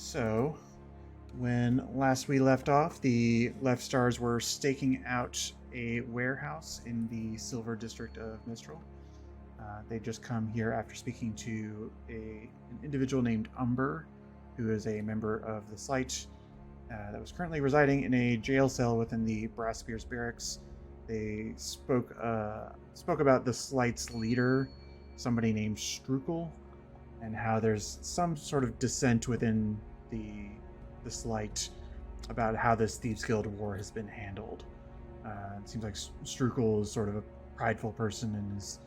So, when last we left off, the Left Stars were staking out a warehouse in the Silver District of Mistral. They'd just come here after speaking to an individual named Umber, who is a member of the site that was currently residing in a jail cell within the Brass Spears barracks. They spoke about the site's leader, somebody named Strukel, and how there's some sort of dissent within the slight about how this Thieves Guild war has been handled. It seems like Strukel is sort of a prideful person and has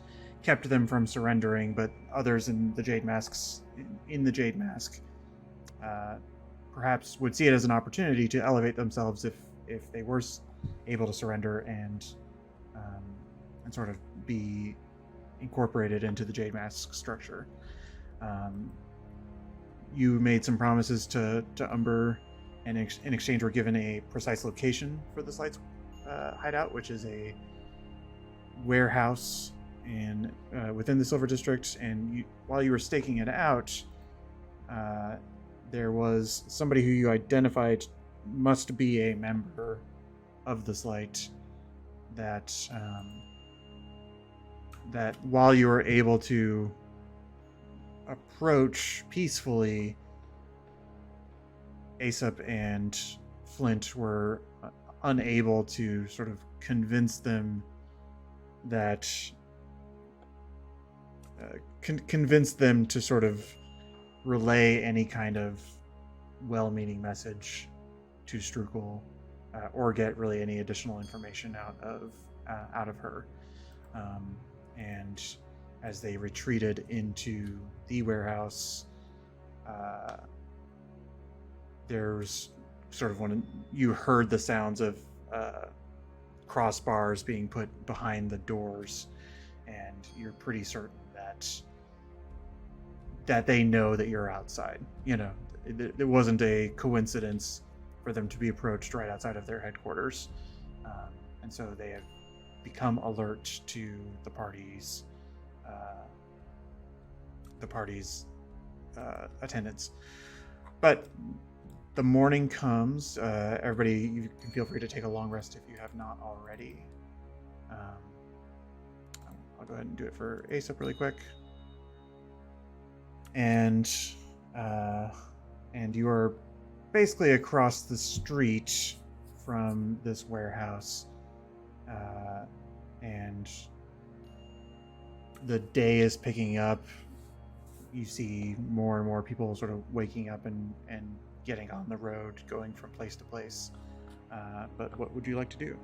kept them from surrendering, but others in the Jade Mask perhaps would see it as an opportunity to elevate themselves if they were able to surrender and sort of be incorporated into the Jade Mask structure. You made some promises to Umber, and in exchange were given a precise location for the site's hideout, which is a warehouse within the Silver District. And while you were staking it out, there was somebody who you identified must be a member of the site that while you were able to approach peacefully, Aesop and Flint were unable to sort of convince them that convince them to sort of relay any kind of well-meaning message to Strukel, or get really any additional information out of her. And as they retreated into the warehouse, there's sort of you heard the sounds of crossbars being put behind the doors, and you're pretty certain that they know that you're outside. You know, it wasn't a coincidence for them to be approached right outside of their headquarters, and so they have become alert to the party's attendance. But the morning comes. Everybody, you can feel free to take a long rest if you have not already. I'll go ahead and do it for Aesop really quick. And you are basically across the street from this warehouse, and the day is picking up. You see more and more people sort of waking up and getting on the road, going from place to place. But what would you like to do?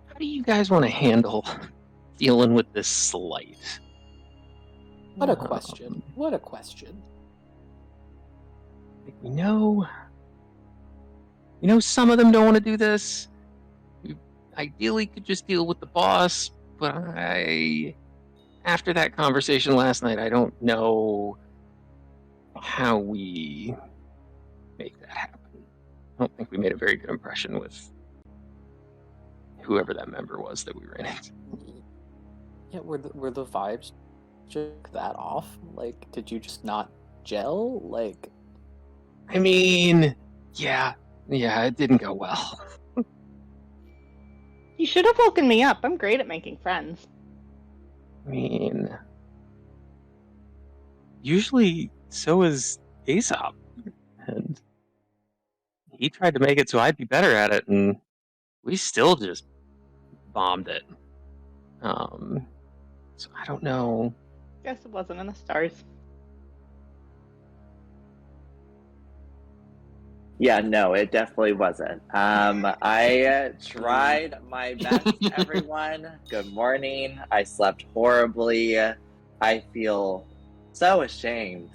How do you guys want to handle dealing with this slight? What a question. What a question. We know some of them don't want to do this. We ideally could just deal with the boss, but after that conversation last night, I don't know how we make that happen. I don't think we made a very good impression with whoever that member was that we ran into. Yeah, were the vibes just that off? Like, did you just not gel? Like, I mean, yeah, it didn't go well. You should have woken me up. I'm great at making friends. I mean, usually so is Aesop, and he tried to make it so I'd be better at it, and we still just bombed it. So I don't know. Guess it wasn't in the stars. Yeah, no, it definitely wasn't. I tried my best, everyone. Good morning. I slept horribly. I feel so ashamed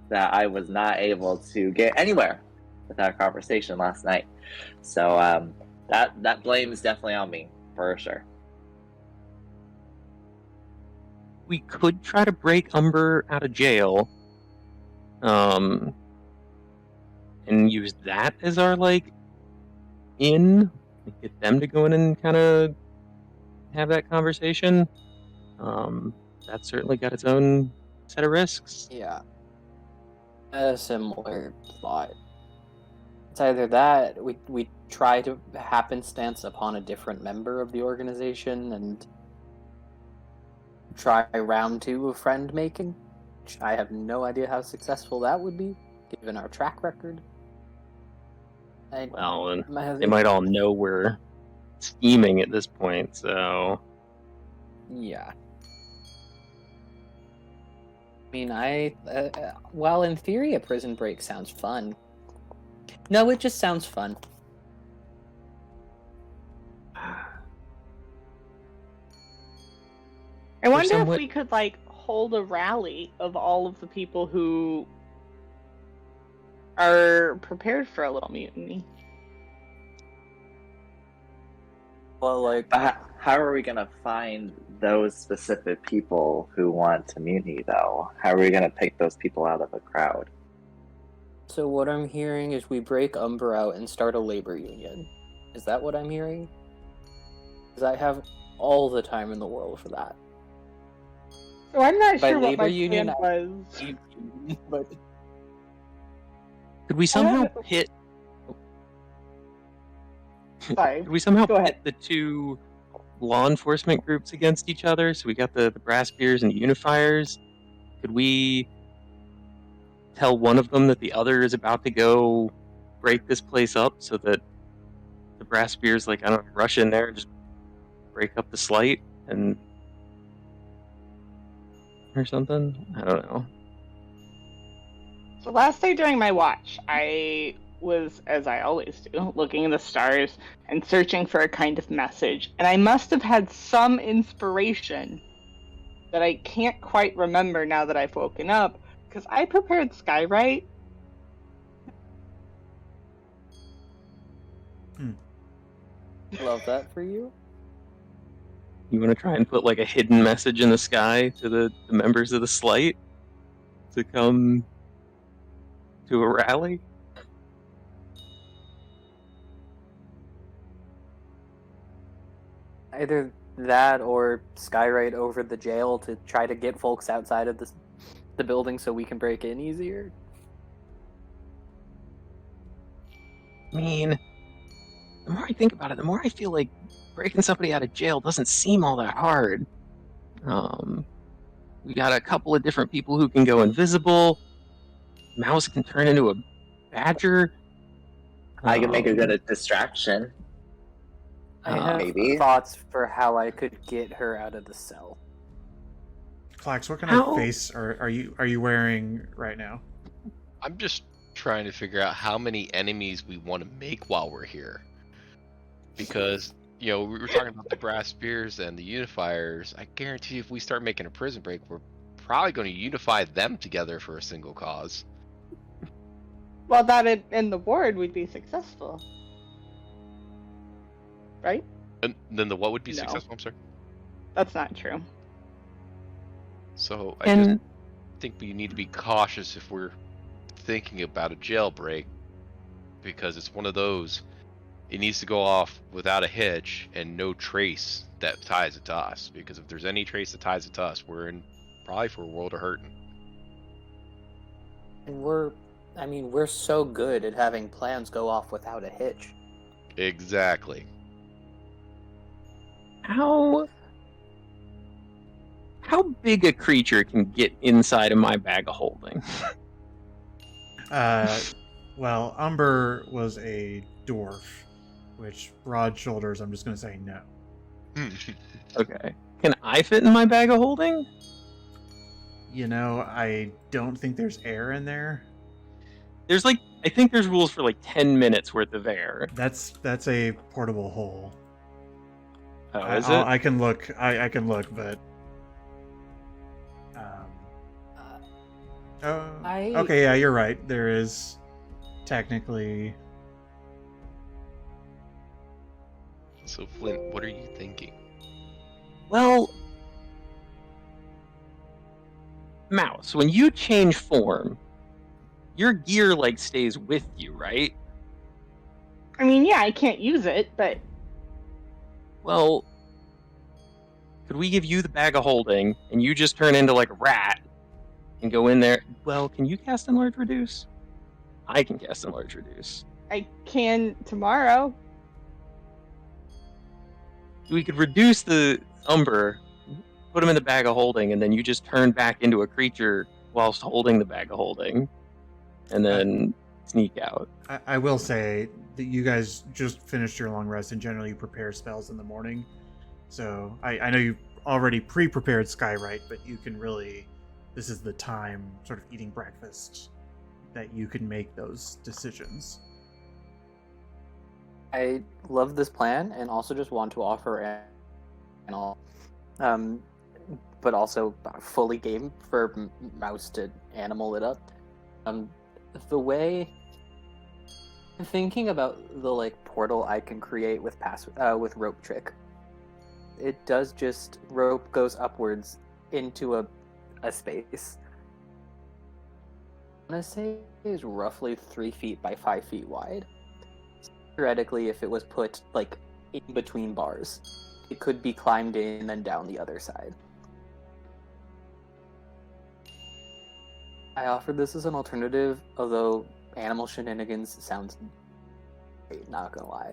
that I was not able to get anywhere with our conversation last night. So that blame is definitely on me, for sure. We could try to break Umber out of jail, and use that as our in, get them to go in and kind of have that conversation. That's certainly got its own set of risks. Yeah. A similar thought. It's either that we try to happenstance upon a different member of the organization and try round 2 of friend making, which I have no idea how successful that would be, given our track record. Well, and they might all know we're scheming at this point, so... Yeah. I mean, while in theory a prison break sounds fun, no, it just sounds fun. I wonder somewhat- if we could like hold a rally of all of the people who are prepared for a little mutiny. Well, like, How are we gonna find those specific people who want to mutiny, though? How are we gonna pick those people out of a crowd? so what I'm hearing is we break Umber out and start a labor union. Is that what I'm hearing? Because I have all the time in the world for that. So I'm not By sure what labor my union, plan was. But Could we somehow have- pit... Sorry. Could we somehow Go ahead. pit the two law enforcement groups against each other? So we got the brass beers and the unifiers. Could we tell one of them that the other is about to go break this place up so that the brass beers, like, I don't know, rush in there and just break up the slight and... or something? I don't know. So last day during my watch, I was, as I always do, looking in the stars and searching for a kind of message. And I must have had some inspiration that I can't quite remember now that I've woken up, because I prepared Skywrite. love that for you. You want to try and put, like, a hidden message in the sky to the members of the Slight to come to a rally? Either that or Skywrite over the jail to try to get folks outside of the building so we can break in easier. I mean, the more I think about it, the more I feel like breaking somebody out of jail doesn't seem all that hard. We got a couple of different people who can go invisible. Mouse can turn into a badger. I can make a good distraction. I have maybe. thoughts for how I could get her out of the cell. Flax, what kind How- of face are you wearing right now? I'm just trying to figure out how many enemies we want to make while we're here. Because, you know, we were talking about the brass spears and the unifiers. I guarantee if we start making a prison break, we're probably going to unify them together for a single cause. Well, that in the ward would be successful. Right? And then the what would be No. successful? I'm sorry. That's not true. So I just And think we need to be cautious if we're thinking about a jailbreak, because it's one of those. It needs to go off without a hitch and no trace that ties it to us. Because if there's any trace that ties it to us, we're in probably for a world of hurting. And we're so good at having plans go off without a hitch. Exactly. how big a creature can get inside of my bag of holding? Well, Umber was a dwarf, which broad shoulders, I'm just going to say no. Okay. Can I fit in my bag of holding? You know, I don't think there's air in there. There's like, I think there's rules for like 10 minutes worth of air. That's a portable hole. Oh, is I can look. I can look, but. Oh, okay. Yeah, you're right. There is technically. So Flint, what are you thinking? Well, Mouse, when you change form, your gear like stays with you, right? I mean, yeah, I can't use it, but Well, could we give you the bag of holding and you just turn into like a rat and go in there? Well, can you cast Enlarge Reduce? I can cast Enlarge Reduce. I can tomorrow. We could reduce the Umber, put him in the bag of holding, and then you just turn back into a creature whilst holding the bag of holding, and then sneak out. I will say that you guys just finished your long rest, and generally you prepare spells in the morning. So I know you've already pre-prepared Skywrite, but you can really, this is the time, sort of eating breakfast, that you can make those decisions. I love this plan, and also just want to offer but also fully game for Mouse to animal it up. The way thinking about the like portal I can create with with rope trick, it does just rope goes upwards into a space. I'm gonna say is roughly 3 feet by 5 feet wide. Theoretically, if it was put like in between bars, it could be climbed in and down the other side. I offered this as an alternative, although animal shenanigans sounds great, not gonna lie.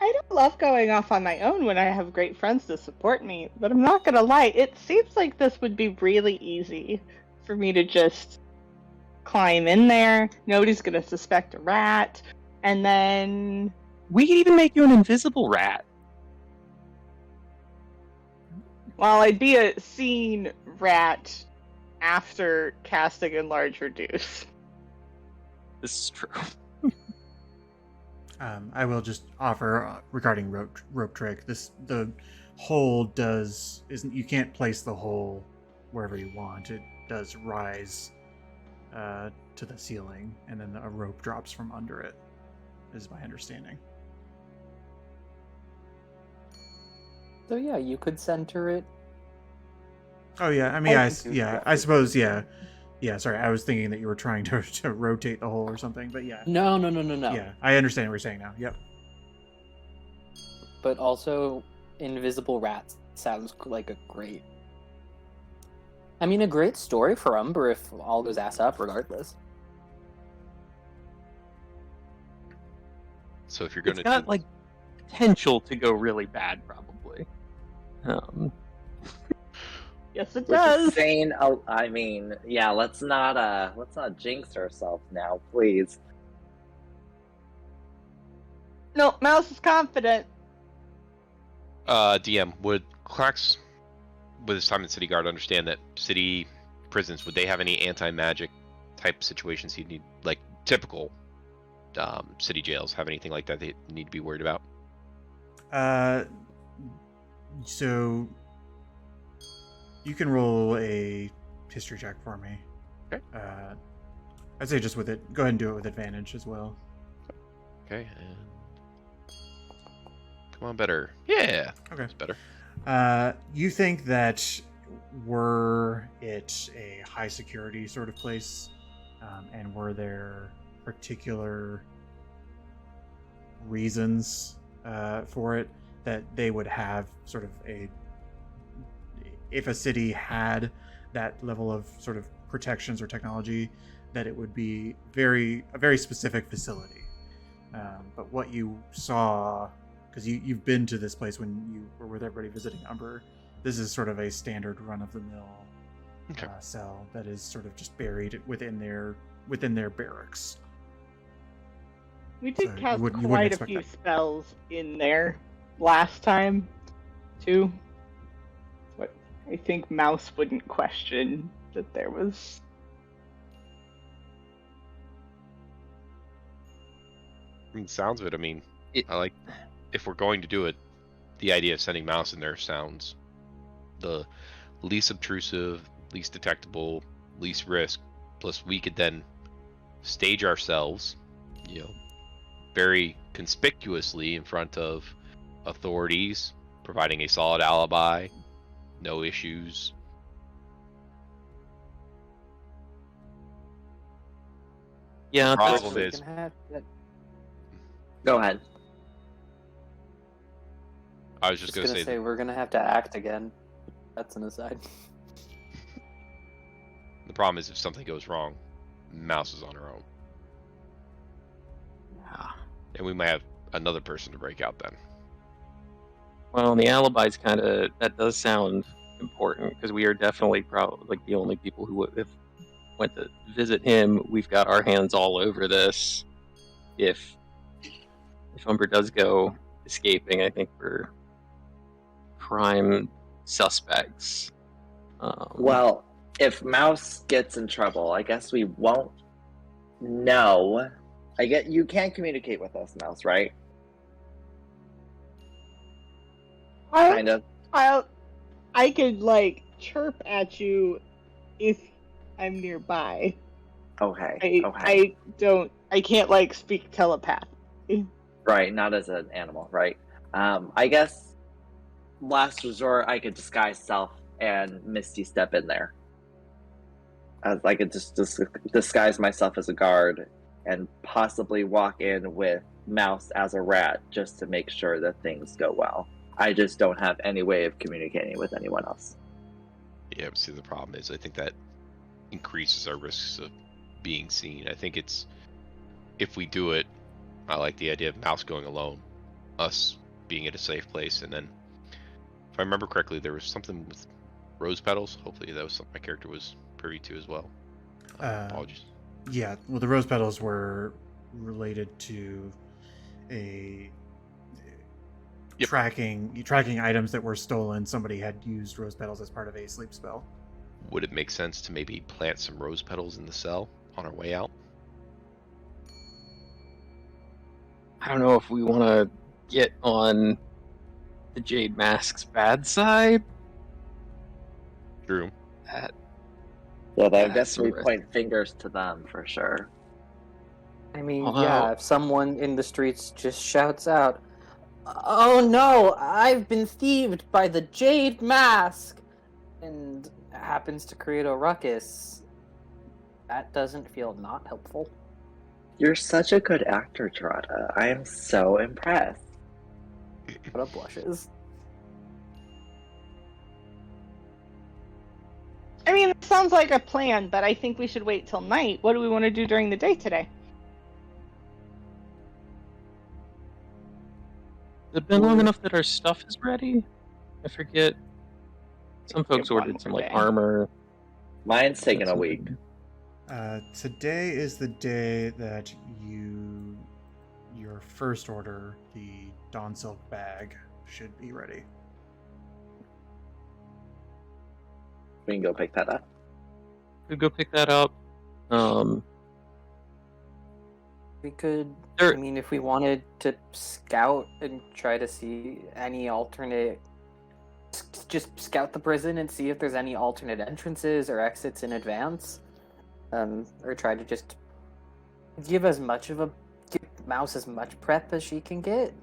I don't love going off on my own when I have great friends to support me, but I'm not gonna lie, it seems like this would be really easy for me to just climb in there, nobody's gonna suspect a rat, and then... We could even make you an invisible rat. Well, I'd be a seen rat after casting Enlarge Reduce. This is true. I will just offer regarding rope trick. The hole isn't, you can't place the hole wherever you want. It does rise to the ceiling, and then a rope drops from under it, is my understanding. So yeah, you could center it. Oh yeah, I mean, I suppose, yeah. Sorry, I was thinking that you were trying to rotate the hole or something, but yeah. No. Yeah, I understand what you're saying now. Yep. But also, invisible rats sounds like a great... I mean, a great story for Umber if all goes ass up, regardless. So if you're going It's to got like potential to go really bad, probably. Yes, it Which does. is saying, I mean, yeah, let's not jinx ourselves now, please. No, Mouse is confident. DM, would Clax, with his time in City Guard, understand that city prisons, would they have any anti-magic type situations he'd need, like typical city jails, have anything like that they need to be worried about? So you can roll a history check for me. Okay. I'd say just with it. Go ahead and do it with advantage as well. Okay, and come on, better. Yeah. Okay. It's better. You think that were it a high security sort of place, and were there particular reasons for it, that they would have sort of if a city had that level of sort of protections or technology, that it would be a very specific facility. But what you saw, because you've been to this place when you were with everybody visiting Umber, this is sort of a standard run-of-the-mill cell that is sort of just buried within their barracks. We did So cast you wouldn't quite a expect few that. spells in there last time, too. But I think Mouse wouldn't question that there was... From the sounds of it, I mean, I like, if we're going to do it, the idea of sending Mouse in there sounds the least obtrusive, least detectable, least risk. Plus, we could then stage ourselves, very conspicuously in front of authorities, providing a solid alibi, no issues. Yeah, that's Problem is, Go ahead. I was just gonna say that we're gonna have to act again. That's an aside. the problem is if something goes wrong, Mouse is on her own, Yeah. and we might have another person to break out then. Well, and the alibi's kind of, that does sound important because we are definitely probably like the only people who have went to visit him. We've got our hands all over this. If Umber does go escaping, I think we're prime suspects. Well, if Mouse gets in trouble, I guess we won't know. You can't communicate with us, Mouse, right? Kind of. I could like chirp at you if I'm nearby. Okay. Okay. I can't like speak telepath. Right, not as an animal, right? I guess last resort I could disguise self and Misty step in there. I could just disguise myself as a guard and possibly walk in with Mouse as a rat just to make sure that things go well. I just don't have any way of communicating with anyone else. Yeah, but see, the problem is I think that increases our risks of being seen. I think it's, if we do it, I like the idea of Mouse going alone, us being at a safe place, and then, if I remember correctly, there was something with rose petals. Hopefully that was something my character was privy to as well. Apologies. Yeah, well, the rose petals were related to a Yep. tracking items that were stolen. Somebody had used rose petals as part of a sleep spell. Would it make sense to maybe plant some rose petals in the cell on our way out? I don't know if we want to get on the Jade Mask's bad side. True. That, Well, I That's guess we some risk. point fingers to them for sure. I mean, Although- yeah, if someone in the streets just shouts out, "Oh no, I've been thieved by the Jade Mask," and happens to create a ruckus, that doesn't feel not helpful. You're such a good actor, Tarada. I am so impressed. Put up blushes. I mean, it sounds like a plan, but I think we should wait till night. What do we want to do during the day today? Has it been long enough that our stuff is ready? I forget. Some folks Give one ordered some more like day. armor. Mine's taking That's a what- week. Today is the day that your first order, the Dawn Silk bag, should be ready. We can go pick that up. Could go pick that up. We could, There- I mean, if we wanted to scout and try to see any alternate, just scout the prison and see if there's any alternate entrances or exits in advance, or try to just give Mouse as much prep as she can get.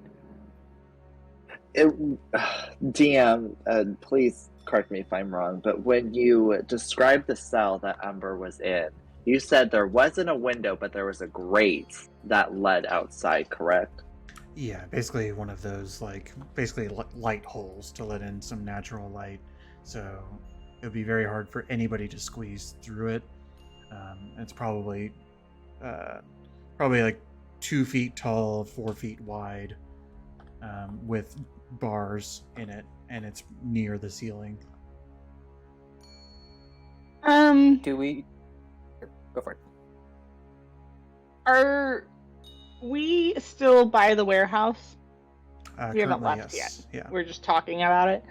DM, please correct me if I'm wrong, but when you described the cell that Umber was in, you said there wasn't a window, but there was a grate that led outside, correct? Yeah, basically one of those light holes to let in some natural light. So it would be very hard for anybody to squeeze through it. It's probably like 2 feet tall, 4 feet wide, with bars in it, and it's near the ceiling. Do we? Go for it. Are we still by the warehouse? We haven't Currently, left yes. Yeah. We're just talking about it.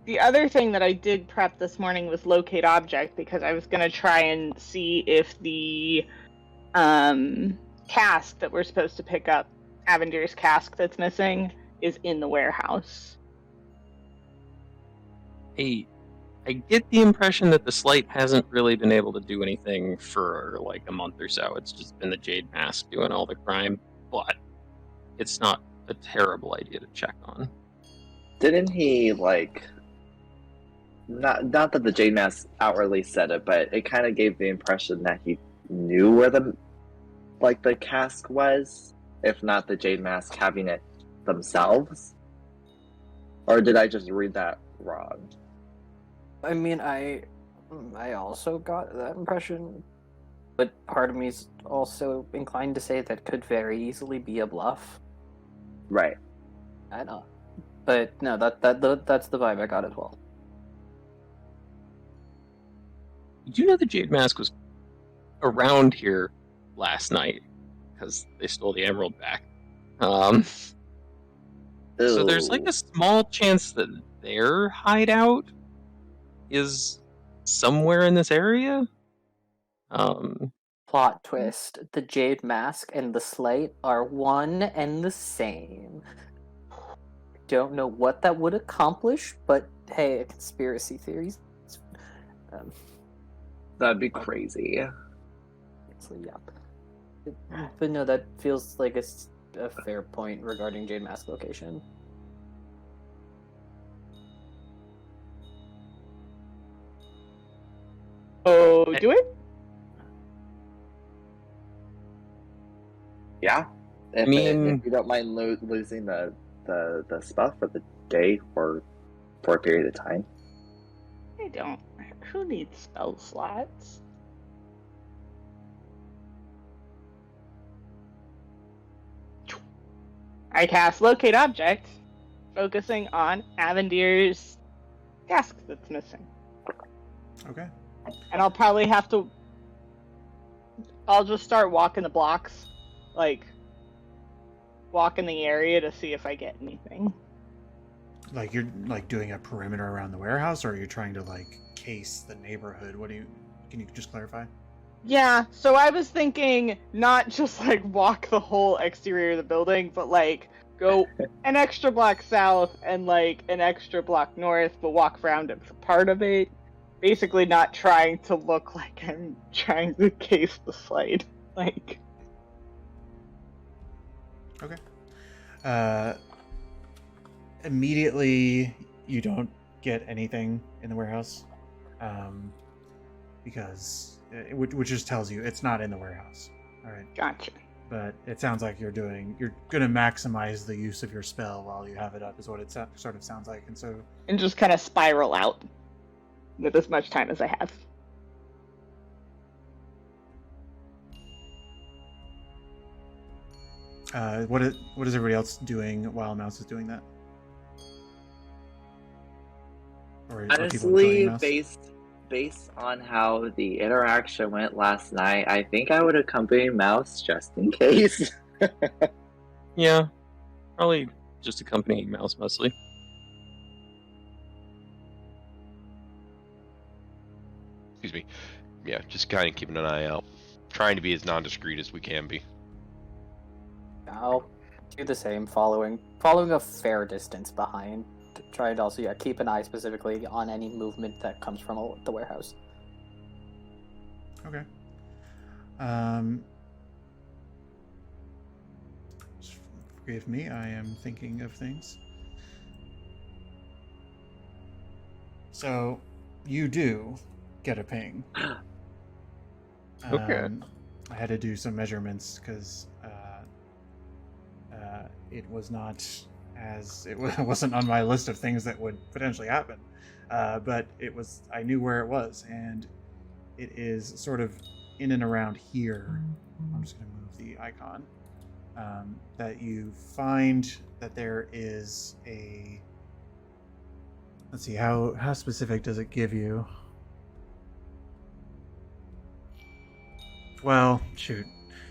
The other thing that I did prep this morning was locate object, because I was going to try and see if the cask that we're supposed to pick up, Avendir's cask that's missing, is in the warehouse. Hey, I get the impression that the Slight hasn't really been able to do anything for like a month or so. It's just been the Jade Mask doing all the crime, but it's not a terrible idea to check on. Didn't he, not that the Jade Mask outwardly said it, but it kind of gave the impression that he knew where the cask was, if not the Jade Mask having it themselves? Or did I just read that wrong? I mean, I also got that impression, but part of me is also inclined to say that could very easily be a bluff. Right. I know, but no, that's the vibe I got as well. Did you know the Jade Mask was around here last night? Because they stole the emerald back. So there's like Ooh. a small chance that their hideout is somewhere in this area. Plot twist: the Jade Mask and the Slate are one and the same. Don't know what that would accomplish, but hey, a conspiracy theories. That'd be crazy. So yeah, but no, that feels like it's a fair point regarding Jade Mask location. Oh, do it? Yeah. If, mean- if you don't mind losing the spell for the day or for a period of time. I don't. Who needs spell slots? I cast Locate Object, focusing on Avendir's cask that's missing. Okay. And I'll probably have to... I'll just start walking the blocks. Like, walk in the area to see if I get anything. Like you're like doing a perimeter around the warehouse, or are you trying to like case the neighborhood? Can you just clarify? Yeah, so I was thinking not just like walk the whole exterior of the building, but like go an extra block south and like an extra block north, but walk around it for part of it. Basically not trying to look like I'm trying to case the slide. Like, Okay. Immediately, you don't get anything in the warehouse, because which just tells you it's not in the warehouse. All right. gotcha. But it sounds like you're going to maximize the use of your spell while you have it up, is what it sort of sounds like. And so, And just kind of spiral out with as much time as I have. what is everybody else doing while Mouse is doing that? Or are people Honestly, enjoying Mouse? based on how the interaction went last night, I think I would accompany Mouse just in case. Yeah, probably just accompanying Mouse mostly. Excuse me. Yeah, just kind of keeping an eye out. Trying to be as non-discreet as we can be. I'll do the same, following a fair distance behind. Try to also keep an eye specifically on any movement that comes from the warehouse. Okay. Forgive me, I am thinking of things. So, you do get a ping. Okay. I had to do some measurements because it was not it wasn't on my list of things that would potentially happen. But I knew where it was, and it is sort of in and around here. I'm just going to move the icon. That you find that there is a... Let's see, how specific does it give you? Well, shoot.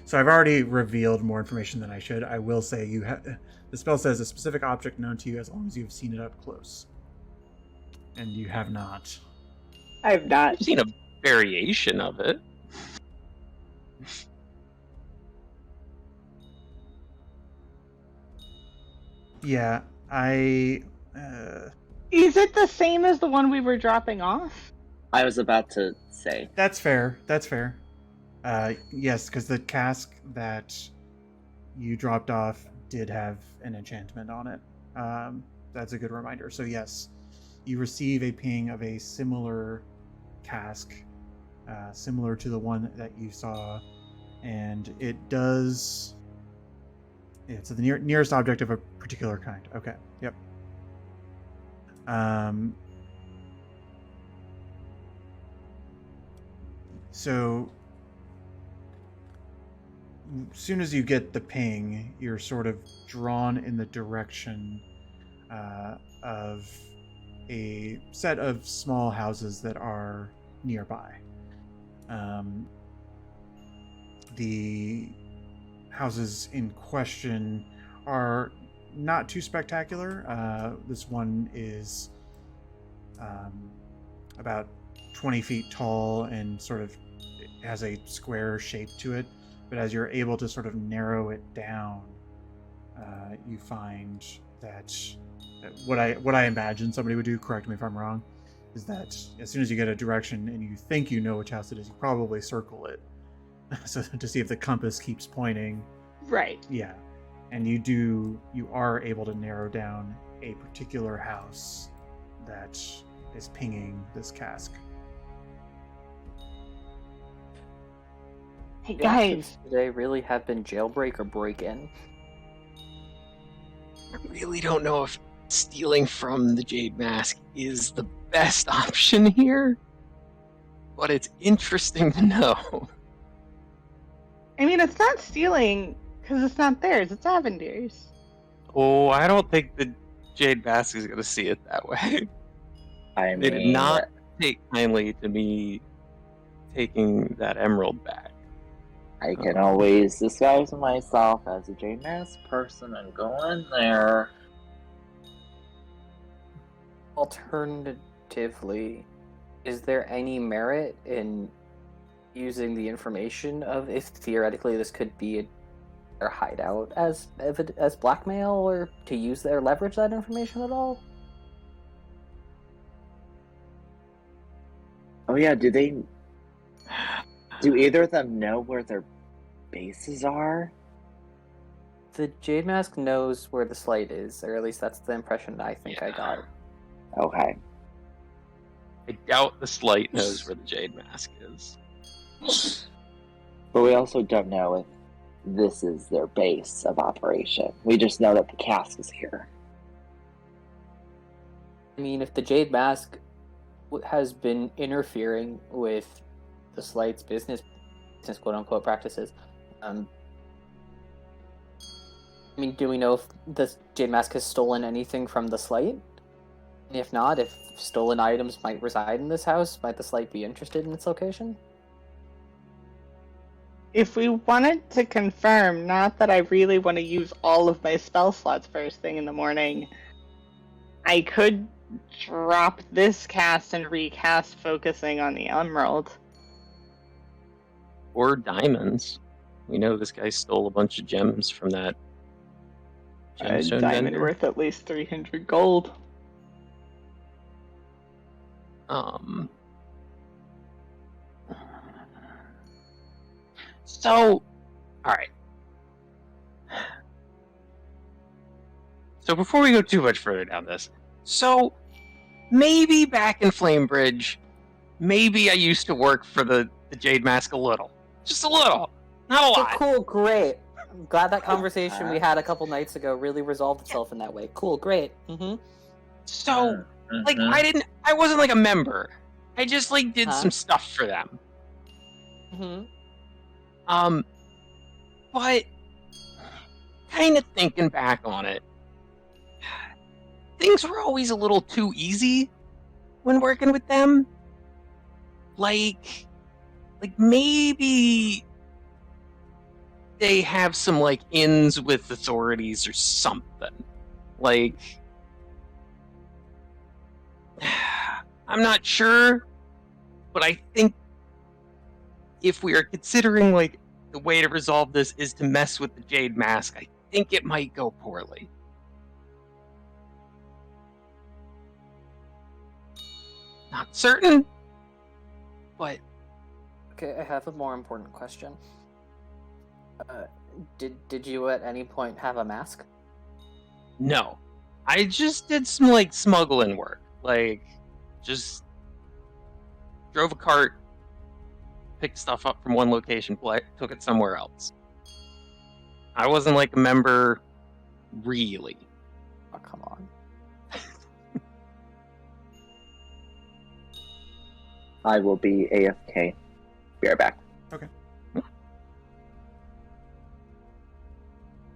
So I've already revealed more information than I should. I will say the spell says a specific object known to you as long as you've seen it up close. And you have not. I have not. I've seen a variation of it. Yeah, Is it the same as the one we were dropping off? I was about to say. That's fair. That's fair. Yes, because the cask that you dropped off did have an enchantment on it. That's a good reminder. So yes, you receive a ping of a similar cask, similar to the one that you saw, and it does... It's the nearest object of a particular kind. Okay, yep. So, as soon as you get the ping, you're sort of drawn in the direction of a set of small houses that are nearby. The houses in question are not too spectacular. This one is about 20 feet tall and sort of has a square shape to it. But as you're able to sort of narrow it down, you find that what I imagine somebody would do, correct me if I'm wrong, is that as soon as you get a direction and you think you know which house it is, you probably circle it so to see if the compass keeps pointing. Right. Yeah. And you are able to narrow down a particular house that is pinging this cask. Hey The guys, options today really have been jailbreak or break in. I really don't know if stealing from the Jade Mask is the best option here, but it's interesting to know. I mean, it's not stealing because it's not theirs, it's Avendir's. Oh, I don't think the Jade Mask is going to see it that way. I They did mean, not take kindly to me taking that emerald back. I can always disguise myself as a J-Mask person and go in there. Alternatively, is there any merit in using the information of if theoretically this could be their hideout as blackmail, or to use their leverage that information at all? Oh yeah, do either of them know where their bases are? The Jade Mask knows where the Slight is, or at least that's the impression I think I got. Okay. I doubt the Slight knows where the Jade Mask is. But we also don't know if this is their base of operation. We just know that the cask is here. I mean, if the Jade Mask has been interfering with the Slight's business quote-unquote practices, I mean, do we know if the Jade Mask has stolen anything from the Slight? And if not, if stolen items might reside in this house, might the Slight be interested in its location? If we wanted to confirm, not that I really want to use all of my spell slots first thing in the morning, I could drop this cast and recast focusing on the emerald. Or diamonds. We know this guy stole a bunch of gems from that A gemstone diamond vendor. worth at least 300 gold. So, alright. So before we go too much further down this, so maybe back in Flamebridge, maybe I used to work for the Jade Mask a little. Just a little. Not a Oh, lot. cool, great. I'm glad that conversation we had a couple nights ago really resolved itself in that way. Cool, great. Mm-hmm. So, like, I wasn't like a member. I just like did Huh? some stuff for them. Mm-hmm. But kind of thinking back on it, things were always a little too easy when working with them. Like maybe they have some like ins with authorities or something. Like, I'm not sure, but I think if we are considering like the way to resolve this is to mess with the Jade Mask, I think it might go poorly. Not certain, but Okay, I have a more important question. Did you at any point have a mask? no. I just did some like smuggling work. Like, just drove a cart, picked stuff up from one location, took it somewhere else. I wasn't like a member, really. Oh, come on. I will be AFK. Be right back. Okay.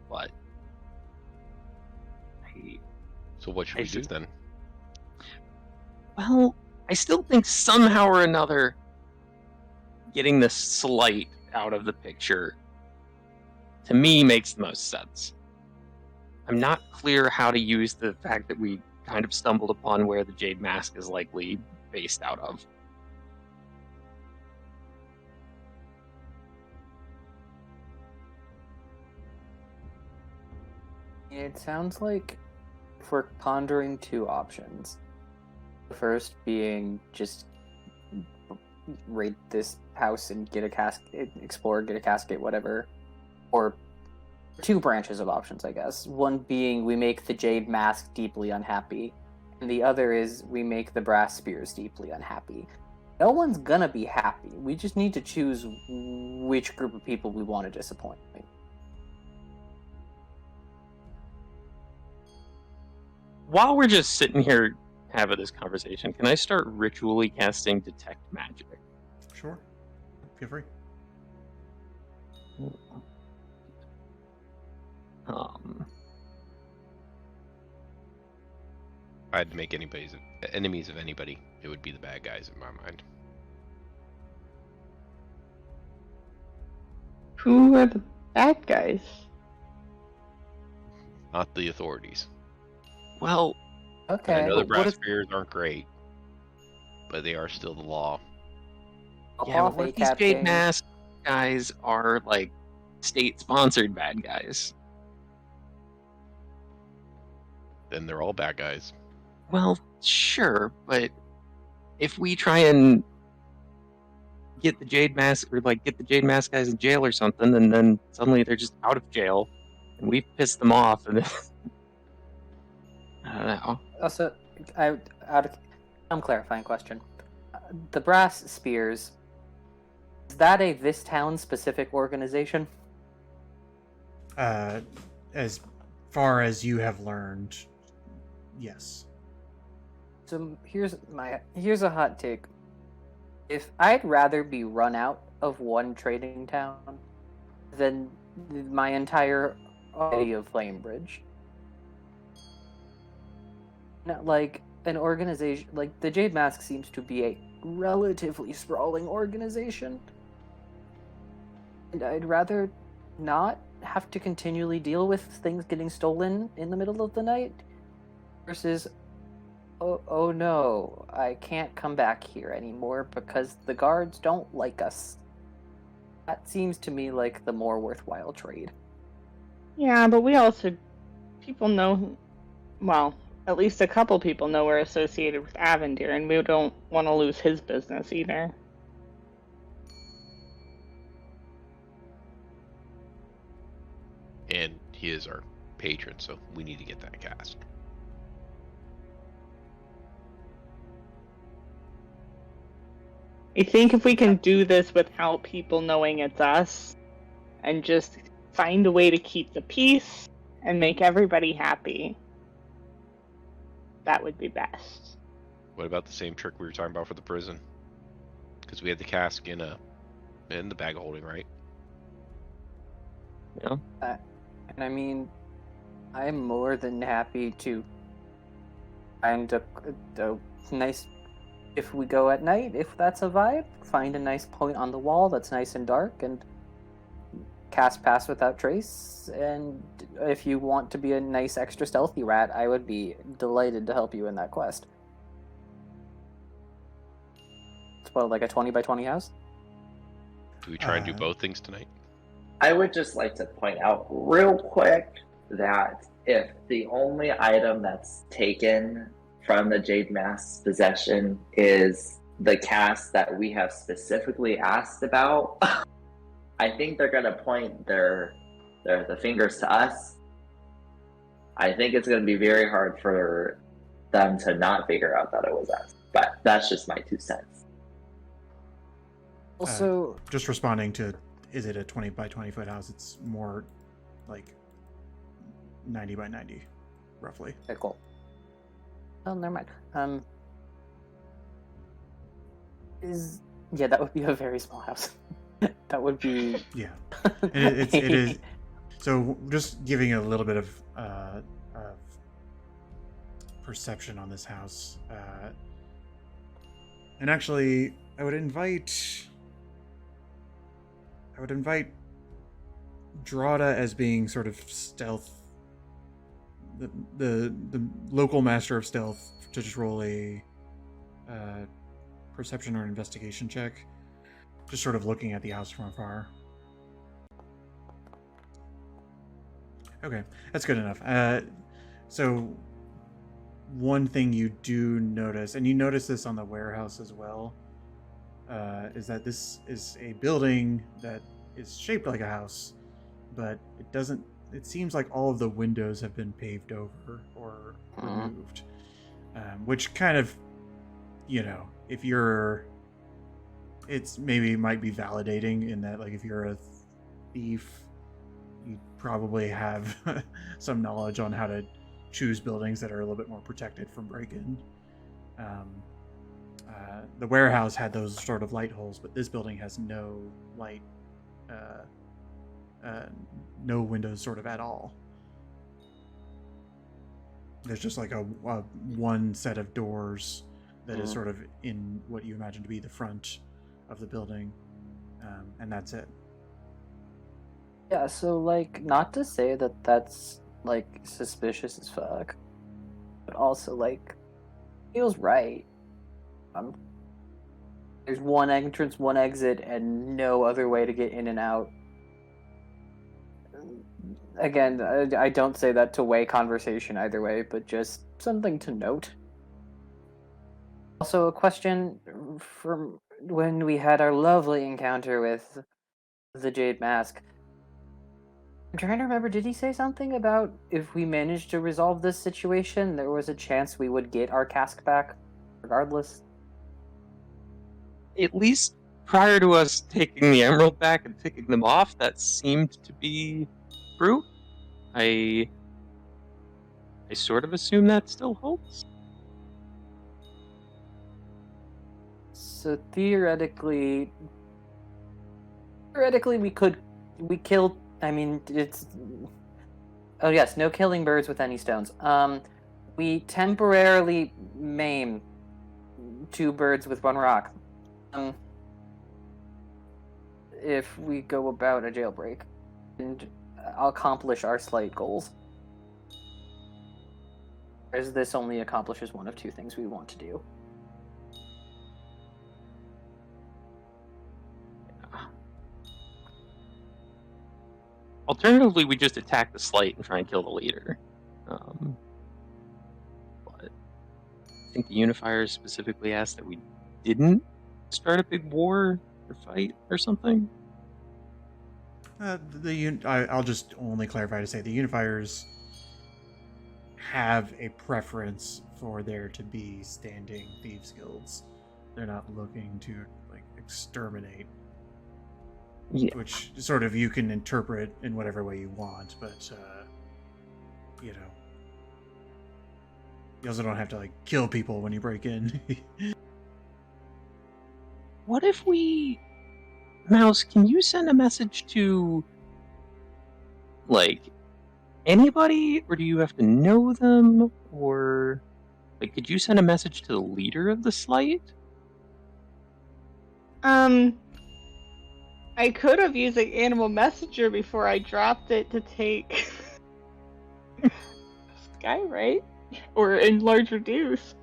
What? So what should I we do see. then? Well, I still think somehow or another getting the slight out of the picture, to me, makes the most sense. I'm not clear how to use the fact that we kind of stumbled upon where the Jade Mask is likely based out of. It sounds like we're pondering two options. The first being just raid this house and get a casket, explore, get a casket, whatever. Or two branches of options, I guess. One being we make the Jade Mask deeply unhappy, and the other is we make the Brass Spears deeply unhappy. No one's gonna be happy. We just need to choose which group of people we want to disappoint. While we're just sitting here having this conversation, can I start ritually casting Detect Magic? Sure. Feel free. If I had to make enemies of anybody, it would be the bad guys in my mind. Who are the bad guys? Not the authorities. Well, Okay. And I know the but what brass if spears aren't great, but they are still the law. yeah, but off what a if these cat Jade king? Mask guys are like state-sponsored bad guys? Then they're all bad guys. Well, sure, but if we try and get the Jade Mask or like get the Jade Mask guys in jail or something, and then suddenly they're just out of jail, and we've pissed them off, and I don't know. Also, I'm clarifying question. The Brass Spears, is that a this town specific organization? As far as you have learned, yes. So here's a hot take. If I'd rather be run out of one trading town than my entire city of Flamebridge. Now, like an organization like the Jade Mask seems to be a relatively sprawling organization, and I'd rather not have to continually deal with things getting stolen in the middle of the night versus oh no, I can't come back here anymore because the guards don't like us. That seems to me like the more worthwhile trade. Yeah, but we also, people know, well, at least a couple people know we're associated with Avendir, and we don't want to lose his business either. And he is our patron, so we need to get that cast. I think if we can do this without people knowing it's us, and just find a way to keep the peace and make everybody happy, that would be best. What about the same trick we were talking about for the prison? Because we had the cask in the bag of holding, right? Yeah. And I mean, I'm more than happy to find a nice, if we go at night, if that's a vibe, find a nice point on the wall that's nice and dark and cast Pass Without Trace. And if you want to be a nice extra stealthy rat, I would be delighted to help you in that quest. It's what, like a 20 by 20 house? Do we try and do both things tonight? I would just like to point out real quick that if the only item that's taken from the Jade Mask's possession is the cast that we have specifically asked about, I think they're gonna point the fingers to us. I think it's gonna be very hard for them to not figure out that it was us. But that's just my 2 cents. Also, Just responding to, is it a 20 by 20 foot house? It's more like 90 by 90, roughly. okay, cool. Oh, never mind. Yeah, that would be a very small house. That would be. Yeah, and it is. So just giving a little bit of perception on this house, and actually, I would invite Drada as being sort of stealth, the local master of stealth, to just roll a perception or investigation check, just sort of looking at the house from afar. Okay, that's good enough. So one thing you do notice, and you notice this on the warehouse as well, is that this is a building that is shaped like a house, but it doesn't. It seems like all of the windows have been paved over or removed, which kind of, if you're, it's maybe might be validating in that, like, if you're a thief, you probably have some knowledge on how to choose buildings that are a little bit more protected from break-in. The warehouse had those sort of light holes, but this building has no light, no windows sort of at all. There's just like a one set of doors that is sort of in what you imagine to be the front of the building, and that's it. Yeah, so, like, not to say that that's, like, suspicious as fuck, but also, like, feels right. There's one entrance, one exit, and no other way to get in and out. Again, I don't say that to weigh conversation either way, but just something to note. Also, a question from when we had our lovely encounter with the Jade Mask. I'm trying to remember, did he say something about if we managed to resolve this situation, there was a chance we would get our cask back, regardless? At least prior to us taking the emerald back and picking them off, that seemed to be true. I sort of assume that still holds. So theoretically we killed. I mean, it's. Oh yes, no killing birds with any stones. We temporarily maim 2 birds with 1 rock. If we go about a jailbreak and accomplish our slight goals, as this only accomplishes one of 2 things we want to do. Alternatively, we just attack the slight and try and kill the leader. But I think the unifiers specifically asked that we didn't start a big war or fight or something. I'll just only clarify to say the unifiers have a preference for there to be standing thieves guilds. They're not looking to, like, exterminate. Yeah. Which sort of you can interpret in whatever way you want, but you also don't have to, like, kill people when you break in. What if we... Mouse, can you send a message to, like, anybody? Or do you have to know them? Or, like, could you send a message to the leader of the Slight? I could have used an animal messenger before I dropped it to take Sky, right? Or enlarge reduce.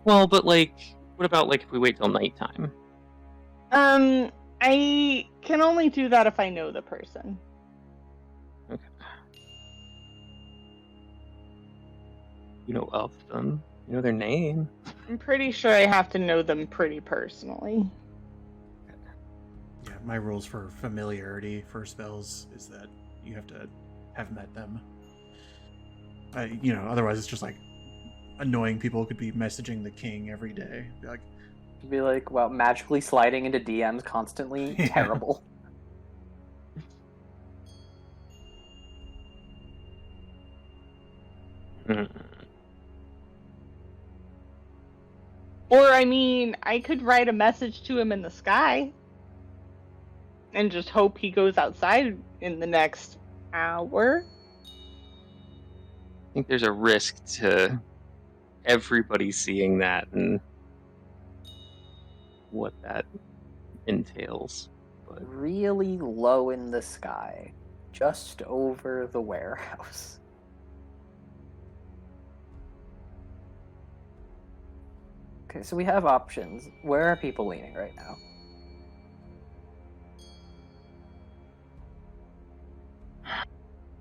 Well, but, like, what about, like, if we wait till nighttime? I can only do that if I know the person. Okay. You know of them. You know their name. I'm pretty sure I have to know them pretty personally. Yeah, my rules for familiarity for spells is that you have to have met them. Otherwise it's just like annoying people could be messaging the king every day. Be like, wow, magically sliding into DMs constantly. Yeah. Terrible. Or, I mean, I could write a message to him in the sky and just hope he goes outside in the next hour. I think there's a risk to everybody seeing that and what that entails. But Really low in the sky, just over the warehouse. Okay, so we have options. Where are people leaning right now?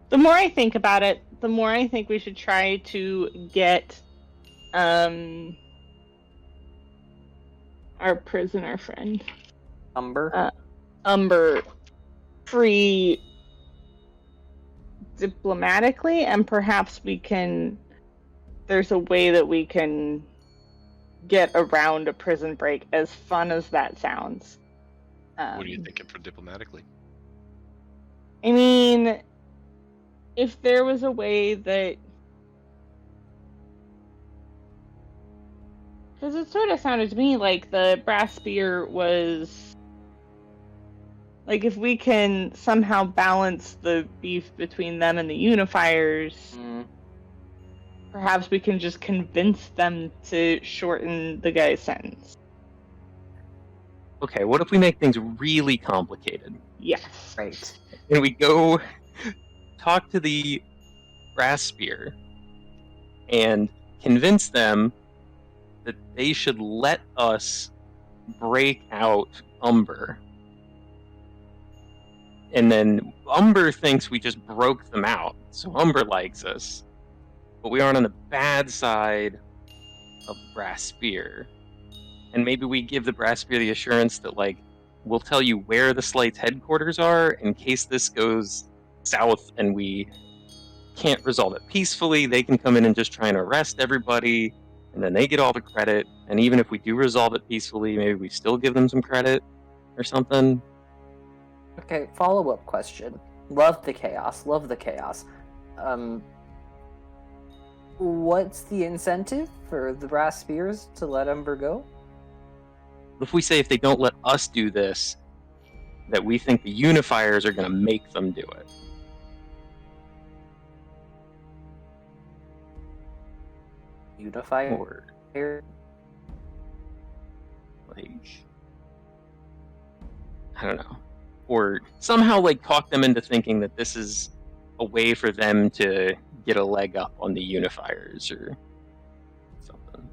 The more I think about it, the more I think we should try to get our prisoner friend, Umber? Umber, free diplomatically, and perhaps there's a way that we can get around a prison break, as fun as that sounds. What are you thinking for diplomatically? I mean, if there was a way that... Because it sort of sounded to me like the brass spear was... Like, if we can somehow balance the beef between them and the unifiers, perhaps we can just convince them to shorten the guy's sentence. okay, what if we make things really complicated? Yes. Right. And we go talk to the brass spear and convince them that they should let us break out Umber. And then Umber thinks we just broke them out, so Umber likes us. But we aren't on the bad side of the brass spear. And maybe we give the brass spear the assurance that, like, we'll tell you where the Slight's headquarters are in case this goes south and we can't resolve it peacefully. They can come in and just try and arrest everybody, and then they get all the credit. And even if we do resolve it peacefully, maybe we still give them some credit or something. Okay, follow-up question. Love the chaos. What's the incentive for the brass spears to let Umber go? If we say if they don't let us do this, that we think the unifiers are going to make them do it. Unifier? Or, like, I don't know. Or somehow, like, talk them into thinking that this is a way for them to get a leg up on the unifiers or something.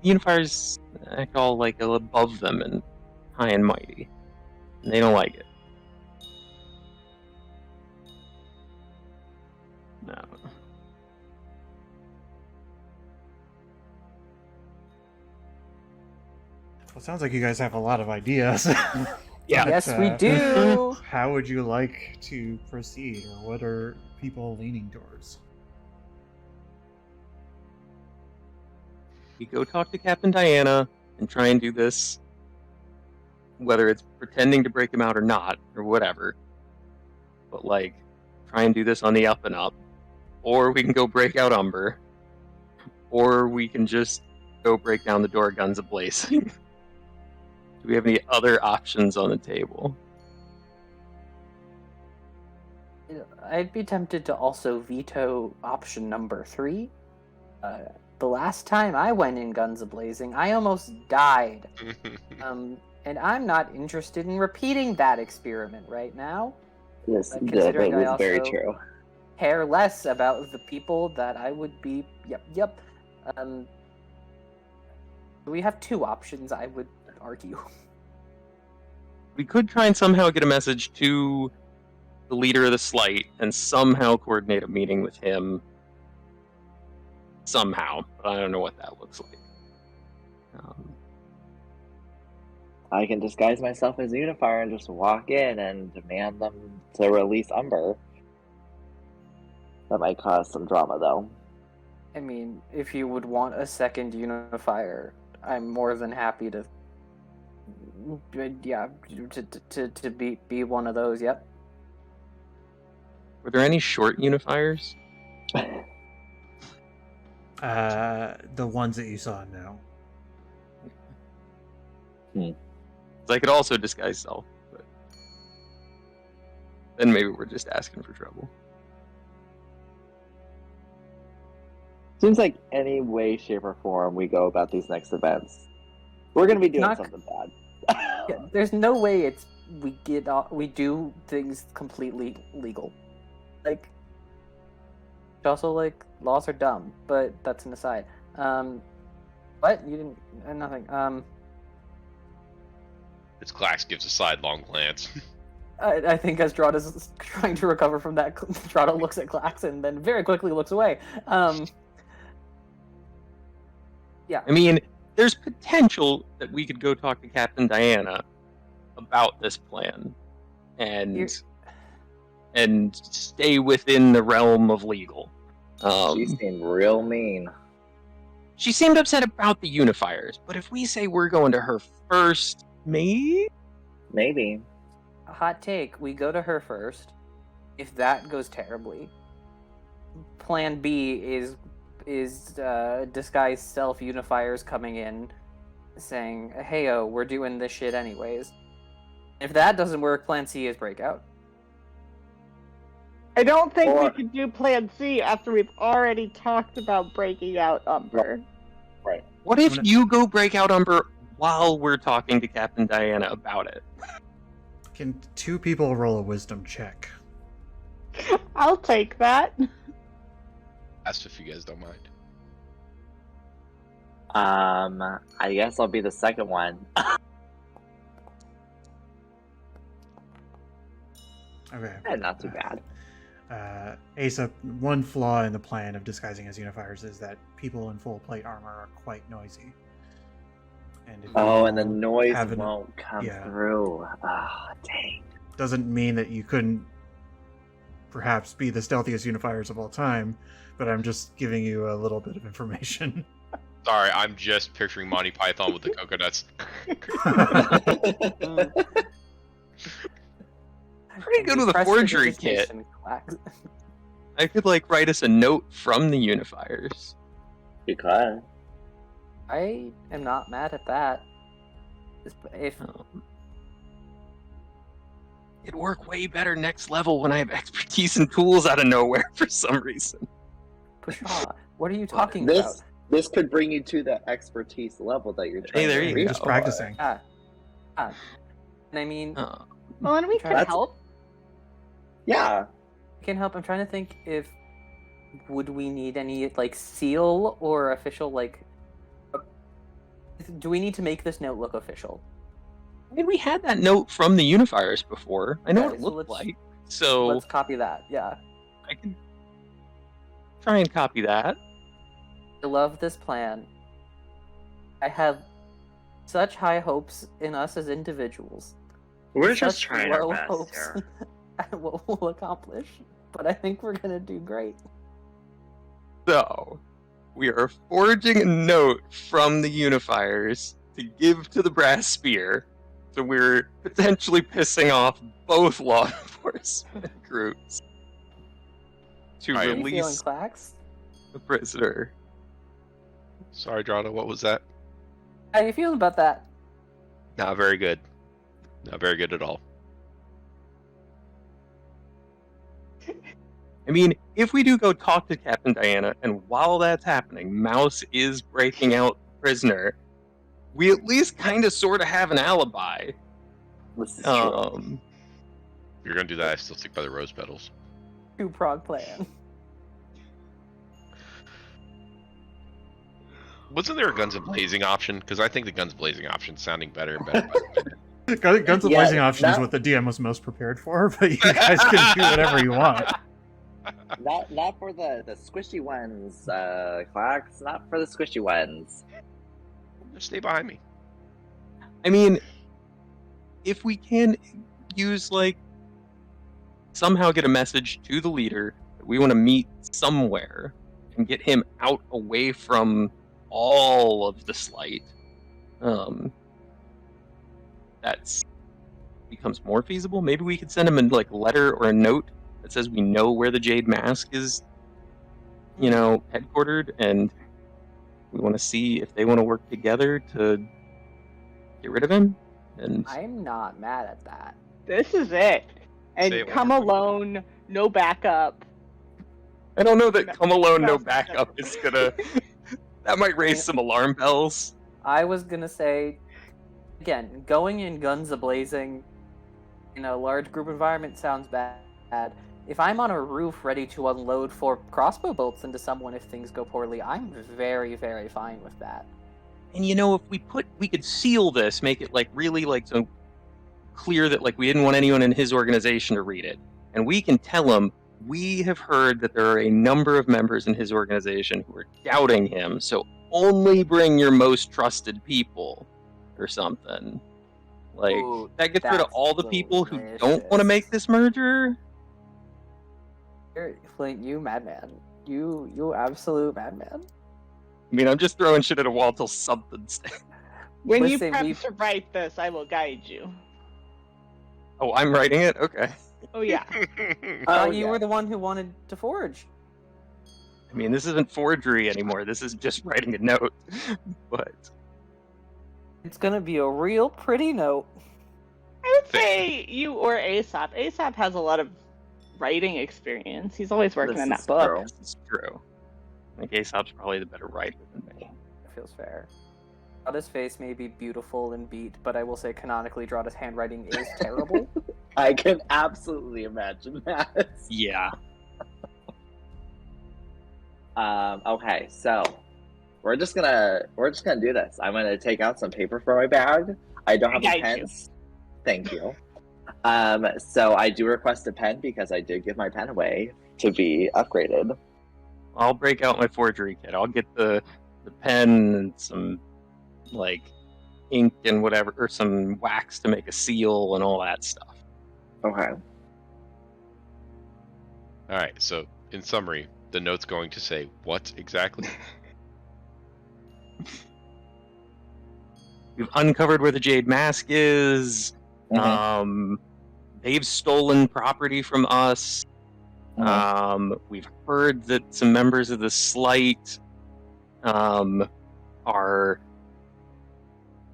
Unifiers act all, like, above them and high and mighty. And they don't like it. No. Well, it sounds like you guys have a lot of ideas. Yeah. Yes, we do. How would you like to proceed, or what are people leaning towards? We go talk to Captain Diana and try and do this, whether it's pretending to break him out or not, or whatever. But, like, try and do this on the up and up. Or we can go break out Umber. Or we can just go break down the door guns ablazing. Do we have any other options on the table? I'd be tempted to also veto option number 3. The last time I went in guns a-blazing, I almost died. And I'm not interested in repeating that experiment right now. Yes, that Considering I was very also true. care less about the people that I would be... Yep. We have 2 options, I would argue. We could try and somehow get a message to the leader of the Slight and somehow coordinate a meeting with him. Somehow, but I don't know what that looks like. I can disguise myself as a unifier and just walk in and demand them to release Umber. That might cause some drama, though. I mean, if you would want a second unifier, I'm more than happy to... Yeah, to be one of those, yep. Were there any short unifiers? The ones that you saw, no. I could also disguise self, but then maybe we're just asking for trouble. Seems like any way, shape, or form we go about these next events, we're gonna be doing Not- something bad. Yeah, there's no way we do things completely legal. Like, also like laws are dumb, but that's an aside. What you didn't? Nothing. Its Clax gives a sidelong glance. I think as Drada's trying to recover from that, Drada looks at Clax and then very quickly looks away. Yeah. I mean, there's potential that we could go talk to Captain Diana about this plan, and stay within the realm of legal. She seemed real mean. She seemed upset about the unifiers, but if we say we're going to her first, maybe? Maybe. A hot take. We go to her first. If that goes terribly, plan B is disguised self unifiers coming in, saying, "Heyo, we're doing this shit anyways." If that doesn't work, plan C is breakout. I don't think we Or- could do Plan C after we've already talked about breaking out Umber. Right. What if I'm gonna- you go break out Umber while we're talking to Captain Diana about it? Can two people roll a wisdom check? I'll take that. Asked if you guys don't mind. I guess I'll be the second one. Okay. Not too bad. Asa, one flaw in the plan of disguising as unifiers is that people in full plate armor are quite noisy. And if Oh, and the you noise have an- won't come yeah. through. Ah, dang. doesn't mean that you couldn't perhaps be the stealthiest unifiers of all time, but I'm just giving you a little bit of information. Sorry, I'm just picturing Monty Python with the coconuts. Pretty good with a forgery kit. I could write us a note from the unifiers. Because I am not mad at that. If It'd work way better next level when I have expertise and tools out of nowhere for some reason. Pshaw, what are you talking about? this could bring you to the expertise level that you're trying there to you reach. go. Just practicing. And I mean, Well, and we could That's- help. Yeah. can help. I'm trying to think if would we need any seal or official do we need to make this note look official? I mean, we had that note from the unifiers before. I know Yeah, what it so looked let's- like, so Let's copy that. Yeah. I can try and copy that. I love this plan. I have such high hopes in us as individuals. We're Such just trying our low best hopes here. at what we'll accomplish, but I think we're gonna do great. So, we are forging a note from the unifiers to give to the brass spear. So we're potentially pissing off both law enforcement groups to How are you Are you feeling, release Clax? the prisoner. Sorry, Drada, what was that? How you feeling about that? Not very good. Not very good at all. I mean, if we do go talk to Captain Diana, and while that's happening, Mouse is breaking out the prisoner, we at least kind of sort of have an alibi. This is true. Um, If you're gonna do that, I still stick by the rose petals. Two-prong plan. Wasn't there a Guns and Blazing option? Because I think the Guns Blazing option is sounding better and better by the minute. Guns and Yeah, Blazing option is that- what the DM was most prepared for, but you guys can do whatever you want. Not for the squishy ones, Clax. Not for the squishy ones. Just stay behind me. I mean, if we can use somehow get a message to the leader that we want to meet somewhere and get him out away from all of the slight, that's becomes more feasible. Maybe we could send him a letter or a note that says we know where the Jade Mask is, headquartered, and we want to see if they want to work together to get rid of him. And I'm not mad at that. This is it. And Say it come one more time. alone, no backup. I don't know that No, come alone, no no, backup no. is gonna. That might raise some alarm bells. I was gonna say, again, going in guns a-blazing in a large group environment sounds bad. If I'm on a roof ready to unload 4 crossbow bolts into someone if things go poorly, I'm very, very fine with that. And if we could seal this, make it like really like so clear that like we didn't want anyone in his organization to read it, and we can tell him we have heard that there are a number of members in his organization who are doubting him, so only bring your most trusted people, or something. Like Ooh, that gets rid of that's all the people who don't want to delicious. make this merger. Flint, you madman. You absolute madman. I mean, I'm just throwing shit at a wall till something sticks. When Listen, you prep we've- to write this, I will guide you. Oh, I'm writing it? Okay. Oh yeah. You were the one who wanted to forge. I mean, this isn't forgery anymore. This is just writing a note. But It's gonna be a real pretty note. I would say you or Aesop. Aesop has a lot of writing experience. He's always working This in that is book. true. this is true. I think Aesop's probably the better writer than me. That feels fair. Drada's face may be beautiful and beat, but I will say canonically Drada's handwriting is terrible. I can absolutely imagine that. Yeah. Okay, so we're just gonna do this. I'm gonna take out some paper from my bag. I don't have I any got you. pens. Thank you. So I do request a pen because I did give my pen away to be upgraded. I'll break out my forgery kit. I'll get the pen and some like ink and whatever, or some wax to make a seal and all that stuff. Okay. All right. So, in summary, the note's going to say what exactly? We've uncovered where the Jade Mask is. Mhm. They've stolen property from us. We've heard that some members of the Slight are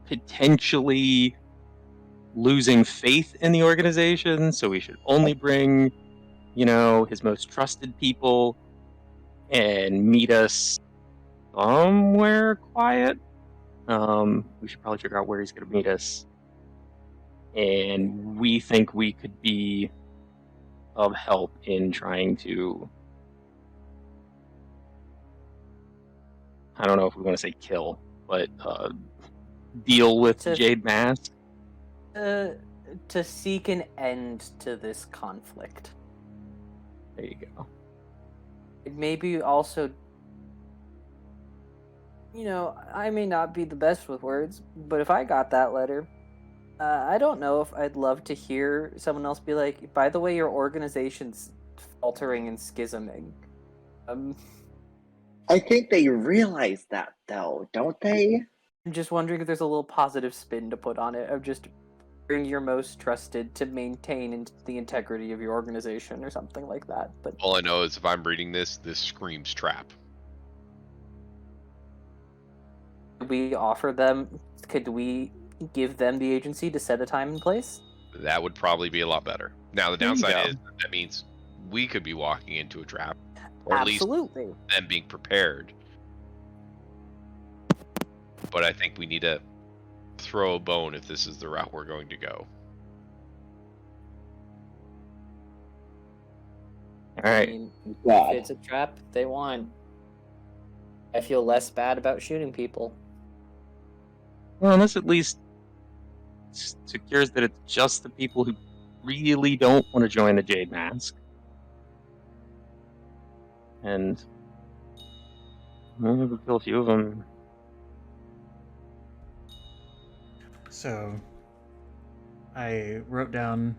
potentially losing faith in the organization, so we should only bring, his most trusted people and meet us somewhere quiet. We should probably figure out where he's going to meet us. And we think we could be of help in trying to, I don't know if we want to say kill, but deal with To- Jade Mask. To seek an end to this conflict. There you go. It may be also, I may not be the best with words, but if I got that letter, I don't know if I'd love to hear someone else be like, by the way, your organization's faltering and schisming. I think they realize that, though, don't they? I'm just wondering if there's a little positive spin to put on it of just bring your most trusted to maintain the integrity of your organization or something like that. But All I know is if I'm reading this screams trap. could we give them the agency to set a time and place? That would probably be a lot better. Now, the There you downside go. is that means we could be walking into a trap, or at least Absolutely. them being prepared. But I think we need to throw a bone if this is the route we're going to go. All I right. mean, God. if it's a trap, they won. I feel less bad about shooting people. Well, this at least secures that it's just the people who really don't want to join the Jade Mask. And maybe we'll kill a few of them. So I wrote down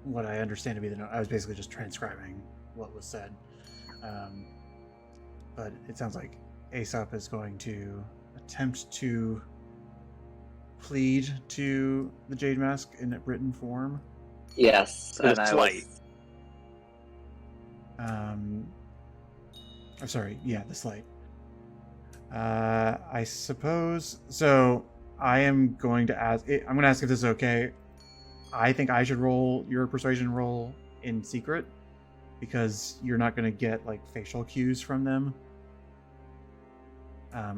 what I understand to be the note. I was basically just transcribing what was said. But it sounds like Aesop is going to attempt to plead to the Jade Mask in written form. Yes, The and I Slight. was... I'm sorry, yeah, the Slight. I suppose so. I am going to ask. I'm going to ask if this is okay. I think I should roll your persuasion roll in secret because you're not going to get like facial cues from them.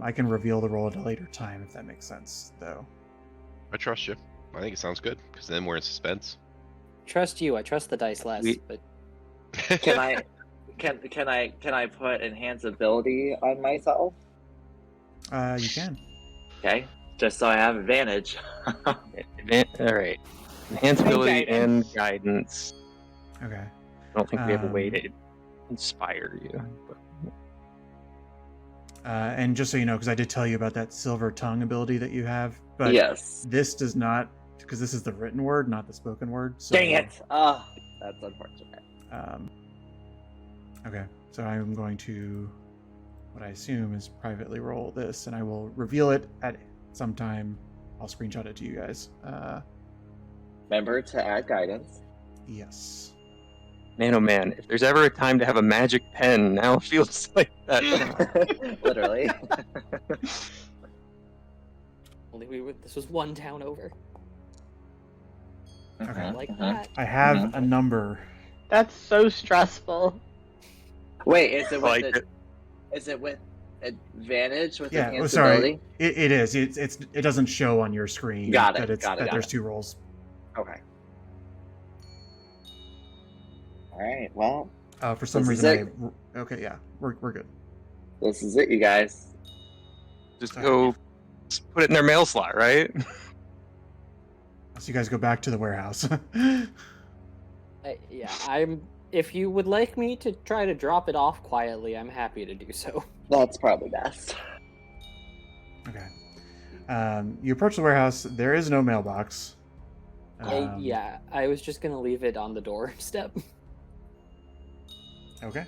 I can reveal the roll at a later time if that makes sense, though. I trust you. I think it sounds good because then we're in suspense. Trust you. I trust the dice less. But Can I put enhance ability on myself? You can. Okay, just so I have advantage. All right. Enhanceability and guidance. Okay. I don't think we have a way to inspire you. But... and just so you know, because I did tell you about that silver tongue ability that you have, but Yes. this does not, because this is the written word, not the spoken word. So, Dang it! That's unfortunate. Okay, so I'm going to, what I assume is privately roll this, and I will reveal it at some time. I'll screenshot it to you guys. Remember to add guidance. Yes. Man, oh man, if there's ever a time to have a magic pen, now it feels like that. Literally. only this was one town over. Okay. I like that. I have a number. That's so stressful. Wait, is it with Like the, is it with advantage with Yeah, enhanced sorry. ability? It is. It doesn't show on your screen. Got it, That got it, got there's it. 2 rolls. Okay. All right. Well, For some This is reason, okay, yeah, we're good. this is it, you guys. Just go put it in their mail slot, right? So you guys go back to the warehouse. I'm. If you would like me to try to drop it off quietly, I'm happy to do so. That's probably best. Okay. You approach the warehouse. There is no mailbox. I was just gonna leave it on the doorstep. Okay.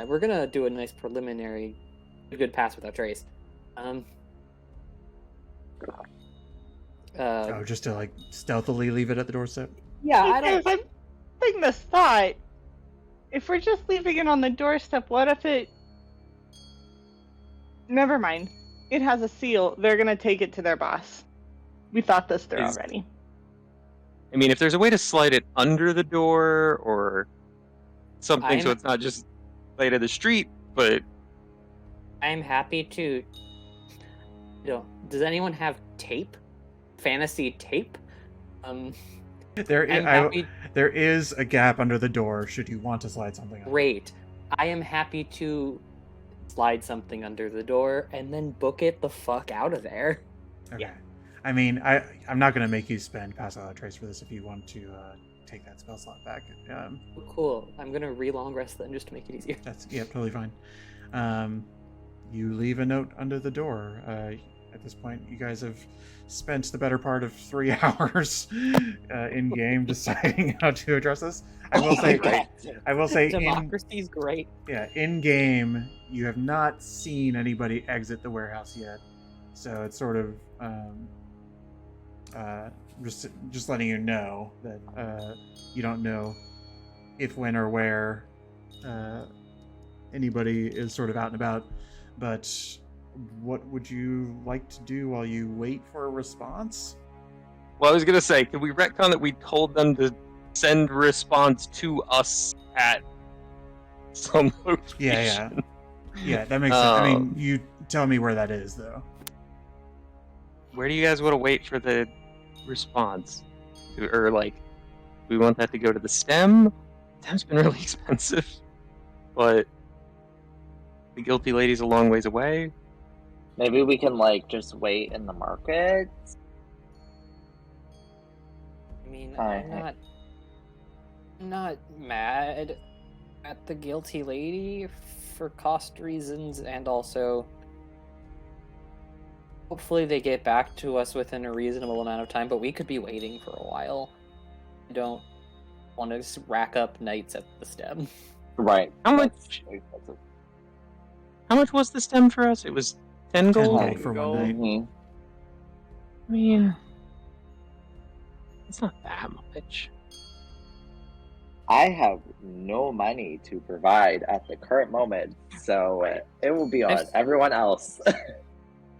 We're gonna do a nice preliminary, good pass without trace. Just to like stealthily leave it at the doorstep. Yeah, I Because don't. I'm having this thought. If we're just leaving it on the doorstep, what if it... Never mind. It has a seal. They're gonna take it to their boss. We thought this through already. I mean, if there's a way to slide it under the door or something so it's not just laid at the street, but... I'm happy to. Does anyone have tape? Fantasy tape? There I'm happy. there is a gap under the door. Should you want to slide something up? Great. I am happy to slide something under the door and then book it the fuck out of there. Okay. Yeah. I mean, I'm not going to make you spend pass without trace for this if you want to take that spell slot back. Cool. I'm gonna re-long rest then just to make it easier. That's totally fine. You leave a note under the door. At this point, you guys have spent the better part of 3 hours in game deciding how to address this. I will say, Democracy's great. in game, you have not seen anybody exit the warehouse yet, so it's sort of just letting you know that you don't know if, when, or where anybody is sort of out and about. But what would you like to do while you wait for a response? Well, I was going to say, could we retcon that we told them to send response to us at some location? Yeah, that makes sense. I mean, you tell me where that is, though. Where do you guys want to wait for the response? Or, like, we want that to go to the stem? Stem's been really expensive. But the guilty lady's a long ways away. Maybe we can just wait in the market. I mean, Okay. I'm not mad at the guilty lady for cost reasons, and also hopefully they get back to us within a reasonable amount of time, but we could be waiting for a while. I don't want to just rack up nights at the stem. Right. How much? How much was the stem for us? It was 10 gold? 10 gold for one night. Mhm. I mean, it's not that much. I have no money to provide at the current moment, so it will be on everyone else.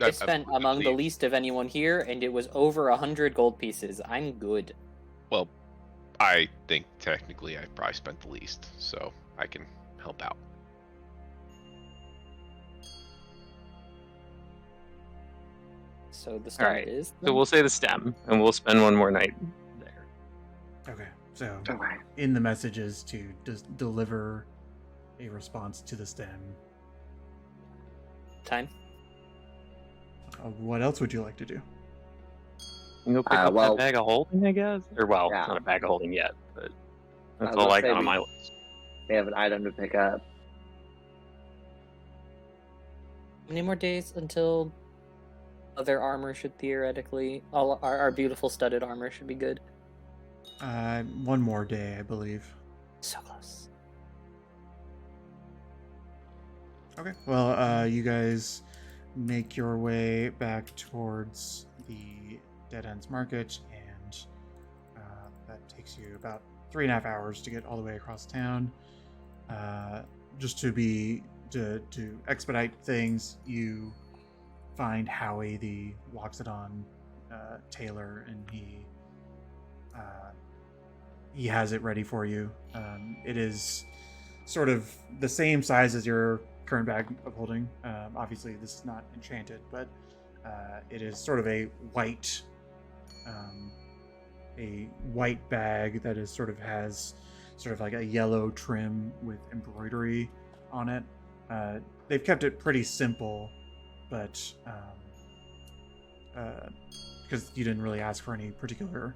I spent among the least of anyone here, and it was over 100 gold pieces. I'm good. Well, I think technically I probably spent the least, so I can help out. So the stem Alright, is. So we'll say the stem, and we'll spend one more night there. Okay, so Okay. in the message is to deliver a response to the stem. Time. What else would you like to do? You go pick up well- that bag of holding, I guess? Or, well, Yeah. it's not a bag of holding yet, but that's I was all gonna I say got on we- my list. We have an item to pick up. How many more days until other armor should theoretically, all our beautiful studded armor should be good? One more day, I believe. So close. Okay. Well, you guys make your way back towards the Dead Ends Market, and that takes you about 3.5 hours to get all the way across town. Just to expedite things, you find Howie, the Loxodon tailor, and he has it ready for you. It is sort of the same size as your current bag of holding. Obviously, this is not enchanted, but it is sort of a white bag that is has sort of like a yellow trim with embroidery on it. They've kept it pretty simple, but because you didn't really ask for any particular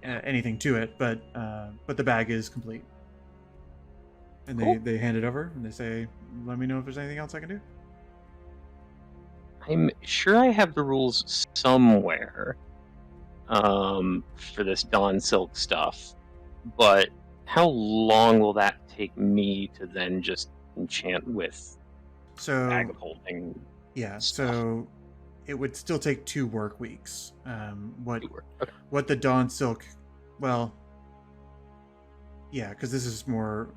anything to it, but the bag is complete. And Cool. they hand it over and they say, "Let me know if there's anything else I can do." I'm sure I have the rules somewhere for this Dawn Silk stuff, but how long will that take me to then just enchant with So bag of holding? yeah, stuff? so it would still take 2 work weeks. Okay. What the Dawn Silk, well, yeah, because this is more,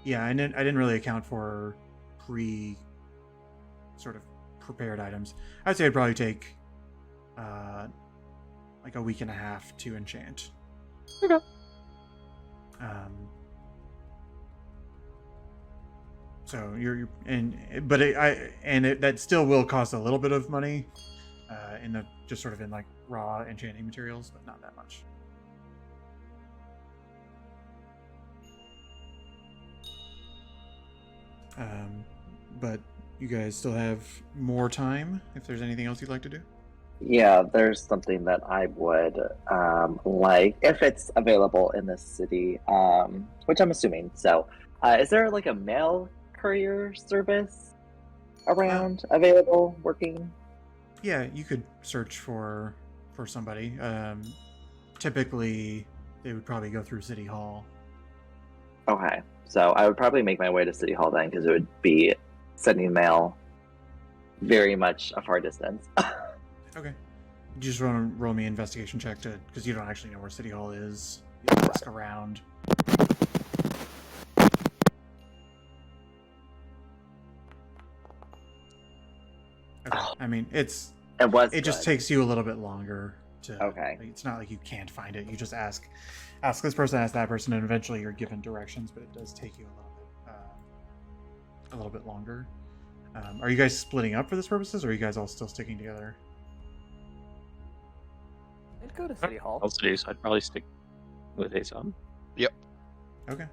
yeah, I didn't really account for sort of prepared items. I'd say it'd probably take like a week and a half to enchant. Okay. So that still will cost a little bit of money, in like raw enchanting materials, but not that much. But you guys still have more time if there's anything else you'd like to do. Yeah, there's something that I would like if it's available in this city, which I'm assuming. So, is there like a mail courier service around available working? Yeah, you could search for somebody. Typically, they would probably go through City Hall. Okay, so I would probably make my way to City Hall then, because it would be sending mail very much a far distance. Okay. You just want to roll me an investigation check because you don't actually know where City Hall is. You can ask around. Okay. I mean, it just good. takes you a little bit longer to. Okay. Like, it's not like you can't find it. You just ask this person, ask that person, and eventually you're given directions. But it does take you a little bit longer. Are you guys splitting up for this purposes, or are you guys all still sticking together? I'd go to City Hall. I'll say, so I'd probably stick with Aesop. Okay.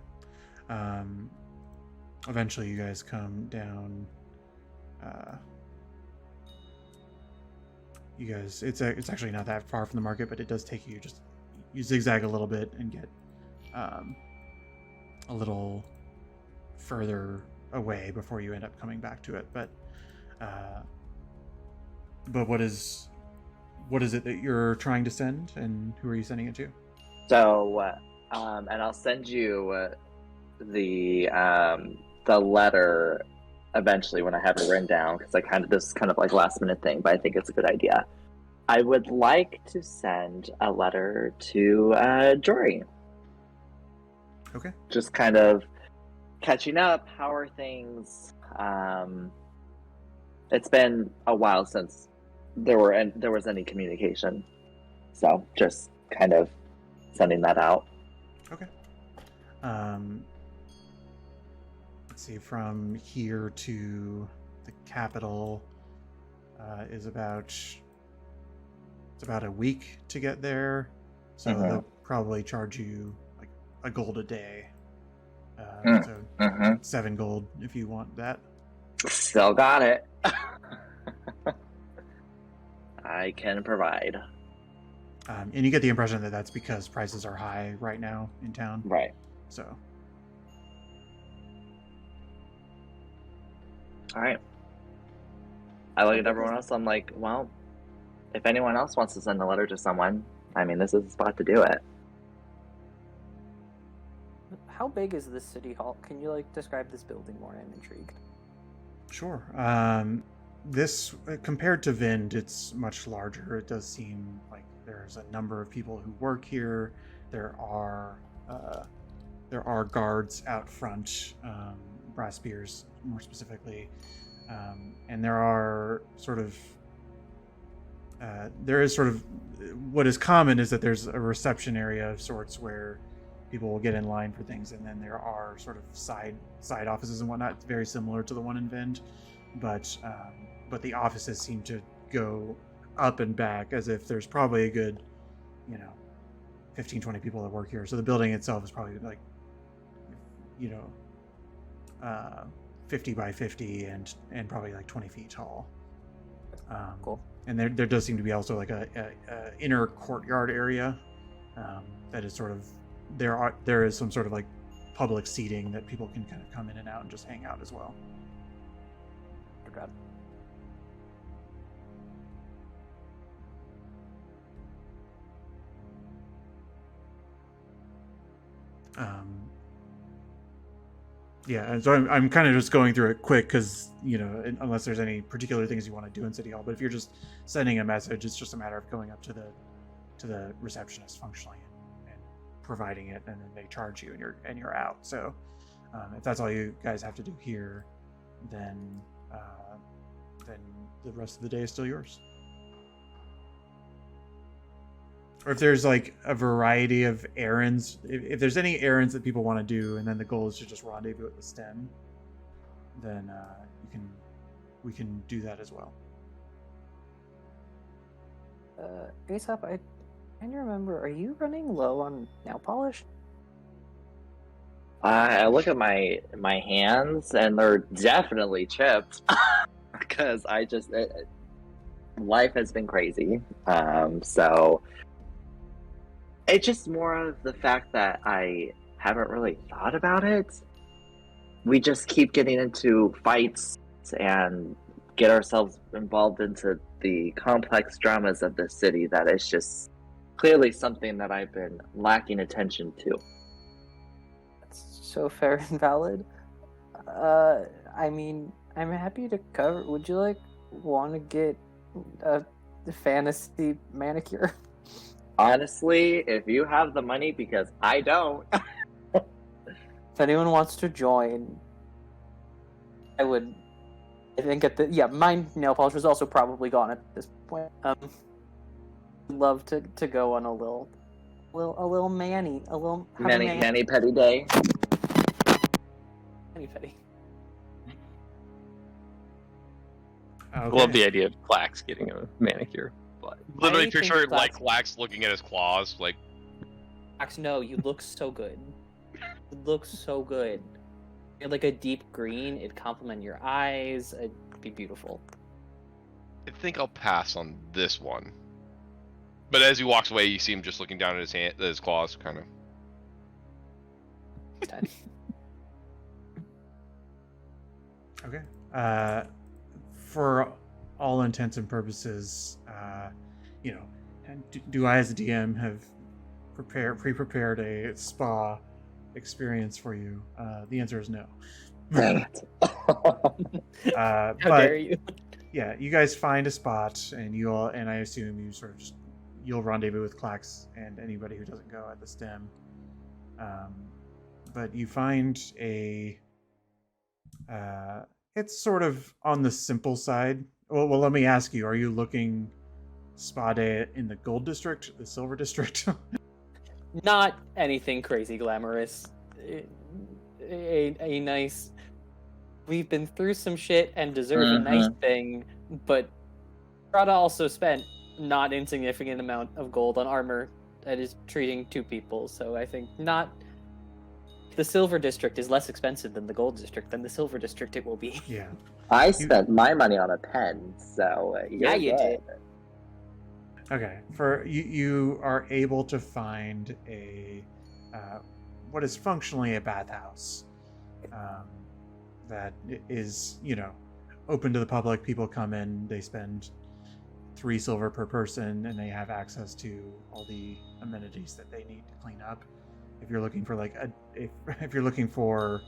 Eventually, you guys come down. You guys, it's actually not that far from the market, but it does take you you zigzag a little bit and get a little further away before you end up coming back to it. But what is it that you're trying to send, and who are you sending it to? So, and I'll send you the letter eventually when I have it written down, because this is kind of like last minute thing, but I think it's a good idea. I would like to send a letter to Jory. Okay. Just kind of catching up. How are things? It's been a while since there was any communication, so just kind of sending that out. Okay. Let's see. From here to the capital is about a week to get there, so they'll probably charge you like a gold a day. So 7 gold if you want that. Still got it. I can provide. And you get the impression that that's because prices are high right now in town. Right. So. All right. I look at everyone else. I'm like, well, if anyone else wants to send a letter to someone, I mean, this is the spot to do it. How big is this city hall? Can you like describe this building more? I'm intrigued. Sure. This compared to Vind, it's much larger. It does seem like there's a number of people who work here. There are guards out front, brass spears more specifically, and there is sort of what is common is that there's a reception area of sorts where people will get in line for things, and then there are sort of side offices and whatnot, very similar to the one in Vind, but the offices seem to go up and back as if there's probably a good 15-20 people that work here. So the building itself is probably like 50 by 50 and probably like 20 feet tall. Cool. And there does seem to be also like a inner courtyard area that is sort of there is some sort of like public seating that people can kind of come in and out and just hang out as well. Forgot. Yeah, and so I'm kind of just going through it quick because unless there's any particular things you want to do in City Hall, but if you're just sending a message, it's just a matter of going up to the receptionist functionally and providing it, and then they charge you and you're out. So if that's all you guys have to do here, then the rest of the day is still yours. Or if there's like a variety of errands, if there's any errands that people want to do, and then the goal is to just rendezvous at the stem, then we can do that as well. Aesop, I can't remember. Are you running low on nail polish? I look at my hands, and they're definitely chipped because life has been crazy. So it's just more of the fact that I haven't really thought about it. We just keep getting into fights and get ourselves involved into the complex dramas of the city that is just clearly something that I've been lacking attention to. That's so fair and valid. I mean, I'm happy to cover. Would you want to get a fantasy manicure? Honestly, if you have the money, because I don't. If anyone wants to join, I think my nail polish was also probably gone at this point. I'd love to go on a little mani petty day. Mani petty. I love the idea of Clax getting a manicure. But Literally I picture think Clax looking at his claws, like, Max, no, you look so good. You look so good. You're like a deep green. It'd complement your eyes. It'd be beautiful. I think I'll pass on this one. But as he walks away, you see him just looking down at his claws, kind of. Okay. For all intents and purposes, do I as a DM have pre-prepared a spa experience for you? The answer is no. How but, dare you? Yeah, you guys find a spot, and I assume you sort of you'll rendezvous with Clax and anybody who doesn't go at the stem. But you find a It's sort of on the simple side. Well, let me ask you: are you looking spa day in the gold district, the silver district? Not anything crazy glamorous. A nice. We've been through some shit and deserve a nice thing, but Prada also spent not insignificant amount of gold on armor that is treating 2 people. So I think not. The silver district is less expensive than the gold district. Than the silver district, it will be. Yeah. I spent my money on a pen, so Yeah, you did. Okay. For you are able to find a what is functionally a bathhouse that is, open to the public. People come in, they spend 3 silver per person, and they have access to all the amenities that they need to clean up. If you're looking for if you're looking for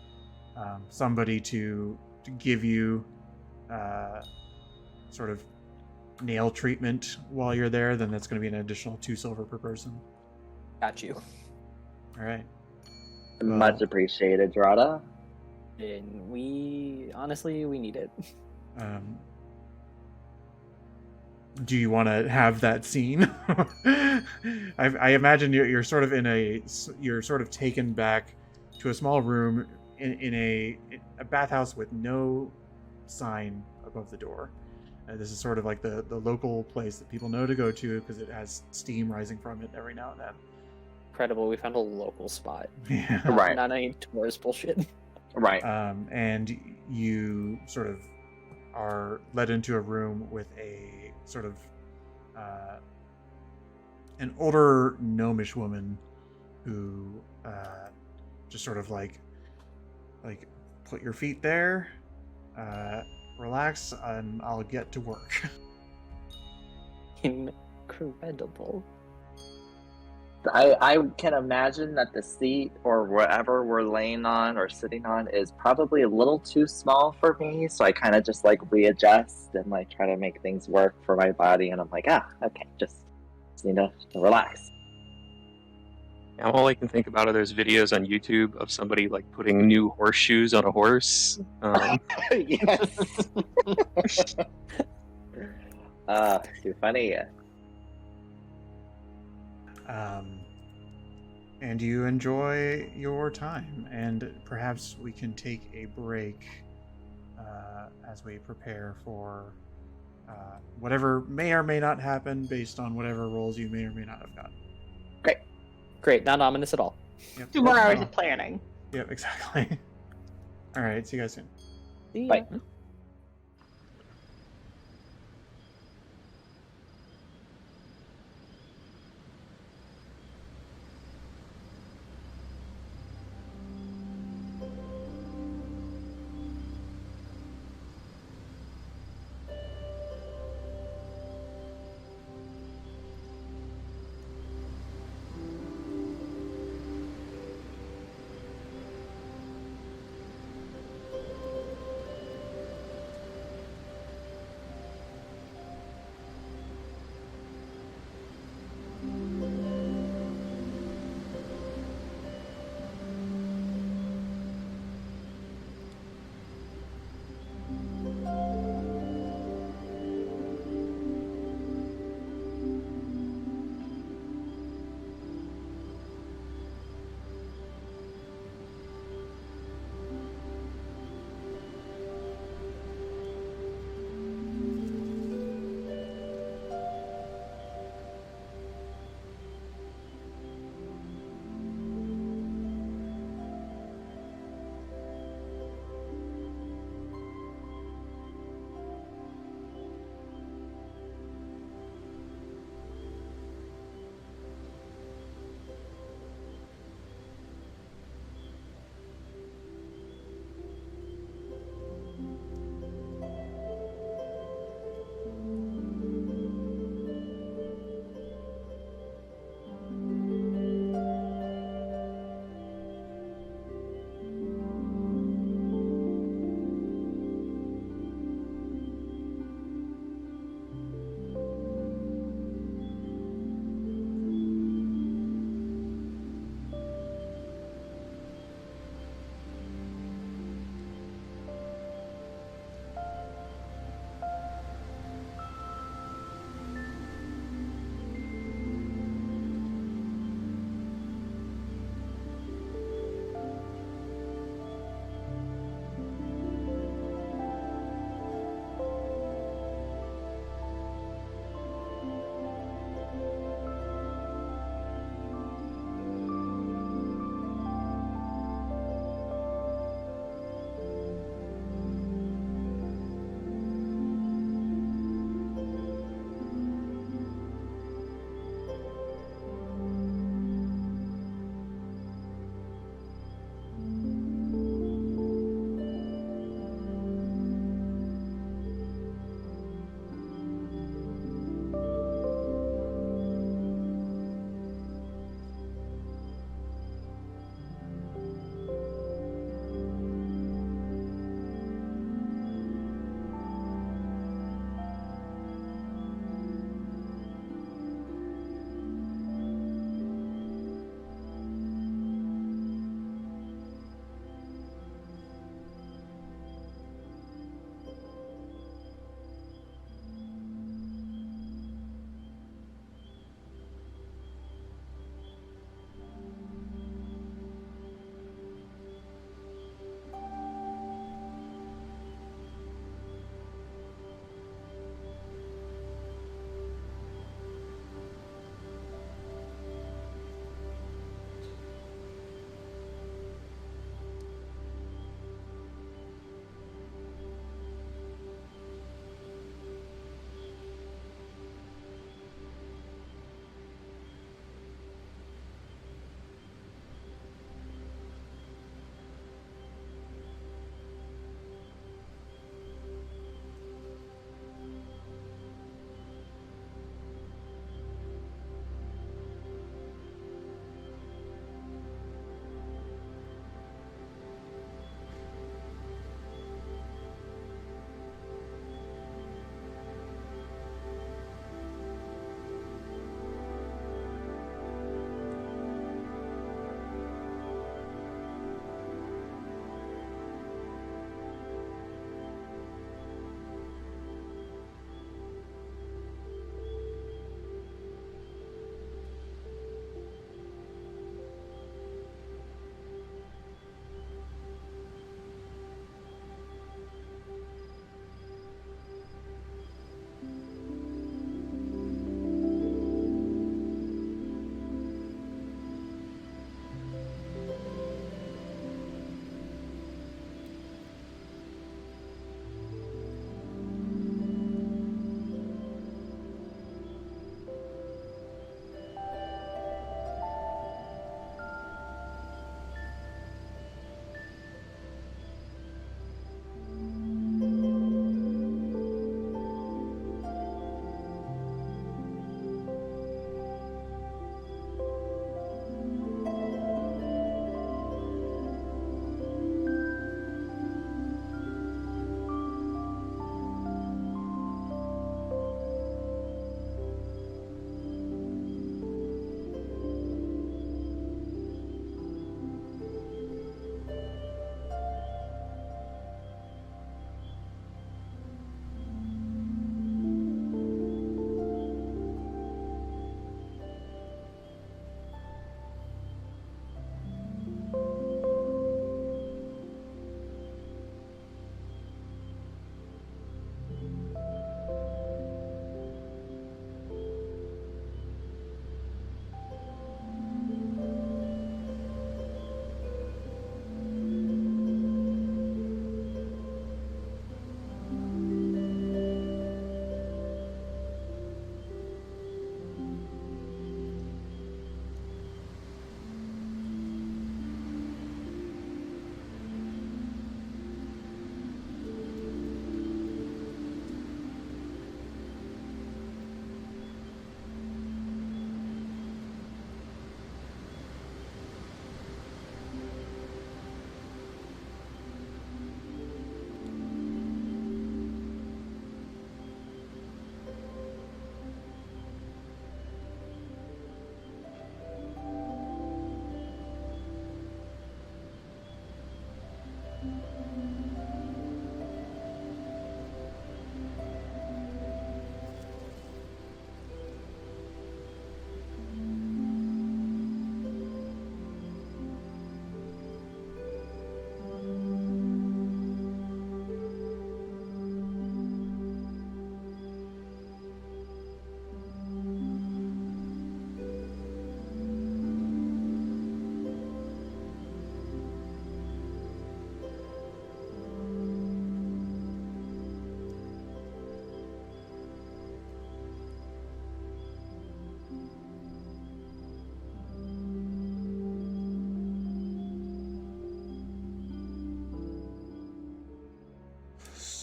somebody to give you sort of nail treatment while you're there, then that's going to be an additional 2 silver per person. Got you. All right. Much appreciated, Drada. And we need it. Do you want to have that scene? I imagine you're sort of you're sort of taken back to a small room in a bathhouse with no sign above the door. This is sort of like the local place that people know to go to because it has steam rising from it every now and then. Incredible. We found a local spot. Yeah. Right. Not any tourist bullshit. Right. And you sort of are led into a room with a sort of an older gnomish woman who just sort of like put your feet there, relax, and I'll get to work. Incredible. I can imagine that the seat or whatever we're laying on or sitting on is probably a little too small for me, so I kind of just readjust and try to make things work for my body, and I'm like, okay, just need to relax. Now all I can think about are those videos on YouTube of somebody putting new horseshoes on a horse. Yes. Too funny. And you enjoy your time, and perhaps we can take a break as we prepare for whatever may or may not happen based on whatever roles you may or may not have gotten. Great. Not ominous at all. Yep. 2 more hours of planning. Yep, exactly. All right, see you guys soon. See ya. Bye.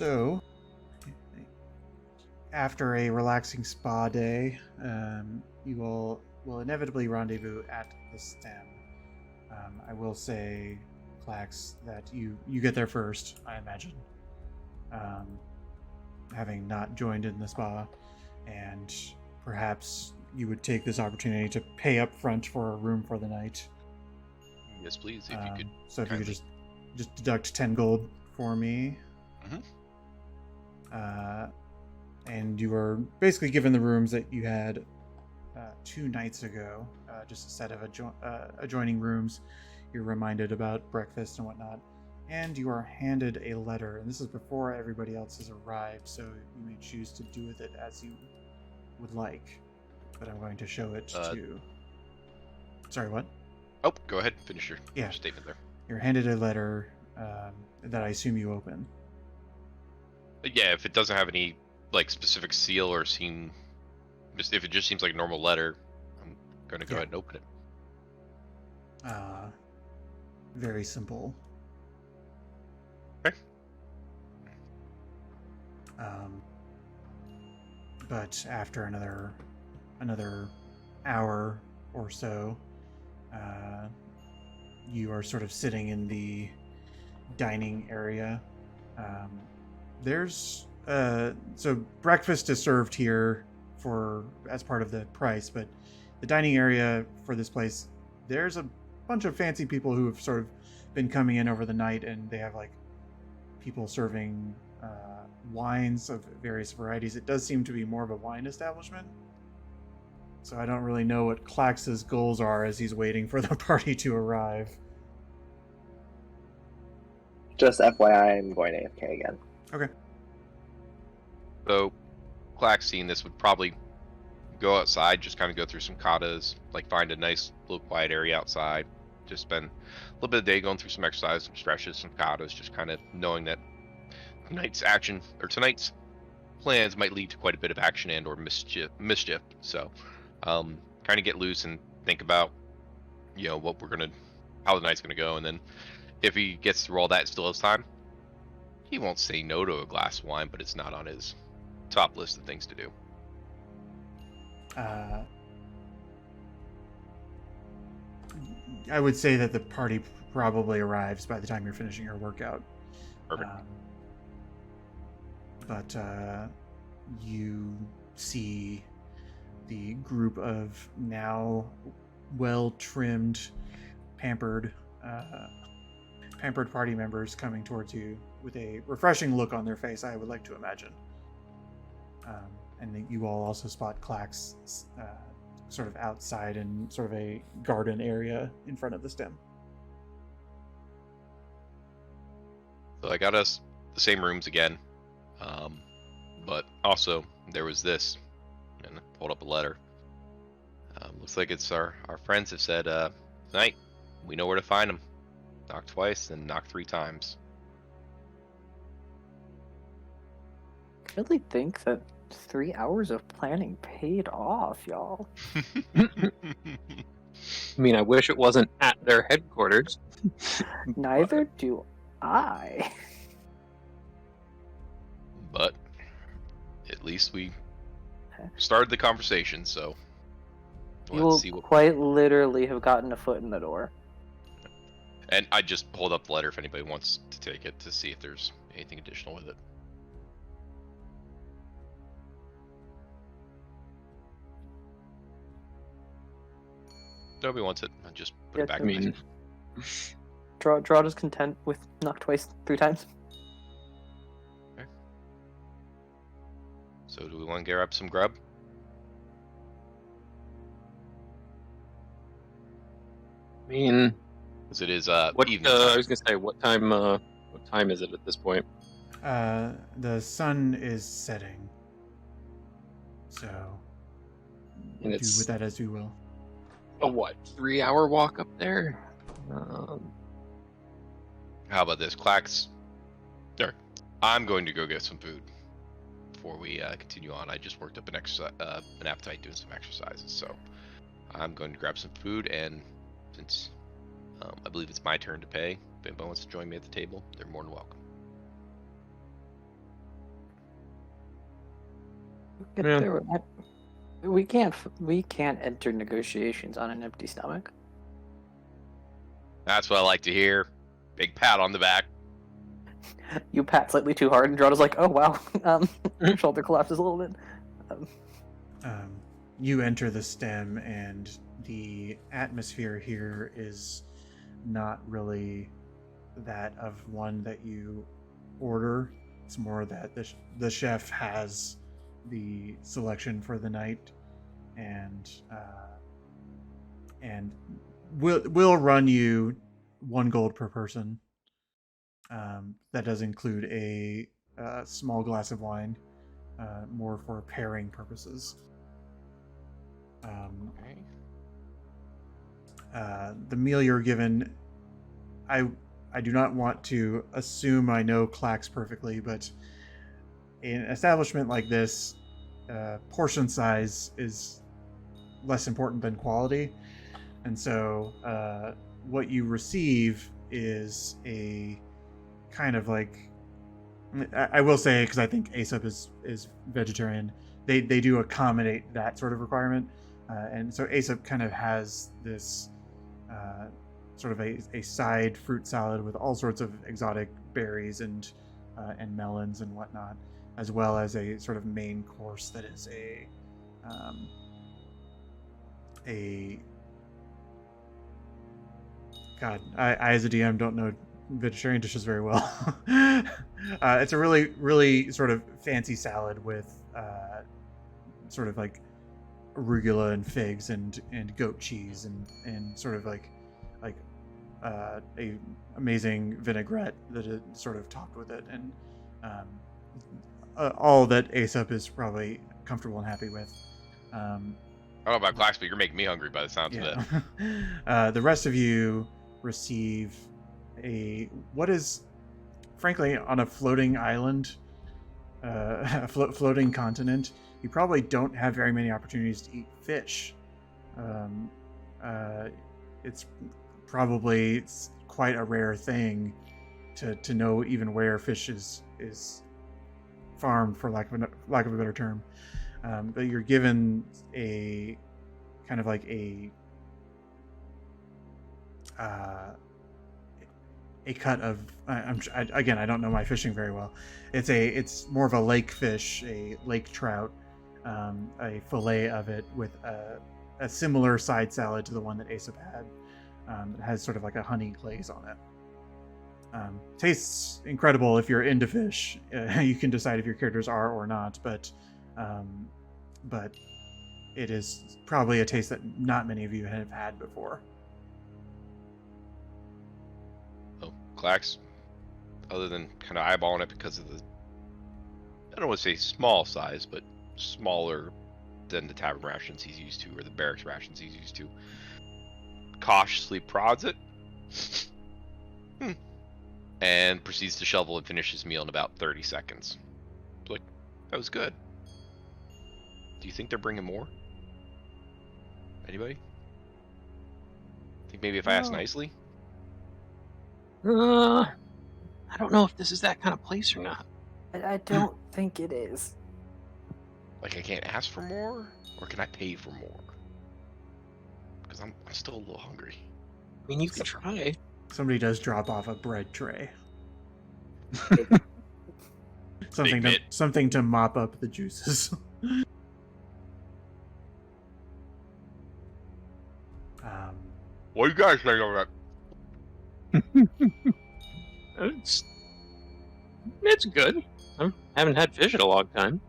So, after a relaxing spa day, you will inevitably rendezvous at the stem. I will say, Clax, that you get there first, I imagine. Having not joined in the spa, and perhaps you would take this opportunity to pay up front for a room for the night. Yes, please. If you could. So if you could kindly- just deduct 10 gold for me. Mhm. And you were basically given the rooms that you had 2 nights ago, just a set of adjoining rooms. You're reminded about breakfast and whatnot, and you are handed a letter. And this is before everybody else has arrived, so you may choose to do with it as you would like. But I'm going to show it to. Sorry, what? Oh, go ahead. Finish your Yeah. statement there. You're handed a letter that I assume you open. Yeah, if it doesn't have any like specific seal or if it just seems like a normal letter, I'm going to go Yeah. ahead and open it. Very simple. Okay. But after another hour or so, you are sort of sitting in the dining area. There's so breakfast is served here as part of the price, but the dining area for this place, there's a bunch of fancy people who have sort of been coming in over the night, and they have like people serving wines of various varieties. It does seem to be more of a wine establishment. So I don't really know what Clax's goals are as he's waiting for the party to arrive. Just FYI, I'm going AFK again. Okay. So, Clack seeing this would probably go outside, just kind of go through some katas, like find a nice little quiet area outside, just spend a little bit of the day going through some exercise, some stretches, some katas, just kind of knowing that tonight's plans might lead to quite a bit of action and or mischief. So, kind of get loose and think about, how the night's gonna go, and then if he gets through all that and still has time, he won't say no to a glass of wine, but it's not on his top list of things to do. I would say that the party probably arrives by the time you're finishing your workout. Perfect. But you see the group of now well-trimmed, pampered party members coming towards you with a refreshing look on their face, I would like to imagine. And then you all also spot Clax sort of outside in sort of a garden area in front of the stem. So I got us the same rooms again, but also there was this, and I pulled up a letter. Looks like it's our friends have said, tonight, we know where to find them. Knock twice and knock 3 times. I really think that 3 hours of planning paid off, y'all. I mean, I wish it wasn't at their headquarters. Neither do I. But at least we started the conversation, so You will let's see what. quite literally have gotten a foot in the door. And I just pulled up the letter if anybody wants to take it to see if there's anything additional with it. Nobody wants it. I just put Yeah, it back I in my mean, Draw is content with knock twice, 3 times. So do we want to grab some grub? I mean, Because it is what? evening I time. was gonna say, what time? What time is it at this point? The sun is setting, so And do it's- with that as you will. A what? 3-hour walk up there? How about this? Clax. There. I'm going to go get some food before we continue on. I just worked up an appetite doing some exercises, so I'm going to grab some food, and since I believe it's my turn to pay, if anybody wants to join me at the table, they're more than welcome. Yeah. We can't enter negotiations on an empty stomach. That's what I like to hear. Big pat on the back. You pat slightly too hard, and Drada's like, "Oh wow," shoulder collapses a little bit. You enter the stem, and the atmosphere here is not really that of one that you order. It's more that the chef has the selection for the night, and will run you 1 gold per person. That does include a small glass of wine, more for pairing purposes. Okay. The meal you're given, I do not want to assume I know Clax perfectly, but in an establishment like this, portion size is less important than quality, and so what you receive is a kind of like, I will say, because I think Aesop is vegetarian, they do accommodate that sort of requirement, and so Aesop kind of has this sort of a side fruit salad with all sorts of exotic berries and melons and whatnot, as well as a sort of main course that is a God, I as a DM don't know vegetarian dishes very well. It's a really sort of fancy salad with sort of like arugula and figs and goat cheese and sort of like a amazing vinaigrette that is sort of topped with it, and all that Aesop is probably comfortable and happy with. I don't know about Clax, but you're making me hungry by the sounds of it. The rest of you receive what is frankly on a floating island, a floating continent. You probably don't have very many opportunities to eat fish. It's probably quite a rare thing to know even where fish is farmed, for lack of a better term. But you're given a kind of like a cut of again, I don't know my fishing very well. It's more of a lake fish, a lake trout, a fillet of it with a similar side salad to the one that Aesop had. It has sort of like a honey glaze on it. Tastes incredible if you're into fish. You can decide if your characters are or not, but it is probably a taste that not many of you have had before. Oh, Clax, other than kind of eyeballing it because of the, I don't want to say small size, but smaller than the tavern rations he's used to, or the barracks rations he's used to, cautiously prods it and proceeds to shovel and finish his meal in about 30 seconds. Like, that was good. Do you think they're bringing more? Anybody? Think maybe if I ask nicely? I don't know if this is that kind of place or not. I don't think it is. Like, I can't ask for more? Or can I pay for more? Because I'm still a little hungry. I mean, you can try. Somebody does drop off a bread tray. something to mop up the juices. What do you guys think of that? It's good. I haven't had fish in a long time.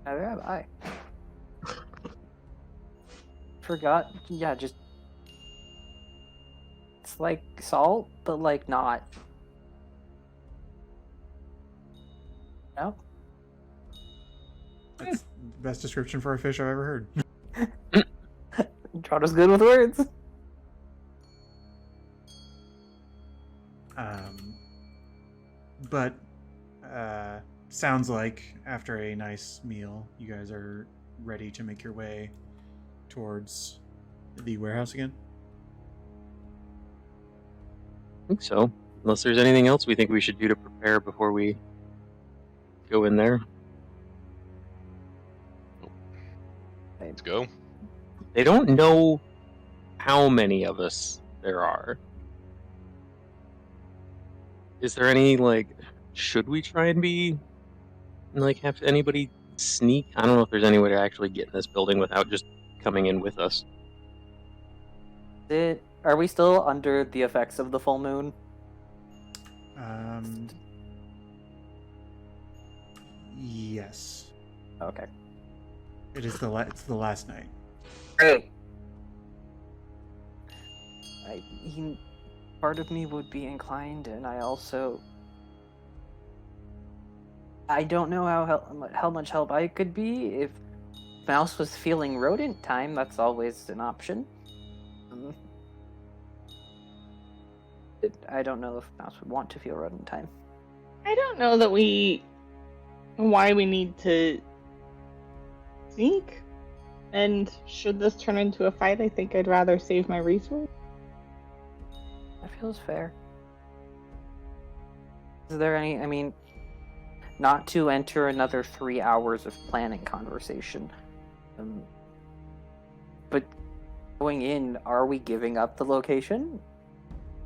Neither have I. Forgot. Yeah, just it's like salt, but like not. No. That's the best description for a fish I've ever heard. Trotta's good with words. But sounds like after a nice meal, you guys are ready to make your way towards the warehouse again. I think so. Unless there's anything else we think we should do to prepare before we go in there. Let's go. They don't know how many of us there are. Is there any, like, should we try and be, like, have anybody sneak? I don't know if there's any way to actually get in this building without just coming in with us. Are we still under the effects of the full moon? Yes. Okay. It is it's the last night. Great. Part of me would be inclined, and I don't know how much help I could be. If Mouse was feeling rodent time, that's always an option. I don't know if Mouse would want to feel rodent time. I don't know that why we need to sneak. And should this turn into a fight, I think I'd rather save my resource. That feels fair. Is there any, not to enter another 3 hours of planning conversation, but going in, are we giving up the location?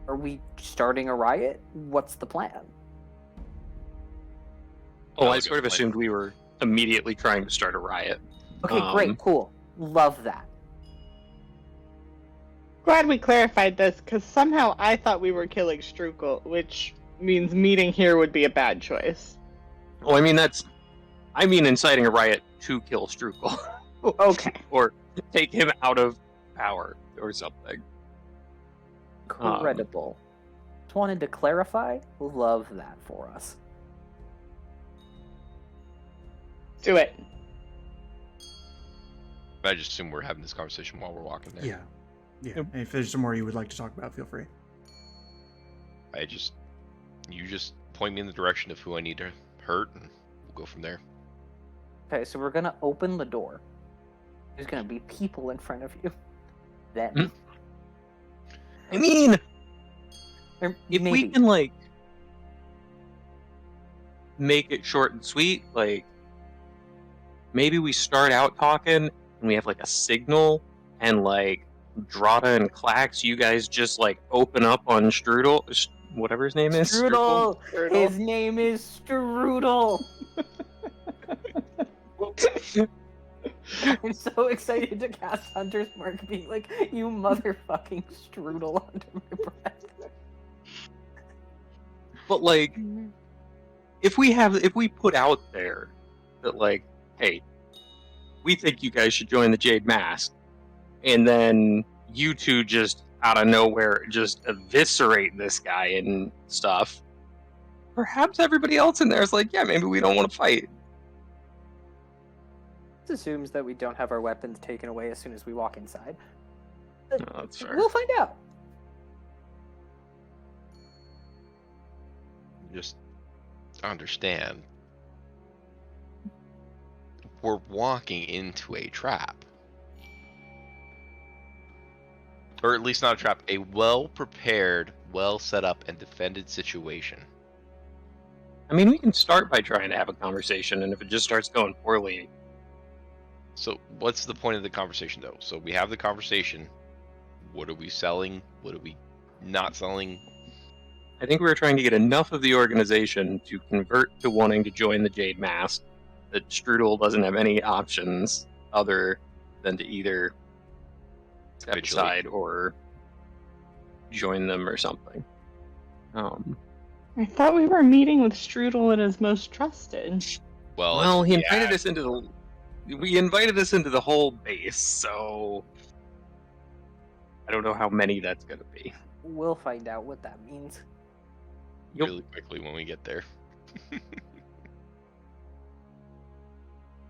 Are we starting a riot? What's the plan? Oh, I sort of assumed we were immediately trying to start a riot. Okay, great, cool. Love that. Glad we clarified this, because somehow I thought we were killing Strukel, which means meeting here would be a bad choice. Well, inciting a riot to kill Strukel. Okay. Or take him out of power or something. Incredible. Just wanted to clarify. Love that for us. Do it. I just assume we're having this conversation while we're walking there. Yeah. Yep. And if there's some more you would like to talk about, feel free. You just point me in the direction of who I need to hurt, and we'll go from there. Okay, so we're gonna open the door. There's gonna be people in front of you. Then. Hmm. I mean, Or if maybe. we can, like, make it short and sweet, like, maybe we start out talking and we have, like, a signal, and, like, Drata and Klax, you guys just, like, open up on Strudel, whatever his name is. Strudel! Strudel. His name is Strudel! I'm so excited to cast Hunter's Mark, being like, you motherfucking Strudel under my breath. But, like, if we put out there that, like, hey, we think you guys should join the Jade Mask, and then you two just out of nowhere just eviscerate this guy and stuff, perhaps everybody else in there is like, yeah, maybe we don't want to fight. This assumes that we don't have our weapons taken away as soon as we walk inside. Oh, that's fair. We'll find out. Just understand. We're walking into a trap. Or at least not a trap, a well-prepared, well-set-up, and defended situation. I mean, we can start by trying to have a conversation, and if it just starts going poorly... So what's the point of the conversation, though? So we have the conversation. What are we selling? What are we not selling? I think we were trying to get enough of the organization to convert to wanting to join the Jade Mask that Strudel doesn't have any options other than to either step aside or join them or something. I thought we were meeting with Strudel and his most trusted. Well, he invited us into the... We invited us into the whole base, so... I don't know how many that's going to be. We'll find out what that means. really quickly when we get there.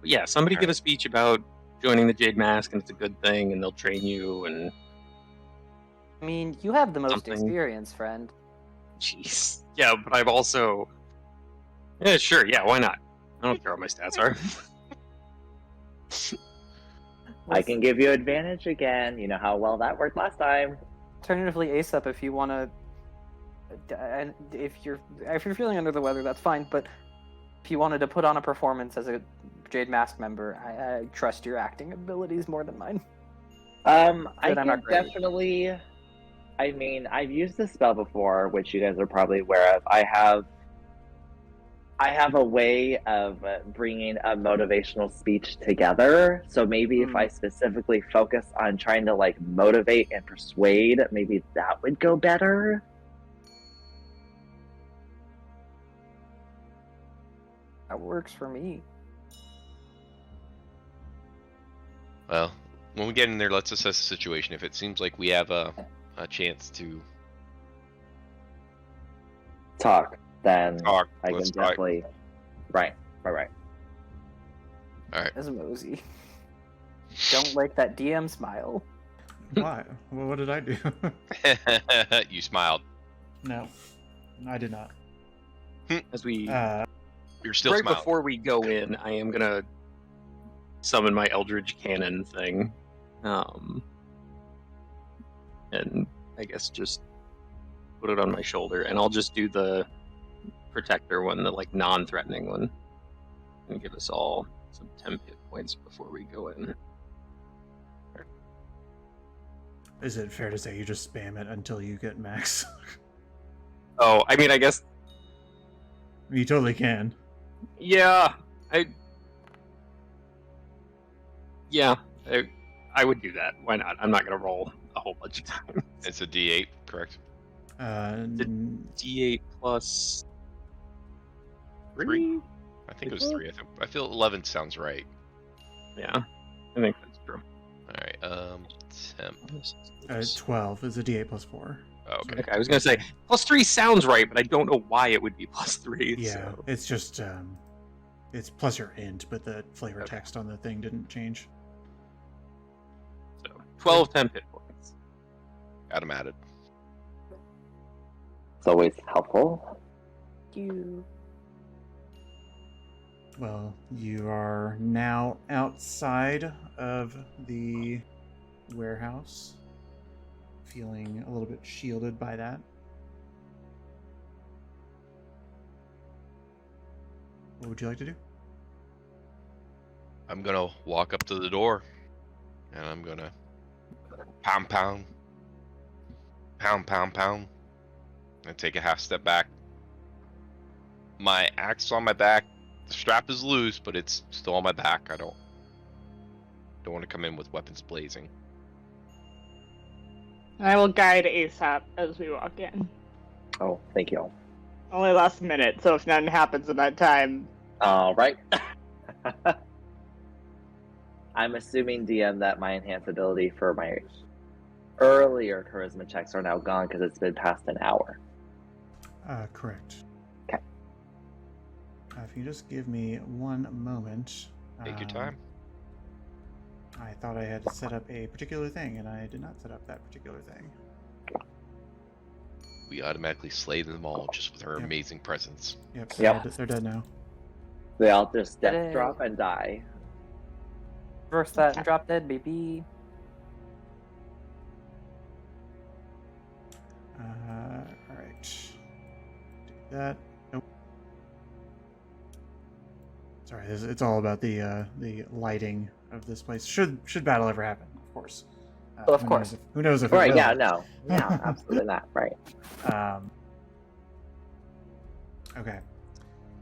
Yeah, somebody give a speech about joining the Jade Mask and it's a good thing and they'll train you and... I mean, you have the most Something. experience, friend. Jeez. Yeah, but I've also... Yeah, sure, yeah, why not? I don't care what my stats are. I can give you advantage again. You know how well that worked last time. Alternatively, Ace Up, if you want to, and if you're feeling under the weather, that's fine. But if you wanted to put on a performance as a Jade Mask member, I trust your acting abilities more than mine. I I'm can not great. definitely. I mean, I've used this spell before, which you guys are probably aware of. I have a way of bringing a motivational speech together. So maybe if I specifically focus on trying to like motivate and persuade, maybe that would go better. That works for me. Well, when we get in there, let's assess the situation. If it seems like we have a chance to Talk, then talk, I can let's talk. definitely. Right. All right. As Mosey. Don't like that DM smile. Why? Well, what did I do? You smiled. No, I did not. As we You're still right smiling. before we go in, I am gonna summon my Eldritch Cannon thing, and I guess just put it on my shoulder, and I'll just do the protector one, the like non-threatening one, and give us all some temp hit points before we go in. Is it fair to say you just spam it until you get max? Oh, I mean, I guess You totally can. yeah, I would do that. Why not? I'm not gonna roll a whole bunch of times. It's a D8, correct? D8 plus 3? I think it was 3. I feel 11 sounds right. Yeah, I think that's true. All right. Temp. 12 is a D8 plus 4. Oh, okay. Okay, I was gonna say plus 3 sounds right, but I don't know why it would be plus 3. Yeah, so. it's just it's plus your int, but the flavor Okay. text on the thing didn't change. So 12 temp hit points. Got him added. It's always helpful. Well, you are now outside of the warehouse, feeling a little bit shielded by that. What would you like to do? I'm gonna walk up to the door, and I'm gonna pound, pound, pound, pound, pound, and take a half step back. My axe on my back. The strap is loose, but it's still on my back. I don't want to come in with weapons blazing. I will guide ASAP as we walk in. Oh, thank you. Only lasts a minute, so if nothing happens in that time, All right. I'm assuming, DM, that my enhanced ability for my earlier charisma checks are now gone because it's been past an hour. Correct. Okay. If you just give me one moment. Take your time. I thought I had to set up a particular thing, and I did not set up that particular thing. We automatically slay them all just with our Yep. amazing presence. Yep, Yep. They're dead now. They all just death Yay. drop and die. Reverse that and drop dead, baby. Alright. Do that. Nope. Sorry, it's all about the lighting of this place. Should battle ever happen, of course. Of who course. Who knows if it Right, will. yeah, no. Yeah, absolutely not. Right. Okay.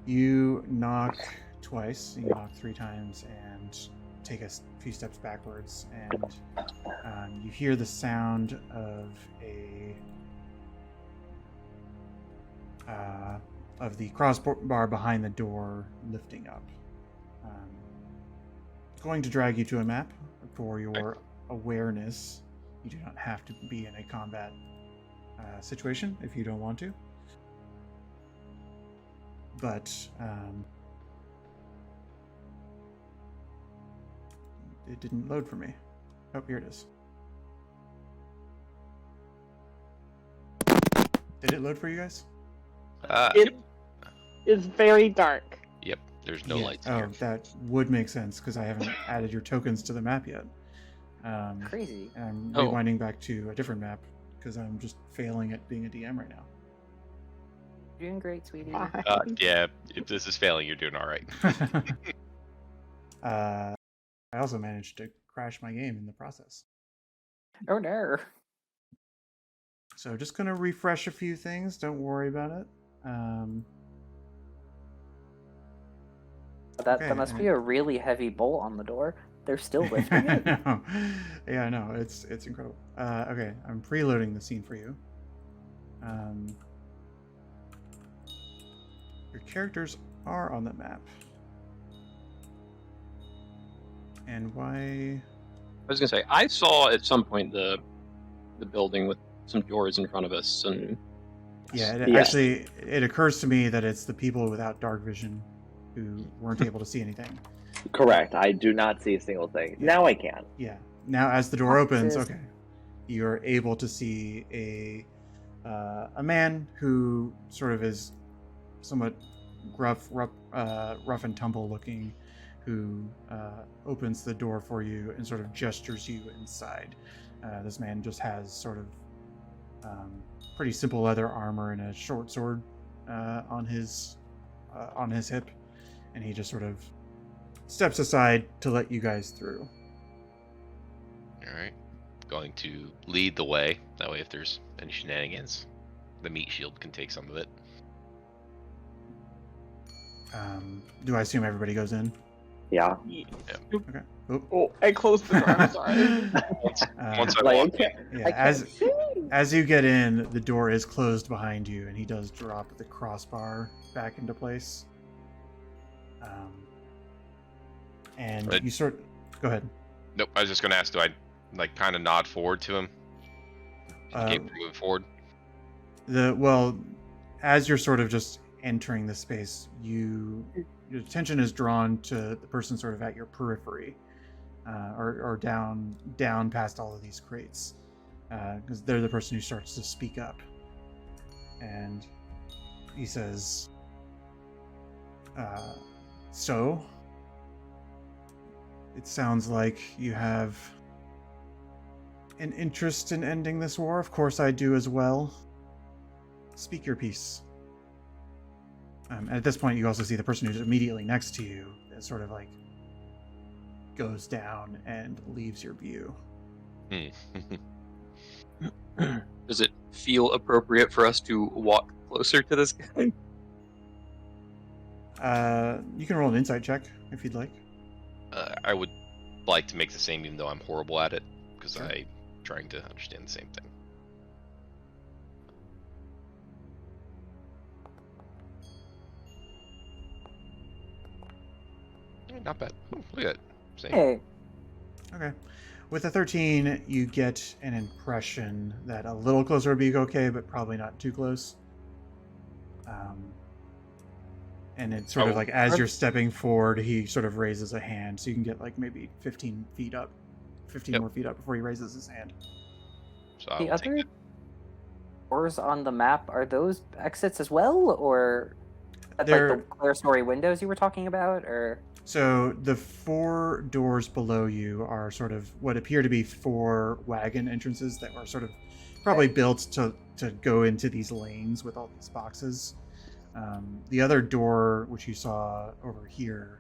You knock twice. You knock 3 times and take a few steps backwards, and you hear the sound of the crossbar behind the door lifting up. Going to drag you to a map for your awareness. You do not have to be in a combat situation if you don't want to. But it didn't load for me. Oh, here it is. Did it load for you guys? it is very dark. Yep. There's no Yeah. lights Oh, here. that would make sense because I haven't added your tokens to the map yet. Crazy. And I'm Oh. rewinding back to a different map because I'm just failing at being a DM right now. You're doing great, sweetie. Yeah. If this is failing, you're doing all right. I also managed to crash my game in the process. Oh no. So just going to refresh a few things. Don't worry about it. That must be a really heavy bolt on the door. They're still lifting it? Yeah, I know. It's incredible. Okay, I'm preloading the scene for you. Your characters are on the map. And why... I was gonna say, I saw at some point the building with some doors in front of us, and Yeah, Yes. actually, it occurs to me that it's the people without dark vision who weren't able to see anything. Correct. I do not see a single thing. Now I can. Yeah. Now, as the door opens, Boxes. okay, you're able to see a man who sort of is somewhat rough and tumble looking, who opens the door for you and sort of gestures you inside. This man just has sort of pretty simple leather armor and a short sword on his hip, and he just sort of steps aside to let you guys through. All right. Going to lead the way. That way, if there's any shenanigans, the meat shield can take some of it. Do I assume everybody goes in? Yeah. Okay. Oop. Oh, I closed the door. I'm sorry. Once I Like, walk in, Yeah, I can't see. as you get in, the door is closed behind you, and he does drop the crossbar back into place. And Right. you sort. Go ahead. nope. I was just gonna ask, do I like kind of nod forward to him? Keep Uh, moving forward. As you're sort of just entering the space, your attention is drawn to the person sort of at your periphery, or down past all of these crates, because they're the person who starts to speak up, and he says, "So, it sounds like you have an interest in ending this war. Of course, I do as well. Speak your piece." And at this point, you also see the person who's immediately next to you that sort of like goes down and leaves your view. does it feel appropriate for us to walk closer to this guy? You can roll an insight check if you'd like. I would like to make the same, even though I'm horrible at it, because Sure. I'm trying to understand the same thing. Not bad. Ooh, look at that. Same. Hey, Okay. With a 13, you get an impression that a little closer would be okay, but probably not too close. And it's sort of Oh. like as you're stepping forward, he sort of raises a hand, so you can get like maybe 15 feet up, 15 Yep. more feet up before he raises his hand. So I the will take other it. doors on the map, are those exits as well, or that's They're- like the clear story windows you were talking about, or? So the 4 doors below you are sort of what appear to be 4 wagon entrances that were sort of probably built to go into these lanes with all these boxes. The other door, which you saw over here,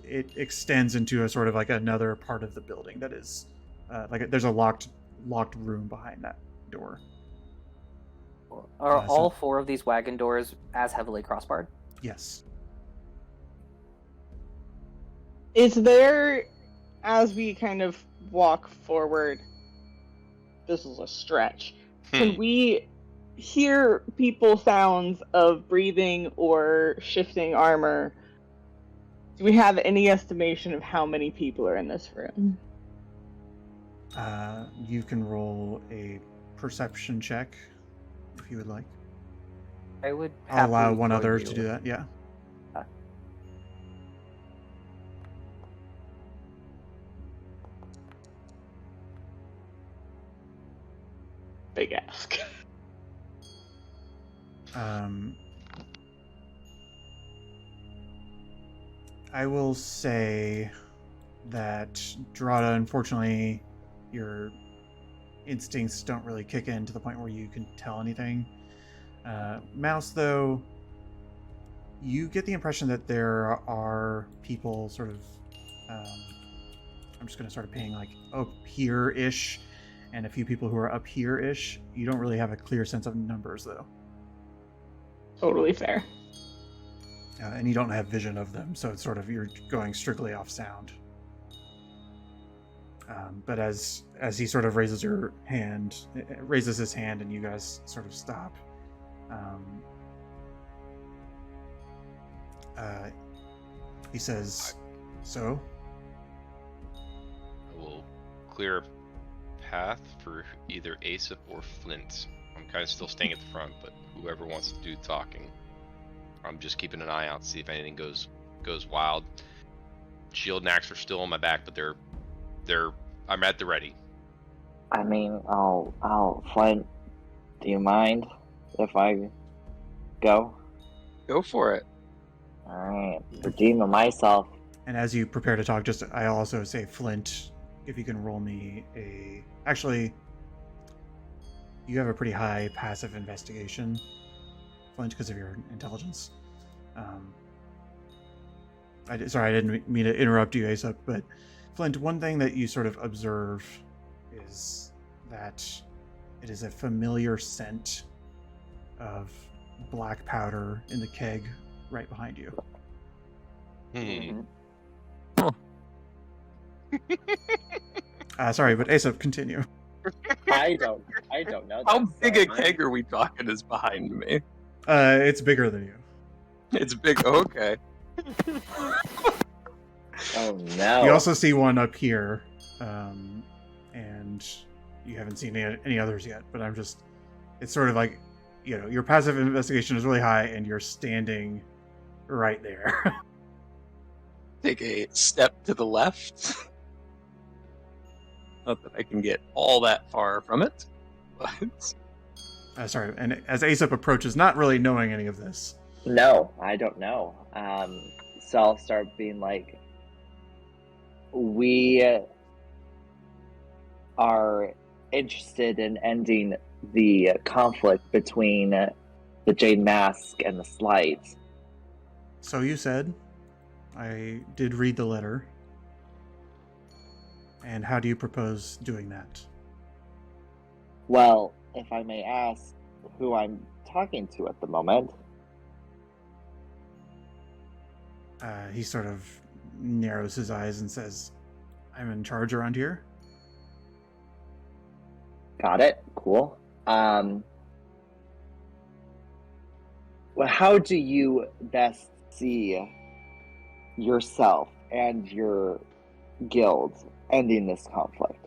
it extends into a sort of like another part of the building that is there's a locked room behind that door. Are so- all 4 of these wagon doors as heavily crossbarred? Yes. Is there, as we kind of walk forward, this is a stretch, can we hear people sounds of breathing or shifting armor? Do we have any estimation of how many people are in this room? You can roll a perception check if you would like. I would I'll allow happily one join other you. to do that. Yeah. Big ask. I will say that Drada, unfortunately, your instincts don't really kick in to the point where you can tell anything. Mouse, though, You get the impression that there are people sort of, I'm just going to start paying like up here-ish, and a few people who are up here-ish. You don't really have a clear sense of numbers, though. Totally fair. And you don't have vision of them, so it's sort of, you're going strictly off sound. But as he sort of raises his hand, and you guys sort of stop, he says, "So." I will clear a path for either Aesop or Flint. I'm kind of still staying at the front, but whoever wants to do talking, I'm just keeping an eye out to see if anything goes wild. Shield and axe are still on my back, but I'm at the ready. I mean, I'll Flint, do you mind if I go? Go for it. Alright, redeeming myself. And as you prepare to talk, I also say, Flint, if you can roll me a... Actually, you have a pretty high passive investigation, Flint, because of your intelligence. Sorry, I didn't mean to interrupt you, Aesop, but Flint, one thing that you sort of observe is that it is a familiar scent of black powder in the keg right behind you. Sorry, but Aesop, continue. I don't know. How that, big so a keg are we talking is behind me? It's bigger than you. It's big. Okay. Oh no. You also see one up here, and you haven't seen any others yet, but it's sort of like, your passive investigation is really high, and you're standing right there. Take a step to the left. Not that I can get all that far from it, but... Sorry, and as Aesop approaches, not really knowing any of this. No, I don't know. So I'll start being like, we are interested in ending the conflict between the Jade Mask and the Slight. So you said. I did read the letter. And how do you propose doing that? Well, if I may ask who I'm talking to at the moment. He sort of narrows his eyes and says, I'm in charge around here. Got it. Cool. Well, how do you best see yourself and your guild ending this conflict?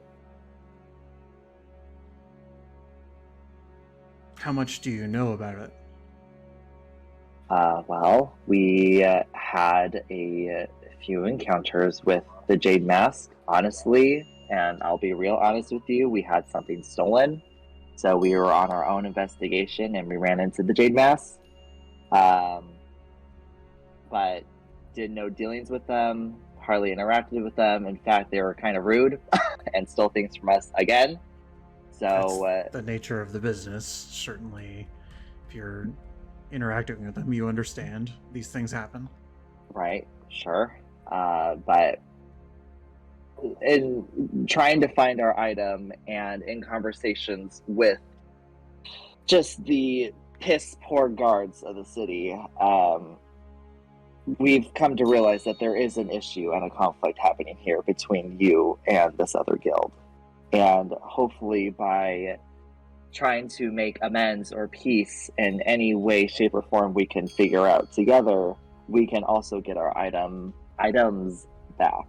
How much do you know about it? Well, we had a few encounters with the Jade Mask, honestly, and I'll be real honest with you, we had something stolen, so we were on our own investigation and we ran into the Jade Mask, but did no dealings with them, hardly interacted with them. In fact, they were kind of rude and stole things from us again. So that's the nature of the business. Certainly, if you're interacting with them, you understand these things happen. Right, sure. But in trying to find our item and in conversations with just the piss poor guards of the city, we've come to realize that there is an issue and a conflict happening here between you and this other guild. And hopefully by trying to make amends or peace in any way, shape, or form we can figure out together, we can also get our items back.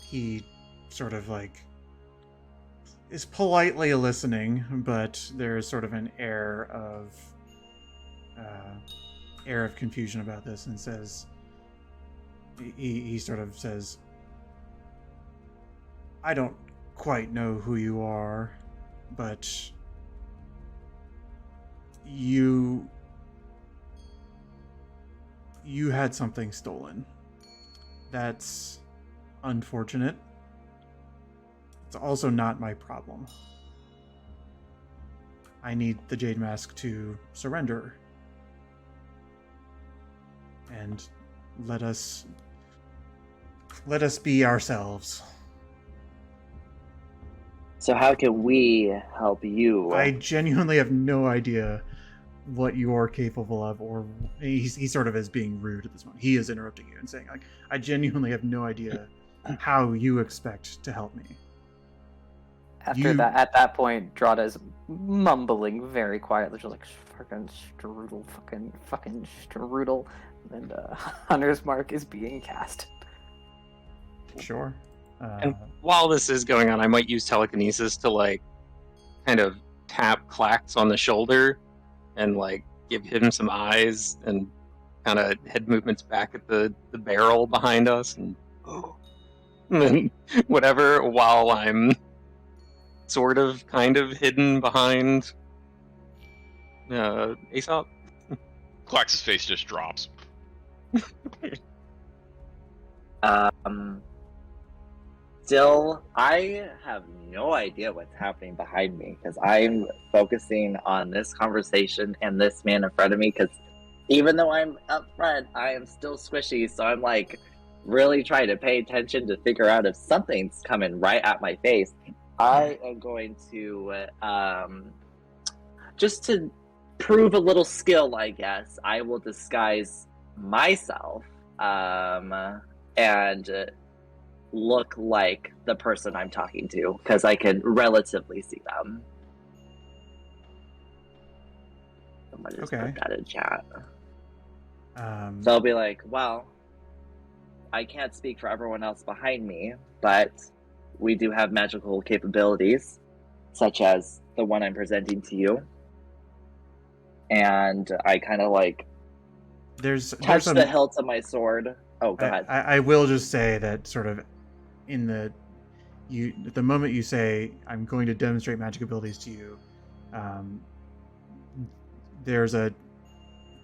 He sort of is politely listening, but there's sort of an air of confusion about this, and says, he sort of says, I don't quite know who you are, but you had something stolen. That's unfortunate. It's also not my problem. I need the Jade Mask to surrender. And let us be ourselves. So how can we help you? I genuinely have no idea what you're capable of, or he sort of is being rude at this moment. He is interrupting you and saying, like, I genuinely have no idea how you expect to help me. After that, at that point, Drada's mumbling very quietly, just like fucking strudel, fucking strudel, and Hunter's Mark is being cast. Sure. And while this is going on, I might use telekinesis to like kind of tap Clax on the shoulder and like give him some eyes and kind of head movements back at the barrel behind us and then whatever, while I'm sort of kind of hidden behind Aesop. Clax's face just drops. Still, I have no idea what's happening behind me because I'm focusing on this conversation and this man in front of me. Because even though I'm up front, I am still squishy. So I'm like really trying to pay attention to figure out if something's coming right at my face. I am going to just to prove a little skill, I guess. I will disguise myself and look like the person I'm talking to because I can relatively see them. Somebody just put that in chat. So I'll be like, well, I can't speak for everyone else behind me, but we do have magical capabilities, such as the one I'm presenting to you. And I kind of like touch the hilt of my sword. Oh, go ahead. I will just say that sort of in the moment you say I'm going to demonstrate magic abilities to you,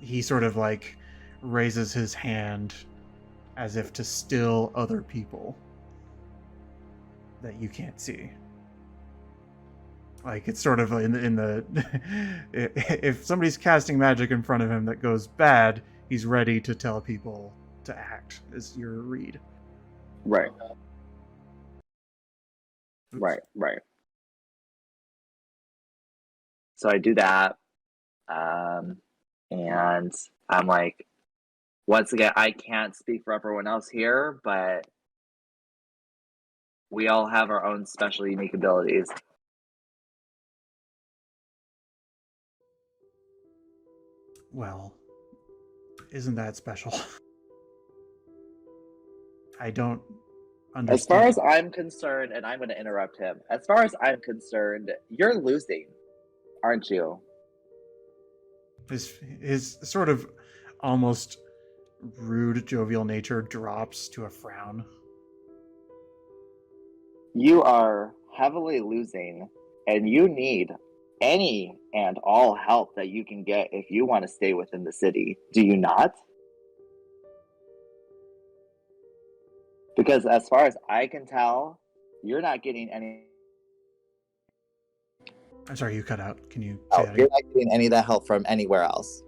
he sort of like raises his hand as if to still other people that you can't see. Like it's sort of in the if somebody's casting magic in front of him that goes bad, he's ready to tell people to act, is your read. Right. Oops. Right. So I do that. And I'm like, once again, I can't speak for everyone else here, but we all have our own special, unique abilities. Well, isn't that special? I don't understand. As far as I'm concerned, and I'm going to interrupt him, as far as I'm concerned, you're losing, aren't you? His sort of almost rude, jovial nature drops to a frown. You are heavily losing, and you need any and all help that you can get if you want to stay within the city. Do you not? Because as far as I can tell, you're not getting any... I'm sorry, you cut out. Can you say that You're again? not getting any of that help from anywhere else.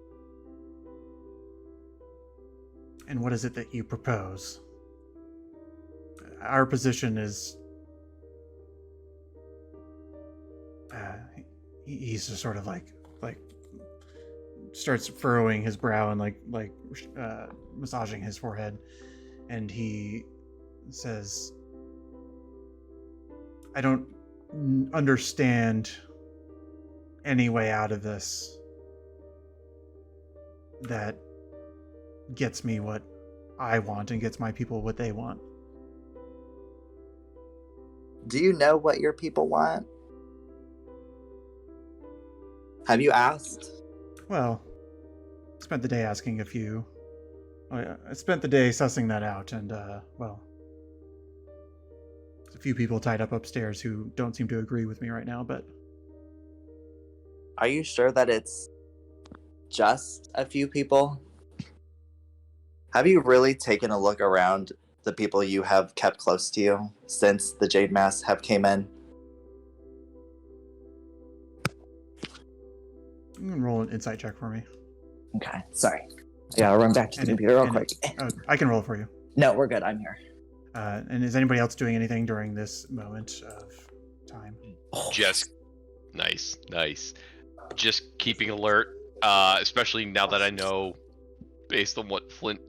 And what is it that you propose? Our position is... he's just sort of like starts furrowing his brow and like massaging his forehead, and he says, I don't understand any way out of this that gets me what I want and gets my people what they want. Do you know what your people want? Have you asked? Well, I spent the day asking a few. I spent the day sussing that out, and, well, there's a few people tied up upstairs who don't seem to agree with me right now, but... Are you sure that it's just a few people? Have you really taken a look around the people you have kept close to you since the Jade Mass have came in? You can roll an insight check for me. Okay, sorry. Yeah, I'll run back to the computer real quick. I can roll it for you. No, we're good. I'm here. And is anybody else doing anything during this moment of time? Just nice. Just keeping alert, especially now that I know, based on what Flint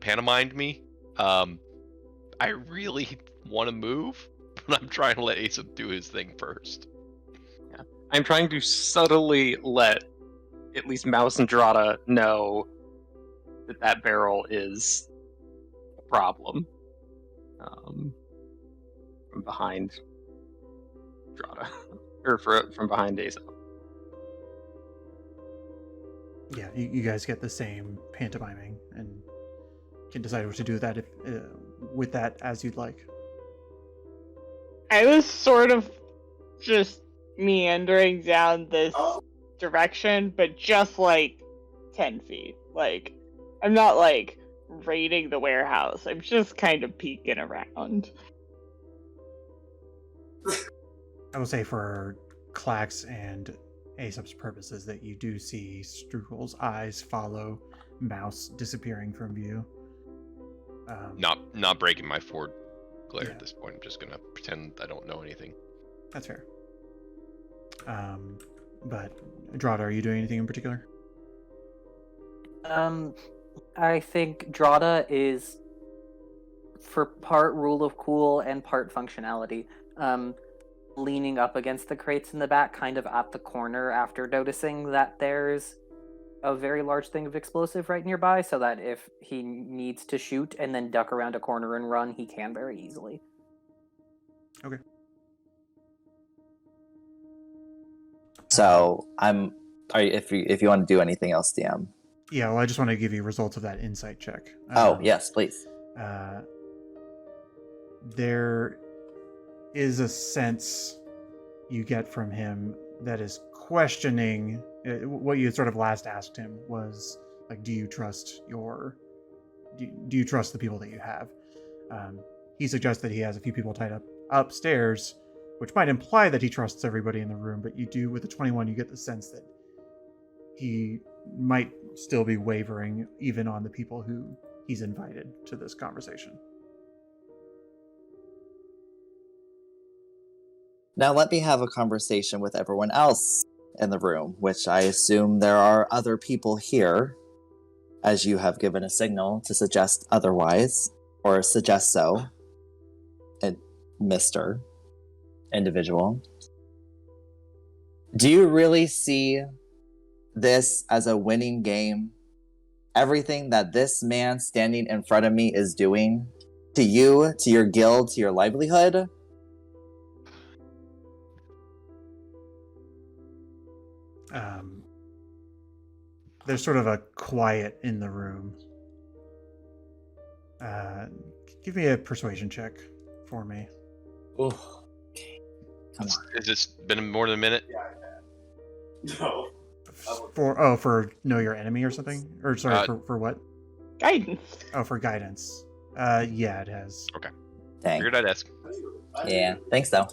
pantomimed me. I really want to move, but I'm trying to let Asa do his thing first. Yeah. I'm trying to subtly let at least Mouse and Drata know that barrel is a problem. From behind Drata. Or from behind Asa. Yeah, you guys get the same pantomiming and can decide what to do with that with that as you'd like. I was sort of just meandering down this direction, but just like 10 feet. Like, I'm not like raiding the warehouse. I'm just kind of peeking around. I will say for Clax and Aesop's purposes that you do see Strukel's eyes follow Mouse disappearing from view. Not breaking my forward glare Yeah. at this point. I'm just gonna pretend I don't know anything. That's fair. But Drata, are you doing anything in particular? I think Drata is, for part rule of cool and part functionality, leaning up against the crates in the back, kind of at the corner after noticing that there's a very large thing of explosive right nearby, so that if he needs to shoot and then duck around a corner and run, he can very easily. Okay. So if you want to do anything else, DM. Yeah, well, I just want to give you results of that insight check. Yes, please. There is a sense you get from him that is questioning what you had sort of last asked him was like, do you trust the people that you have? He suggests that he has a few people tied up upstairs, which might imply that he trusts everybody in the room, but you do, with the 21, you get the sense that he might still be wavering even on the people who he's invited to this conversation. Now let me have a conversation with everyone else in the room, which I assume there are other people here, as you have given a signal to suggest otherwise, or suggest so, Mr. Individual. Do you really see this as a winning game? Everything that this man standing in front of me is doing to you, to your guild, to your livelihood? There's sort of a quiet in the room. Give me a persuasion check for me. Oh, come on. Has this been more than a minute? No. For know your enemy or something? Or sorry, for what? Guidance. Oh, for guidance. Yeah, it has. Okay. Dang. Figured I'd ask. Yeah, thanks though.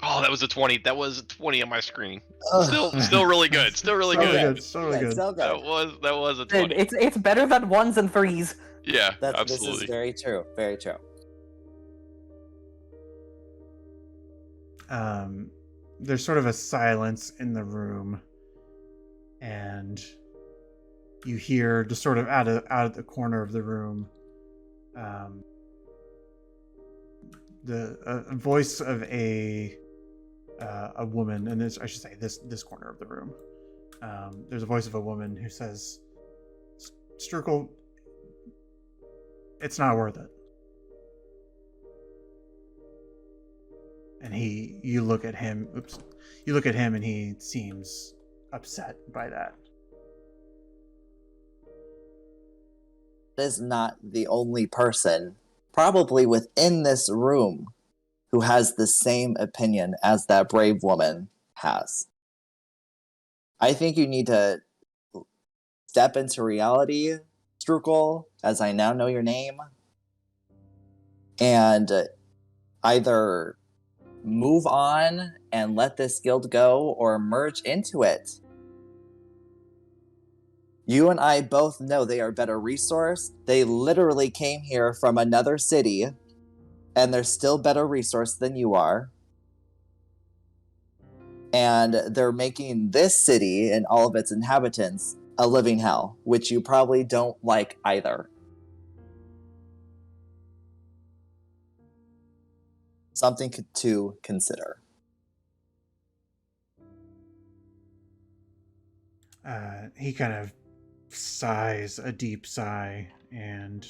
Oh, that was a 20. That was a 20 on my screen. Ugh. Still really good. Still really good. Still really good. Still good. That was a 20. It's better than 1s and 3s. Yeah, This absolutely. is very true. Very true. There's sort of a silence in the room, and you hear just sort of out of the corner of the room, the voice of a woman, and this, I should say, this corner of the room. There's a voice of a woman who says, "Strukel, it's not worth it." And you look at him, and he seems upset by that. Is not the only person, probably within this room, who has the same opinion as that brave woman has. I think you need to step into reality, Strukel, as I now know your name, and either move on and let this guild go or merge into it. You and I both know they are better resourced. They literally came here from another city, and they're still better resourced than you are. And they're making this city and all of its inhabitants a living hell, which you probably don't like either. Something to consider. He kind of sighs a deep sigh and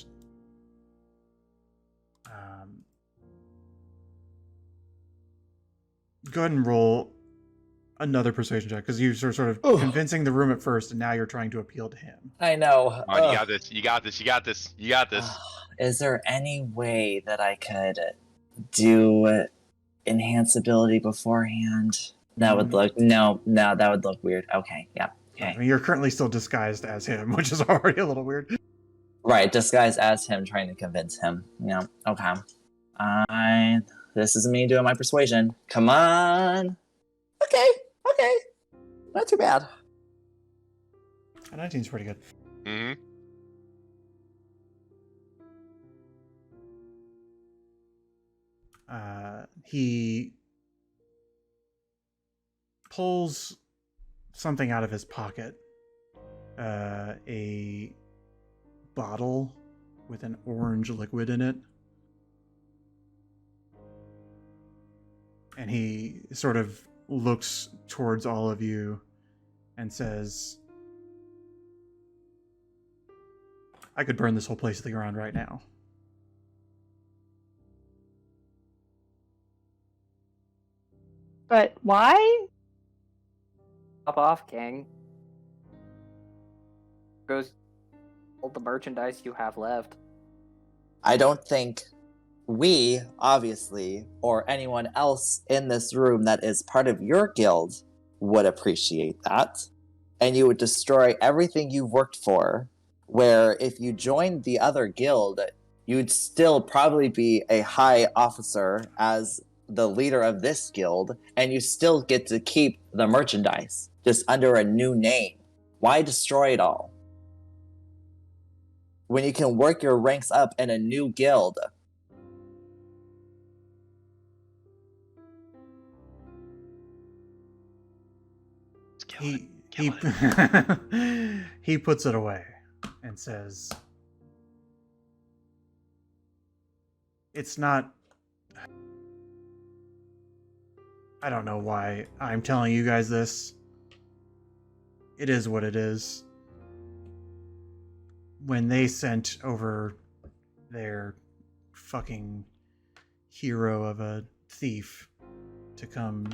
go ahead and roll another persuasion check, because you were sort of convincing the room at first, and now you're trying to appeal to him. I know. Come on, you got this. You got this. You got this. You got this. Is there any way that I could do enhance ability beforehand? That would look that would look weird. Okay, yeah. Okay. I mean, you're currently still disguised as him, which is already a little weird. Right, disguised as him, trying to convince him. Yeah, okay. This is me doing my persuasion. Come on. Okay. Not too bad. A 19's pretty good. Mm-hmm. He pulls something out of his pocket. A bottle with an orange liquid in it. And he sort of looks towards all of you and says, I could burn this whole place to the ground right now. But why? Pop off, King. Goes all the merchandise you have left. I don't think we, obviously, or anyone else in this room that is part of your guild would appreciate that. And you would destroy everything you've worked for, where if you joined the other guild, you'd still probably be a high officer as the leader of this guild, and you still get to keep the merchandise, just under a new name. Why destroy it all? When you can work your ranks up in a new guild. He he puts it away and says, it's not, I don't know why I'm telling you guys this. It is what it is. When they sent over their fucking hero of a thief to come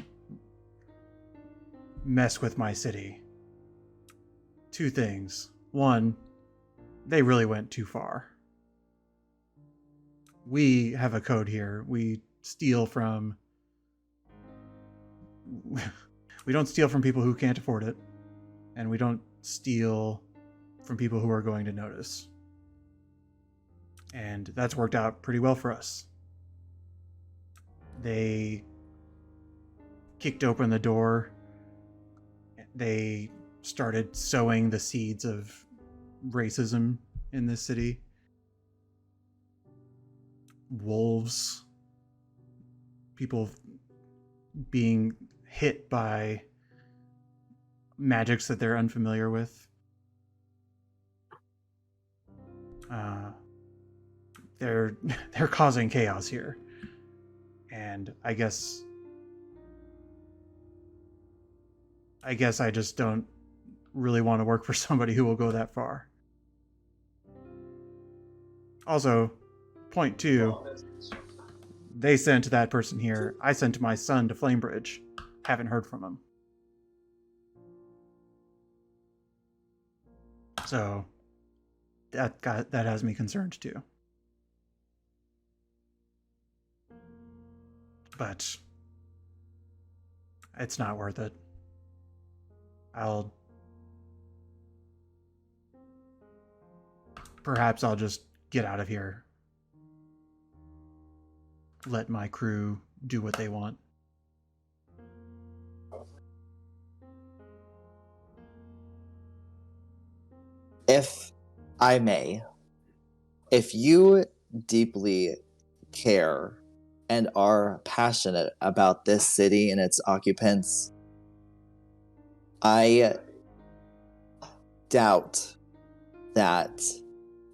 mess with my city, two things. One, they really went too far. We have a code here. We steal from... we don't steal from people who can't afford it. And we don't steal from people who are going to notice. And that's worked out pretty well for us. They kicked open the door. They started sowing the seeds of racism in this city. Wolves. People being hit by magics that they're unfamiliar with. They're causing chaos here. And I guess I just don't really want to work for somebody who will go that far. Also, point two, they sent that person here. I sent my son to Flamebridge. Haven't heard from him. So that has me concerned too. But it's not worth it. Perhaps I'll just get out of here. Let my crew do what they want. if I may, if you deeply care and are passionate about this city and its occupants, I doubt that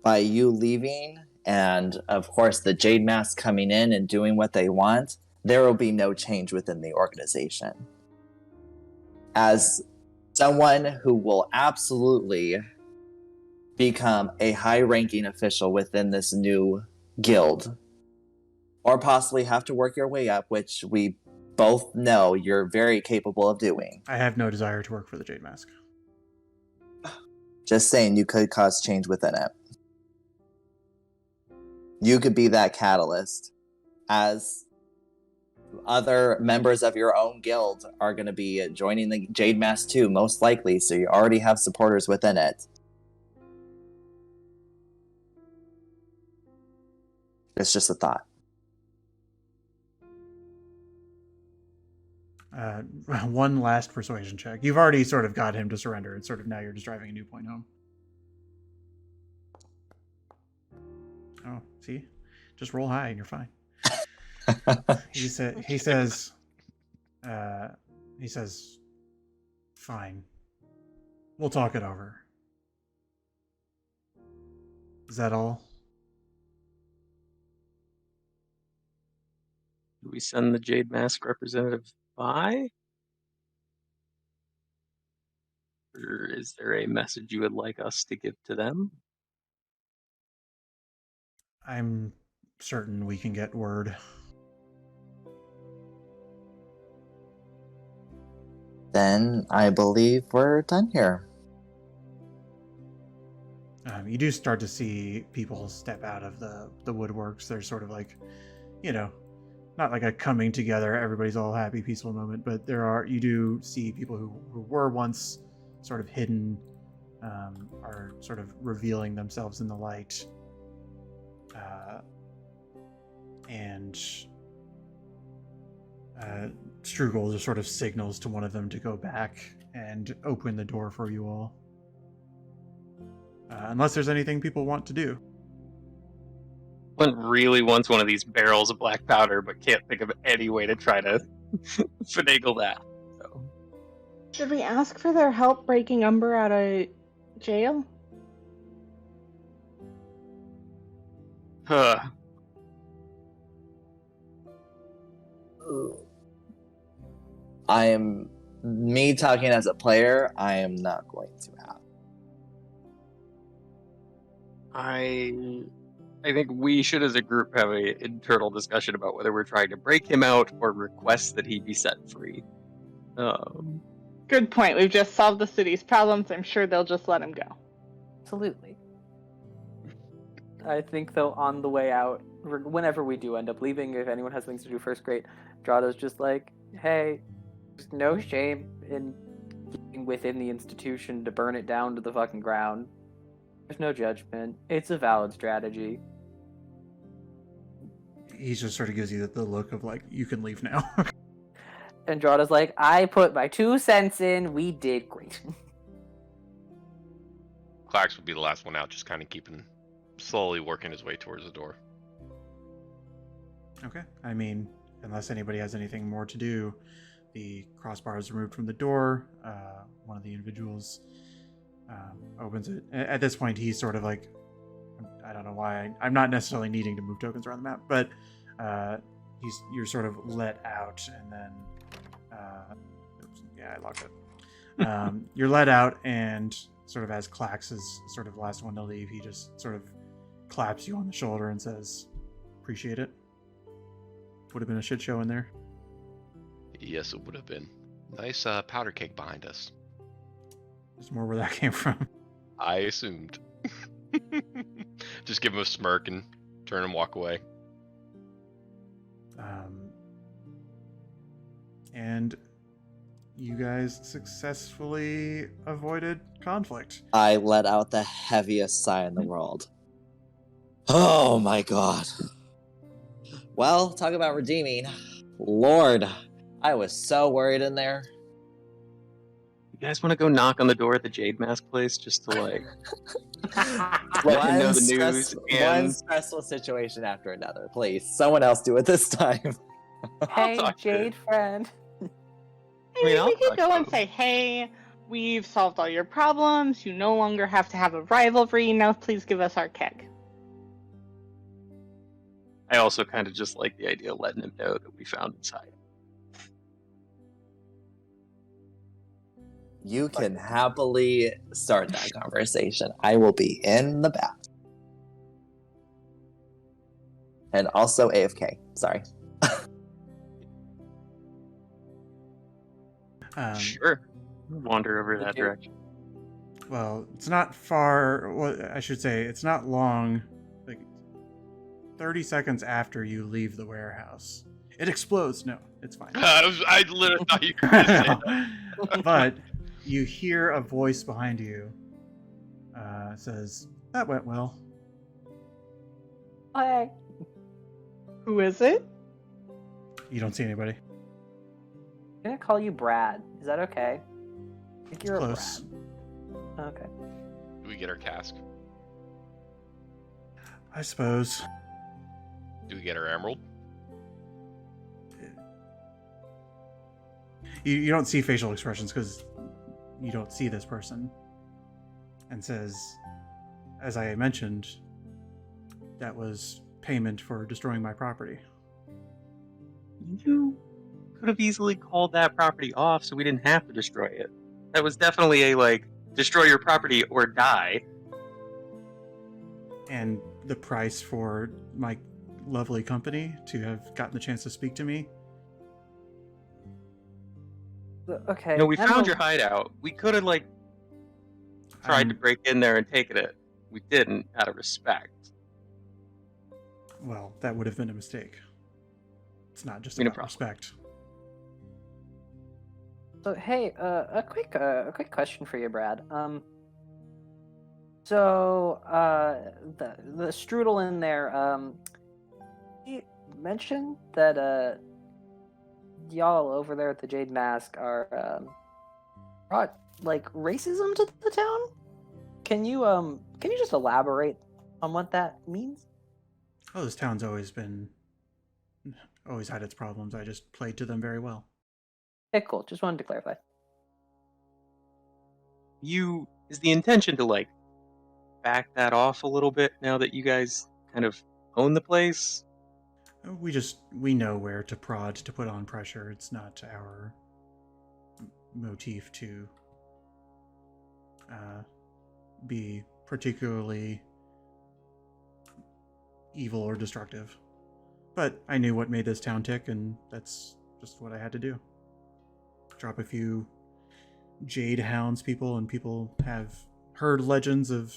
by you leaving and, of course, the Jade Mask coming in and doing what they want, there will be no change within the organization. As someone who will absolutely become a high-ranking official within this new guild, or possibly have to work your way up, which we both know you're very capable of doing. I have no desire to work for the Jade Mask. Just saying, you could cause change within it. You could be that catalyst, as other members of your own guild are going to be joining the Jade Mask too, most likely, so you already have supporters within it. It's just a thought. One last persuasion check. You've already sort of got him to surrender. It's sort of now you're just driving a new point home. Oh, see? Just roll high and you're fine. He says, fine. We'll talk it over. Is that all? Do we send the Jade Mask representative by? Or is there a message you would like us to give to them? I'm certain we can get word. Then I believe we're done here. You do start to see people step out of the woodworks. There's sort of like, not like a coming together, everybody's all happy, peaceful moment, but you do see people who were once sort of hidden, are sort of revealing themselves in the light. And Strugel just sort of signals to one of them to go back and open the door for you all. Unless there's anything people want to do. One really wants one of these barrels of black powder, but can't think of any way to try to finagle that. So. Should we ask for their help breaking Umber out of jail? Huh. Me talking as a player, I am not going to have. I think we should, as a group, have an internal discussion about whether we're trying to break him out or request that he be set free. Good point. We've just solved the city's problems. I'm sure they'll just let him go. Absolutely. I think, though, on the way out, whenever we do end up leaving, if anyone has things to do first, great. Drato's just like, hey, there's no shame in being within the institution to burn it down to the fucking ground. There's no judgment. It's a valid strategy. He just sort of gives you the look of like, you can leave now. And Drata's like, I put my 2 cents in. We did great. Clax would be the last one out, just kind of slowly working his way towards the door. Okay. I mean, unless anybody has anything more to do, the crossbar is removed from the door. One of the individuals opens it. At this point, he's sort of like, I don't know why. I'm not necessarily needing to move tokens around the map, but you're sort of let out, and then oops, yeah, I locked it. You're let out, and sort of as Clax is sort of the last one to leave, he just sort of claps you on the shoulder and says, "Appreciate it. Would have been a shit show in there." Yes, it would have been. Nice powder cake behind us. There's more where that came from. I assumed. Just give him a smirk and turn and walk away. And you guys successfully avoided conflict. I let out the heaviest sigh in the world. Oh my god. Well, talk about redeeming. Lord, I was so worried in there. You guys want to go knock on the door at the Jade Mask place just to like let him know One, the stress, news? one And stressful situation after another. Please, someone else do it this time. Hey, talk to- Jade friend. I mean, I'll we could talk go to and him. say, hey, we've solved all your problems. You no longer have to have a rivalry. Now please give us our keg. I also kind of just like the idea of letting him know that we found inside. You can happily start that conversation. I will be in the bath. And also AFK. Sorry. Sure. Wander over that Okay. direction. Well, it's not far. Well, I should say it's not long. Like 30 seconds after you leave the warehouse, it explodes. No, it's fine. I literally thought you were going to say that. But you hear a voice behind you. Says that went well. Hey. Who is it? You don't see anybody. I'm gonna call you Brad. Is that okay? I think you're Close. a Brad. Okay. Do we get our cask? I suppose. Do we get our emerald? You don't see facial expressions because you don't see this person. And says, as I mentioned, that was payment for destroying my property. You could have easily called that property off so we didn't have to destroy it. That was definitely a, like, destroy your property or die. And the price for my lovely company to have gotten the chance to speak to me. Okay. No, we found Emerald- your hideout. We could have, like, tried to break in there and taken it. We didn't, out of respect. Well, that would have been a mistake. It's not just No about problem. respect. So hey, a quick question for you, Brad. So the strudel in there. You mentioned that y'all over there at the Jade Mask are brought like racism to the town. Can you just elaborate on what that means? Oh, this town's always had its problems. I just played to them very well. Okay, cool. Just wanted to clarify. Is the intention to, like, back that off a little bit now that you guys kind of own the place? We know where to prod to put on pressure. It's not our motif to be particularly evil or destructive. But I knew what made this town tick, and that's just what I had to do. Drop a few jade hounds people, and people have heard legends of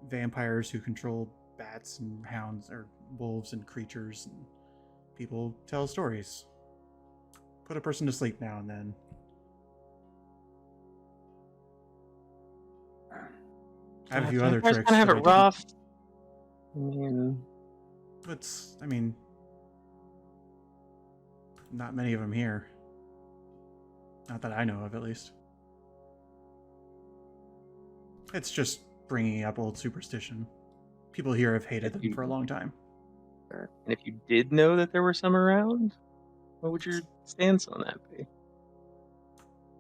vampires who control bats and hounds, or wolves and creatures, and people tell stories. Put a person to sleep now and then. I have a few other Vampires tricks. kind of have that it I didn't- rough. I mean, not many of them here. Not that I know of, at least. It's just bringing up old superstition. People here have hated them for a long time. And if you did know that there were some around, what would your stance on that be?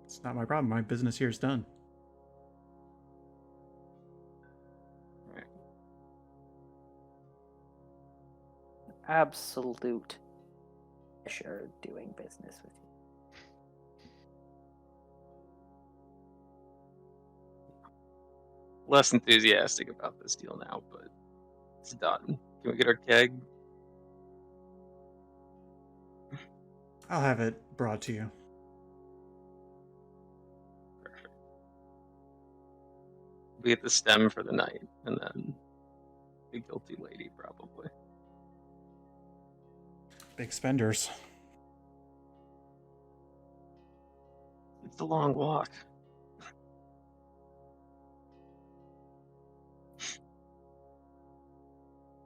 It's not my problem. My business here is done. Absolute pleasure doing business with you. Less enthusiastic about this deal now, but it's done. Can we get our keg? I'll have it brought to you. Perfect. We get the stem for the night, and then the guilty lady, probably. Big spenders. It's a long walk.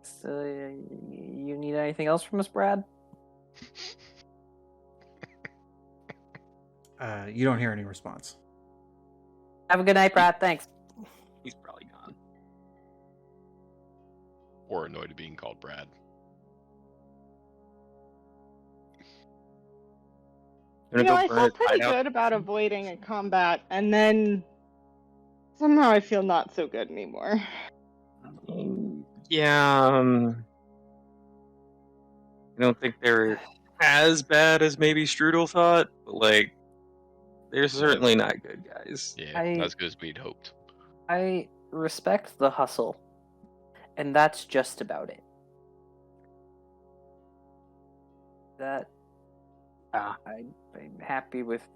So you need anything else from us, Brad? You don't hear any response. Have a good night, Brad. Thanks. He's probably gone. Or annoyed at being called Brad. Gonna You know, go I burn felt his pretty hideout? good about avoiding a combat, and then somehow I feel not so good anymore. Yeah, I don't think they're as bad as maybe Strudel thought, but like, they're certainly not good guys. Yeah, not as good as we'd hoped. I respect the hustle, and that's just about it. That I'm happy with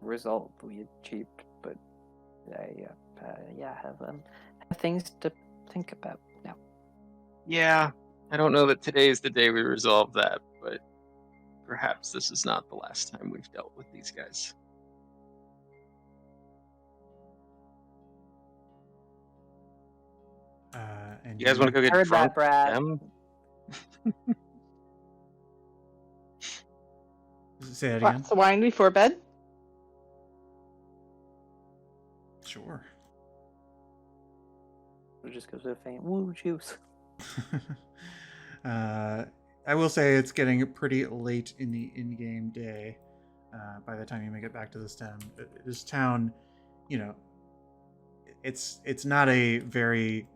the result we achieved, but I have things to think about now. Yeah, I don't know that today's the day we resolve that, but perhaps this is not the last time we've dealt with these guys. And You guys want to go get Heard drunk that, Brad. with them? Say that again. Glass of wine before bed? Sure. It just goes to a faint woo juice. I will say it's getting pretty late in the in-game day by the time you make it back to the stem. This town, you know, it's not a very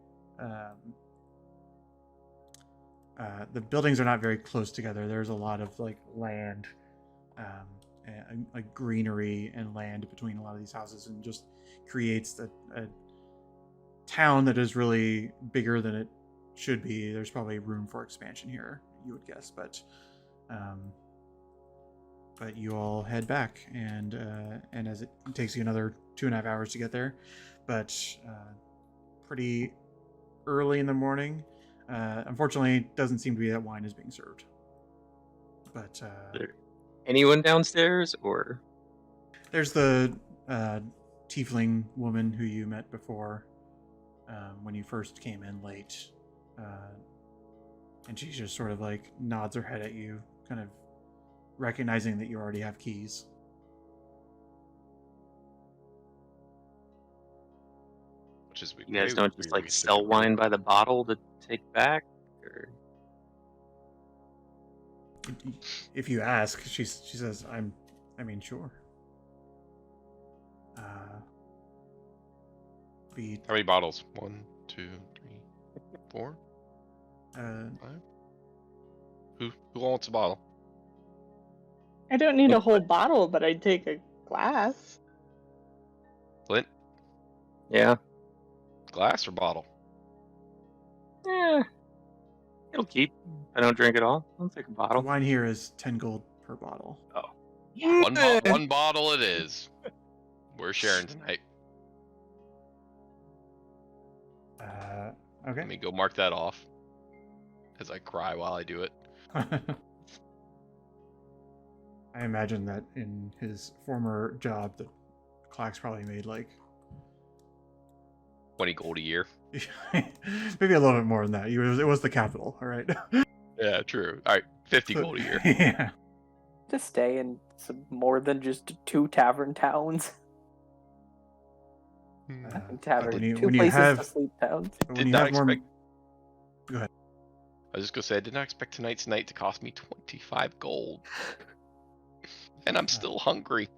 the buildings are not very close together. There's a lot of like land, like greenery and land between a lot of these houses, and just creates a town that is really bigger than it should be. There's probably room for expansion here, you would guess, but you all head back, and as it takes you another 2.5 hours to get there, but pretty early in the morning. Unfortunately, it doesn't seem to be that wine is being served. But anyone downstairs, or there's the tiefling woman who you met before when you first came in late. And she just sort of like nods her head at you, kind of recognizing that you already have keys. Which is you guys don't just like sell wine by the bottle to take back, or if you ask, she says, I mean, sure. How many bottles? 1, 2, 3, 4, 5. Who wants a bottle? I don't need a whole bottle, but I'd take a glass. Flint? yeah, Glass or bottle? yeah, it'll keep. I don't drink it all. I'll take a The bottle. wine here is 10 gold per bottle. One bottle it is. We're sharing tonight. Okay. Let me go mark that off as I cry while I do it. I imagine that in his former job, that Clax probably made like 20 gold a year. maybe a little bit more than that. It was the capital, all right? Yeah, true. All right, 50 gold a year. Yeah. To stay in some more than just 2 tavern towns. Tavern, when you- 2 when you places have- to sleep towns. But Did when you not have more, expect- go ahead. I was just gonna say I did not expect tonight's night to cost me 25 gold. And I'm still hungry.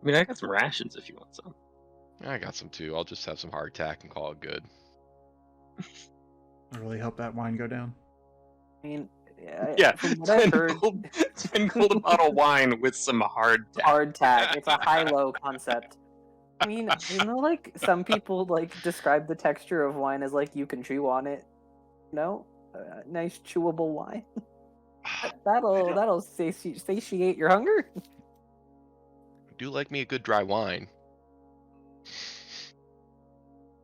I mean, I got some rations if you want some. I got some too. I'll just have some hardtack and call it good. It'll really help that wine go down. I mean, Yeah, from what I've heard, 10 gold a bottle of wine with some hard tack. hardtack. It's a high-low concept. I mean, you know, like some people like describe the texture of wine as like you can chew on it. No, nice chewable wine. That'll satiate your hunger. I do like me a good dry wine.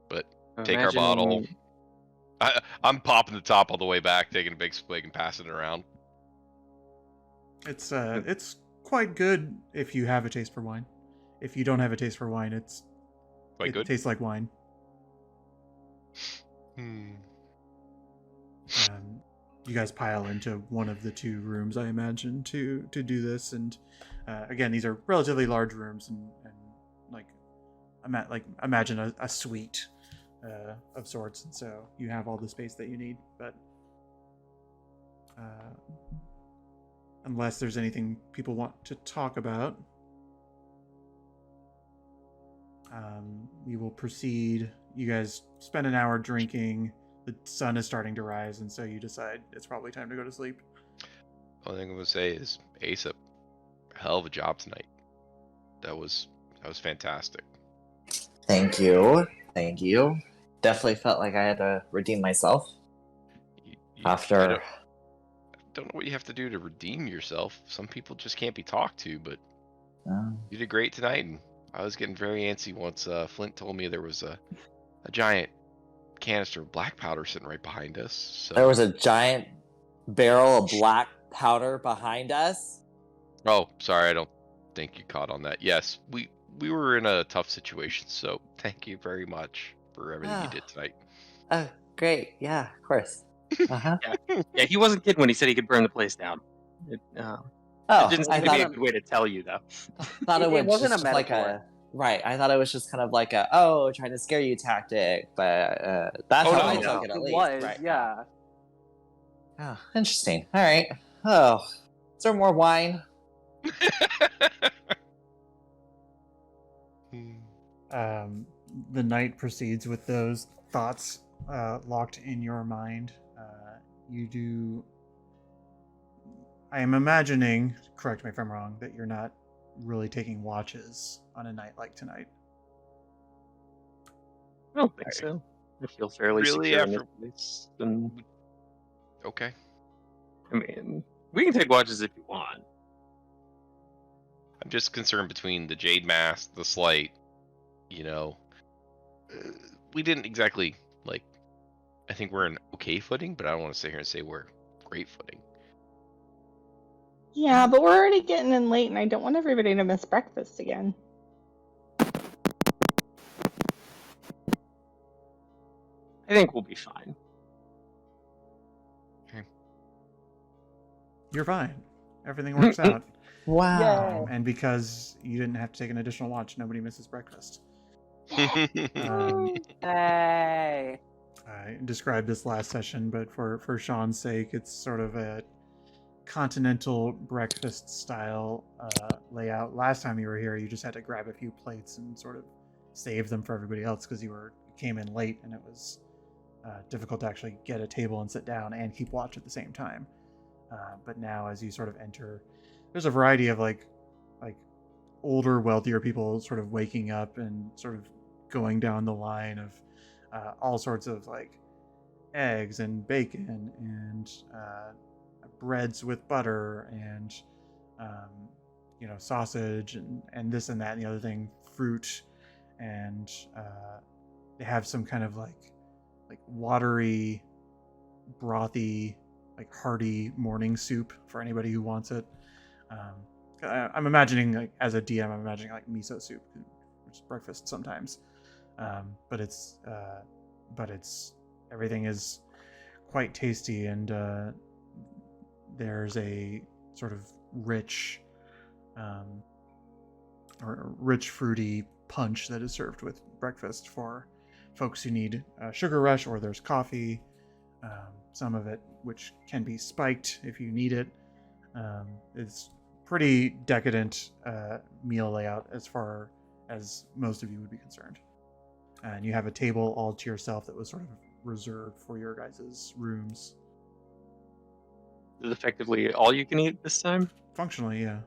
But take our bottle. I'm popping the top all the way back, taking a big swig and passing it around. It's quite good if you have a taste for wine. If you don't have a taste for wine, it Good. tastes like wine. You guys pile into one of the 2 rooms, I imagine, to do this. And again, these are relatively large rooms, and like imagine a suite of sorts, and so you have all the space that you need. But unless there's anything people want to talk about, we will proceed. You guys spend an hour drinking. The sun is starting to rise, and so you decide it's probably time to go to sleep. Only thing I'm gonna say is Ace, a hell of a job tonight. That was fantastic. Thank you. Thank you. Definitely felt like I had to redeem myself I after. don't know what you have to do to redeem yourself. Some people just can't be talked to, but Uh, you did great tonight, and I was getting very antsy once Flint told me there was a giant canister of black powder sitting right behind us. So there was a giant barrel of black powder behind us. Oh, sorry, I don't think you caught on that. Yes, we were in a tough situation, so thank you very much for everything you Ah. did tonight. Oh, great. Yeah, of course. Uh-huh. Yeah, he wasn't kidding when he said he could burn the place down. It Oh, didn't I seem to be a thought good way to tell you, though. it It was wasn't just a like metaphor. right. I thought it was just kind of like trying to scare you tactic, but that's Oh, how no, I no. took it at It least. was, Right. yeah. Oh, interesting. All right. Oh, is there more wine? The night proceeds with those thoughts locked in your mind. You do. I am imagining, correct me if I'm wrong, that you're not really taking watches on a night like tonight. I don't think so. I feel fairly Really, secure in after- this place. And, Okay. I mean, we can take watches if you want. I'm just concerned between the Jade Mask, the Slight, we didn't exactly, I think we're in okay footing, but I don't want to sit here and say we're great footing. Yeah, but we're already getting in late, and I don't want everybody to miss breakfast again. I think we'll be fine. You're fine. Everything works out. Wow. And because you didn't have to take an additional watch, nobody misses breakfast. Hey. I described this last session, but for Sean's sake, it's sort of a continental breakfast style layout. Last time you were here, you just had to grab a few plates and sort of save them for everybody else because you came in late and it was difficult to actually get a table and sit down and keep watch at the same time. But now, as you sort of enter, there's a variety of like older, wealthier people sort of waking up and sort of going down the line of all sorts of like eggs and bacon and breads with butter and sausage and this and that and the other thing, fruit, and they have some kind of like watery, brothy, like hearty morning soup for anybody who wants it. I'm imagining, like, as a DM, I'm imagining like miso soup, which is breakfast sometimes. But it's everything is quite tasty, and there's a sort of rich or rich fruity punch that is served with breakfast for folks who need a sugar rush, or there's coffee, some of it which can be spiked if you need it. It's pretty decadent meal layout as far as most of you would be concerned. And you have a table all to yourself that was sort of reserved for your guys' rooms. Is it effectively all you can eat this time? Functionally, yeah.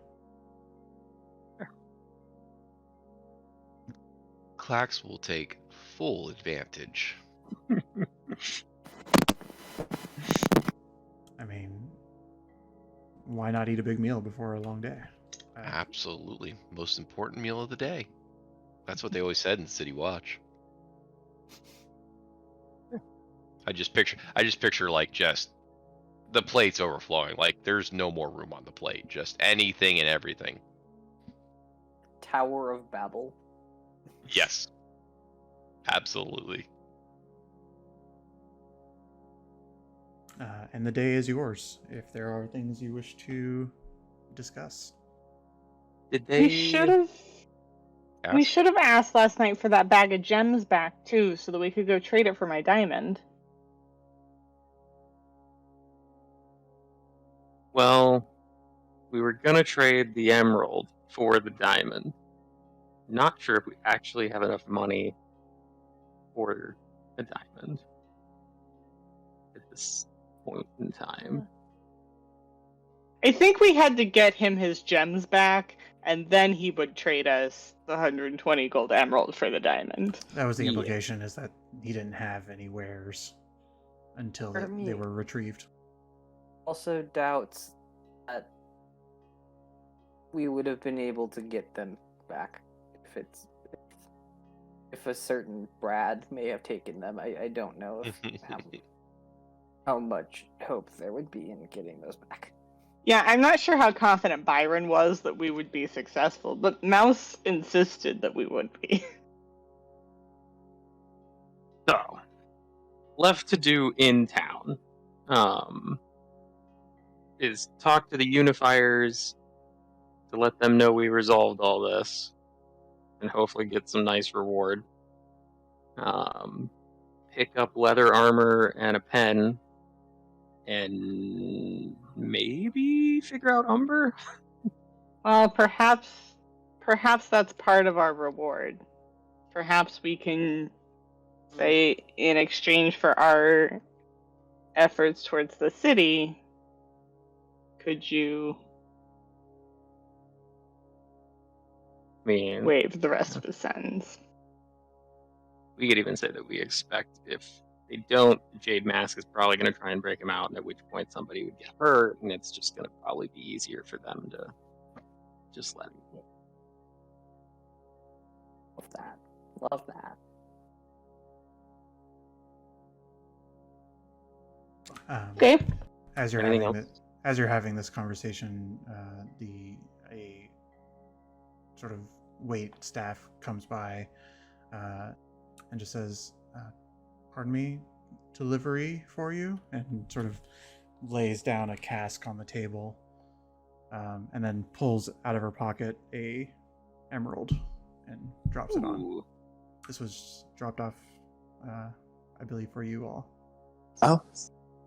Clax will take full advantage. I mean, why not eat a big meal before a long day? Absolutely. Most important meal of the day. That's what they always said in City Watch. I just picture like just the plates overflowing. Like there's no more room on the plate. Just anything and everything. Tower of Babel. Yes. Absolutely. And the day is yours if there are things you wish to discuss. Did they? We should have. We ask? should have asked last night for that bag of gems back too, so that we could go trade it for my diamond. Well, we were gonna trade the emerald for the diamond. Not sure if we actually have enough money for a diamond at this point in time. I think we had to get him his gems back, and then he would trade us the 120 gold emerald for the diamond. That was the Yeah. implication, is that he didn't have any wares until For they me- were retrieved. Also doubts that we would have been able to get them back if a certain Brad may have taken them. I don't know if how much hope there would be in getting those back. Yeah, I'm not sure how confident Byron was that we would be successful, but Mouse insisted that we would be. So, left to do in town is talk to the unifiers to let them know we resolved all this, and hopefully get some nice reward. Pick up leather armor and a pen, and maybe figure out Umber. Well, perhaps that's part of our reward. Perhaps we can say, in exchange for our efforts towards the city, could you waive the rest of the sentence? We could even say that we expect if they don't, Jade Mask is probably going to try and break him out, and at which point somebody would get hurt, and it's just going to probably be easier for them to just let him go. Love that. Love that. Okay. As you're Anything having this conversation, a sort of wait staff comes by and just says, "Pardon me, delivery for you," and sort of lays down a cask on the table, and then pulls out of her pocket a emerald and drops it on. Ooh. This was dropped off, I believe, for you all. Oh,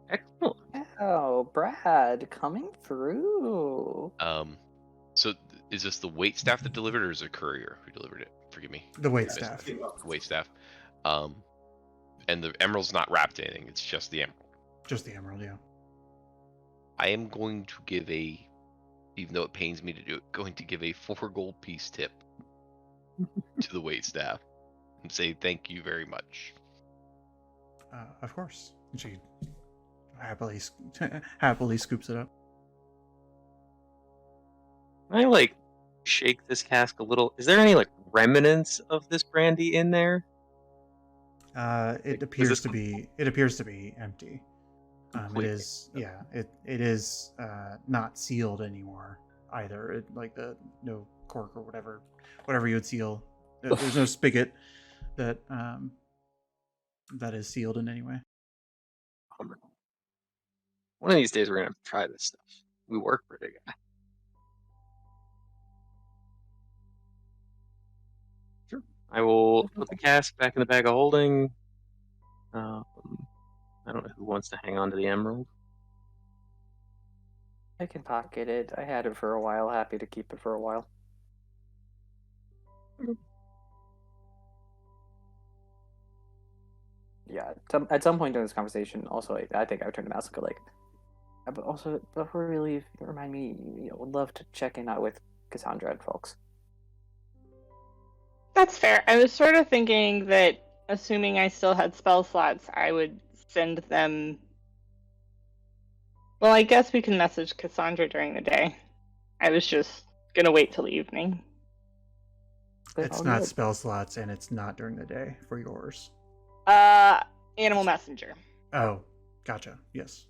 Excellent. Oh, Brad, coming through. So is this the wait staff that delivered, or is it a courier who delivered it? Forgive me. The wait I missed staff. it. Wait staff. And the emerald's not wrapped in anything. It's just the emerald. Just the emerald, yeah. I am going to give even though it pains me to do it, going to give a 4 gold piece tip to the wait staff and say thank you very much. Of course. And she happily scoops it up. Can I shake this cask a little? Is there any remnants of this brandy in there? It appears to be empty. It Completely. is, yeah. It is not sealed anymore either. No cork or whatever you would seal. There's no spigot that is sealed in any way. One of these days we're gonna have to try this stuff. We work for the guy. Sure. I will put the cask back in the bag of holding. I don't know who wants to hang on to the emerald. I can pocket it. I had it for a while. Happy to keep it for a while. Yeah, at some point during this conversation, also, I think I would turn to Mouse and go but also, before we leave, remind me, would love to check in out with Cassandra and folks. That's fair. I was sort of thinking that, assuming I still had spell slots, I would send them. Well, I guess we can message Cassandra during the day. I was just gonna wait till the evening. It's not spell slots, and it's not during the day for yours. Animal messenger. Oh, gotcha. Yes.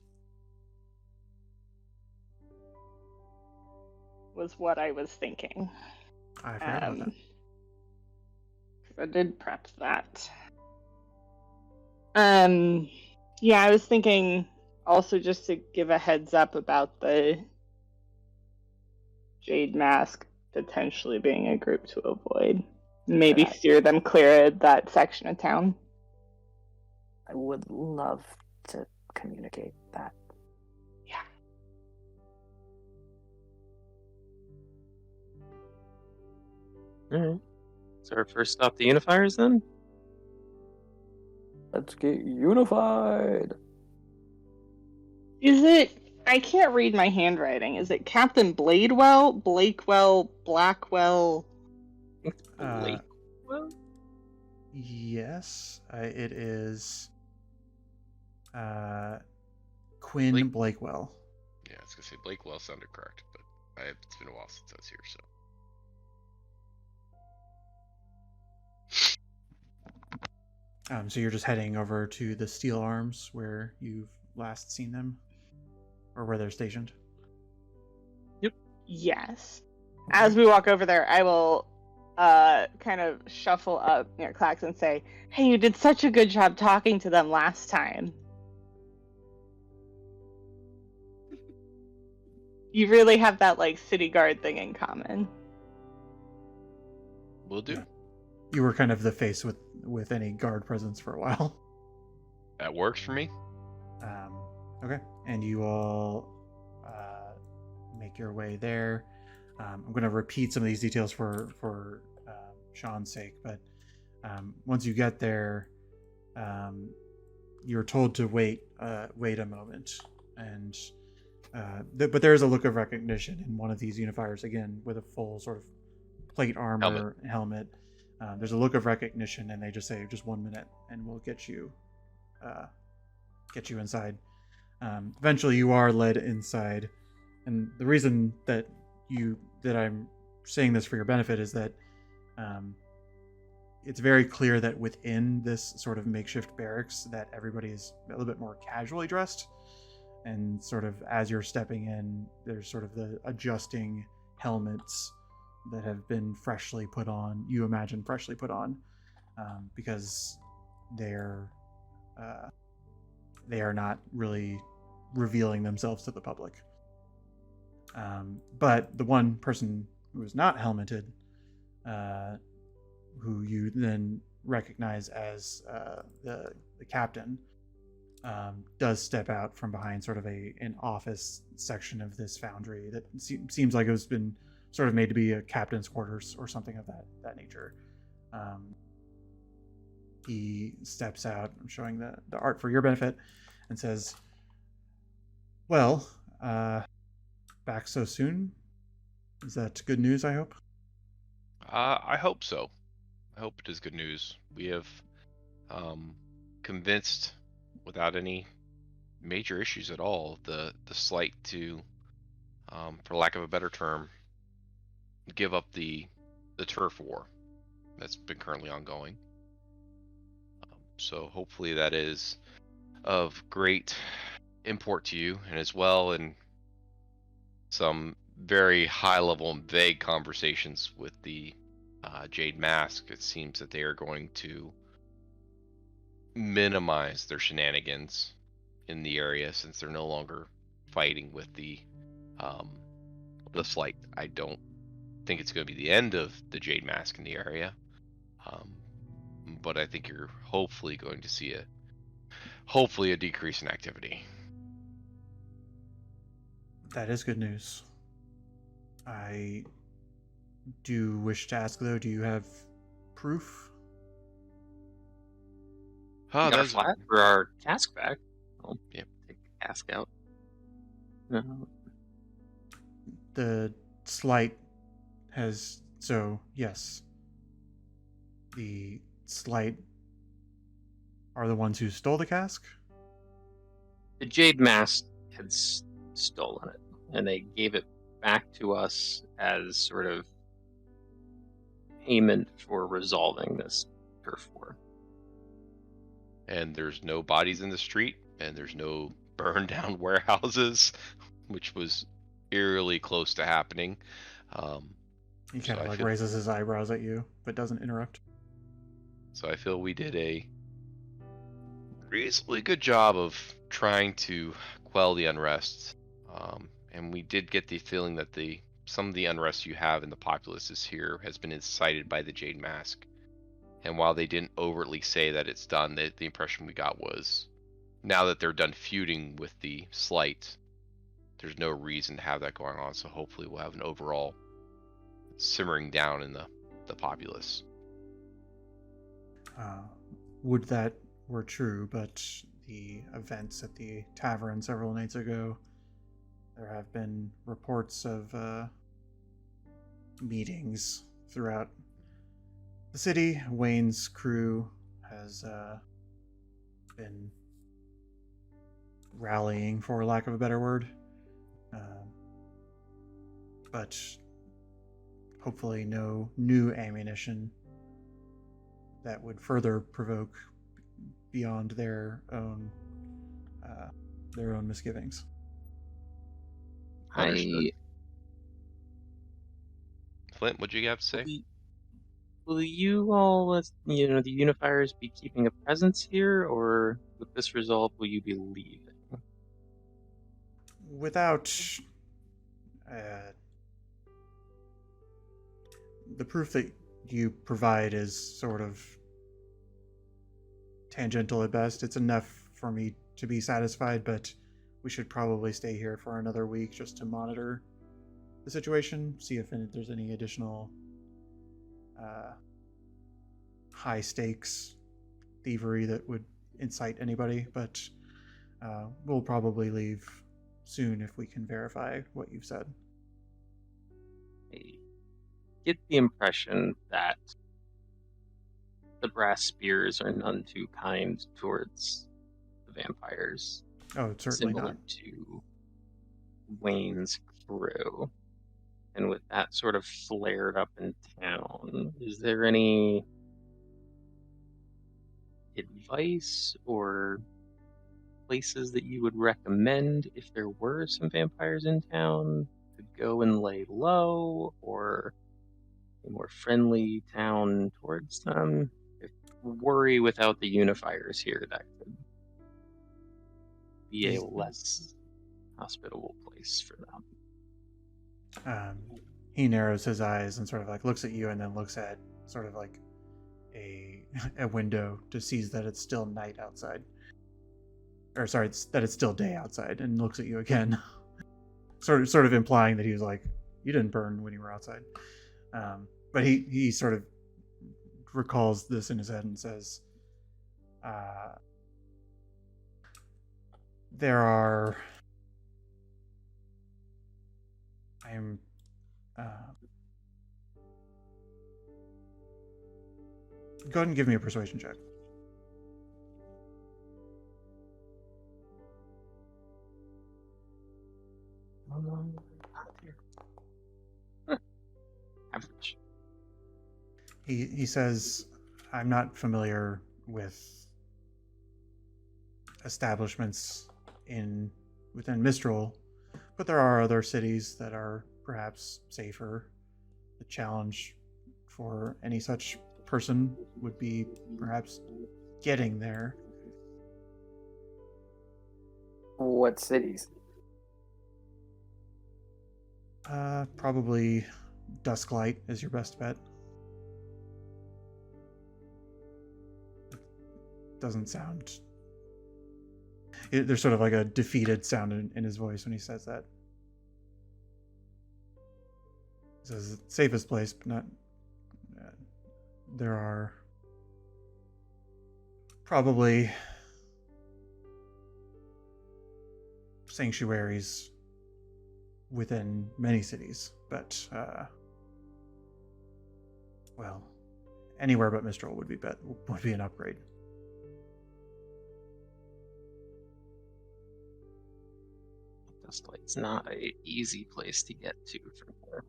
Was what I was thinking. I forgot about that. I did prep that. Yeah, I was thinking also just to give a heads up about the Jade Mask potentially being a group to avoid. Maybe But steer them clear of that section of town. I would love to communicate that. Yeah. All right. So our first stop, the Unifiers, then? Let's get unified. Is it? I can't read my handwriting. Is it Captain Bladewell, Blakewell, Blackwell? Blake. Well, Yes, it is Quinn Blakewell. Yeah, I was gonna say Blakewell sounded correct, but it's been a while since I was here, so. So you're just heading over to the Steel Arms where you've last seen them, or where they're stationed. Yes. As we walk over there, I will kind of shuffle up near Clax and say, "Hey, you did such a good job talking to them last time. You really have that like city guard thing in common." Will do. Yeah. You were kind of the face with any guard presence for a while. That works for me. Okay, and you all make your way there. I'm going to repeat some of these details for Sean's sake, but once you get there, you're told to wait a moment, and but there is a look of recognition in one of these unifiers, again with a full sort of plate armor helmet. There's a look of recognition, and they just say, "Just 1 minute, and we'll get you inside." Eventually, you are led inside, and the reason that I'm saying this for your benefit is that it's very clear that within this sort of makeshift barracks that everybody is a little bit more casually dressed, and sort of as you're stepping in, there's sort of the adjusting helmets that have been freshly put on, because they are not really revealing themselves to the public. But the one person who is not helmeted, who you then recognize as the captain, does step out from behind sort of an office section of this foundry that seems like it was been sort of made to be a captain's quarters or something of that nature. He steps out, I'm showing the art for your benefit, and says, "Well, back so soon? Is that good news, I hope?" I hope so. I hope it is good news. We have convinced, without any major issues at all, the slight to, for lack of a better term, give up the turf war that's been currently ongoing. So hopefully that is of great import to you, and as well in some very high level and vague conversations with the Jade Mask, it seems that they are going to minimize their shenanigans in the area since they're no longer fighting with the Slight. I don't think it's going to be the end of the Jade Mask in the area, but I think you're hopefully going to see a decrease in activity. That is good news. I do wish to ask, though, do you have proof? We got a flat for our cask back. I'll Yep. take the cask out. No. The Slight has... So, yes. The Slight are the ones who stole the cask? The Jade Mask had stolen it, and they gave it back to us as sort of payment for resolving this turf war. And there's no bodies in the street, and there's no burned down warehouses, which was eerily close to happening. He kind of raises his eyebrows at you, but doesn't interrupt. So I feel we did a reasonably good job of trying to quell the unrest. And we did get the feeling that the some of the unrest you have in the populaces here has been incited by the Jade Mask. And while they didn't overtly say that it's done, the impression we got was now that they're done feuding with the Slight, there's no reason to have that going on. So hopefully we'll have an overall simmering down in the populace. Would that were true, but the events at the tavern several nights ago, there have been reports of meetings throughout the city. Wayne's crew has been rallying, for lack of a better word. But hopefully no new ammunition that would further provoke beyond their own misgivings. Understood. Flint, what'd you have to say? Will you all, the Unifiers, be keeping a presence here, or with this result, will you be leaving? Without the proof that you provide is sort of tangential at best. It's enough for me to be satisfied, but we should probably stay here for another week just to monitor the situation, see if there's any additional high stakes thievery that would incite anybody, but we'll probably leave soon if we can verify what you've said. I get the impression that the brass spears are none too kind towards the vampires. Oh, it's certainly similar not. To Wayne's crew. And with that sort of flared up in town, is there any advice or places that you would recommend if there were some vampires in town to go and lay low, or a more friendly town towards them? If worry without the Unifiers here, that could be a less hospitable place for them. He narrows his eyes and sort of like looks at you and then looks at sort of like a window to see that it's still night outside. Or sorry, that it's still day outside, and looks at you again. sort of implying that he was like, you didn't burn when you were outside. But he sort of recalls this in his head and says, there are... I'm... Go ahead and give me a persuasion check. Average. He says, I'm not familiar with establishments within Mistral, but there are other cities that are perhaps safer. The challenge for any such person would be perhaps getting there. What cities? Probably Dusklight is your best bet. Doesn't sound... There's sort of like a defeated sound in his voice when he says that. He says it's the safest place, but not... there are probably sanctuaries within many cities, but well, anywhere but Mistral would be an upgrade. It's not an easy place to get to from here.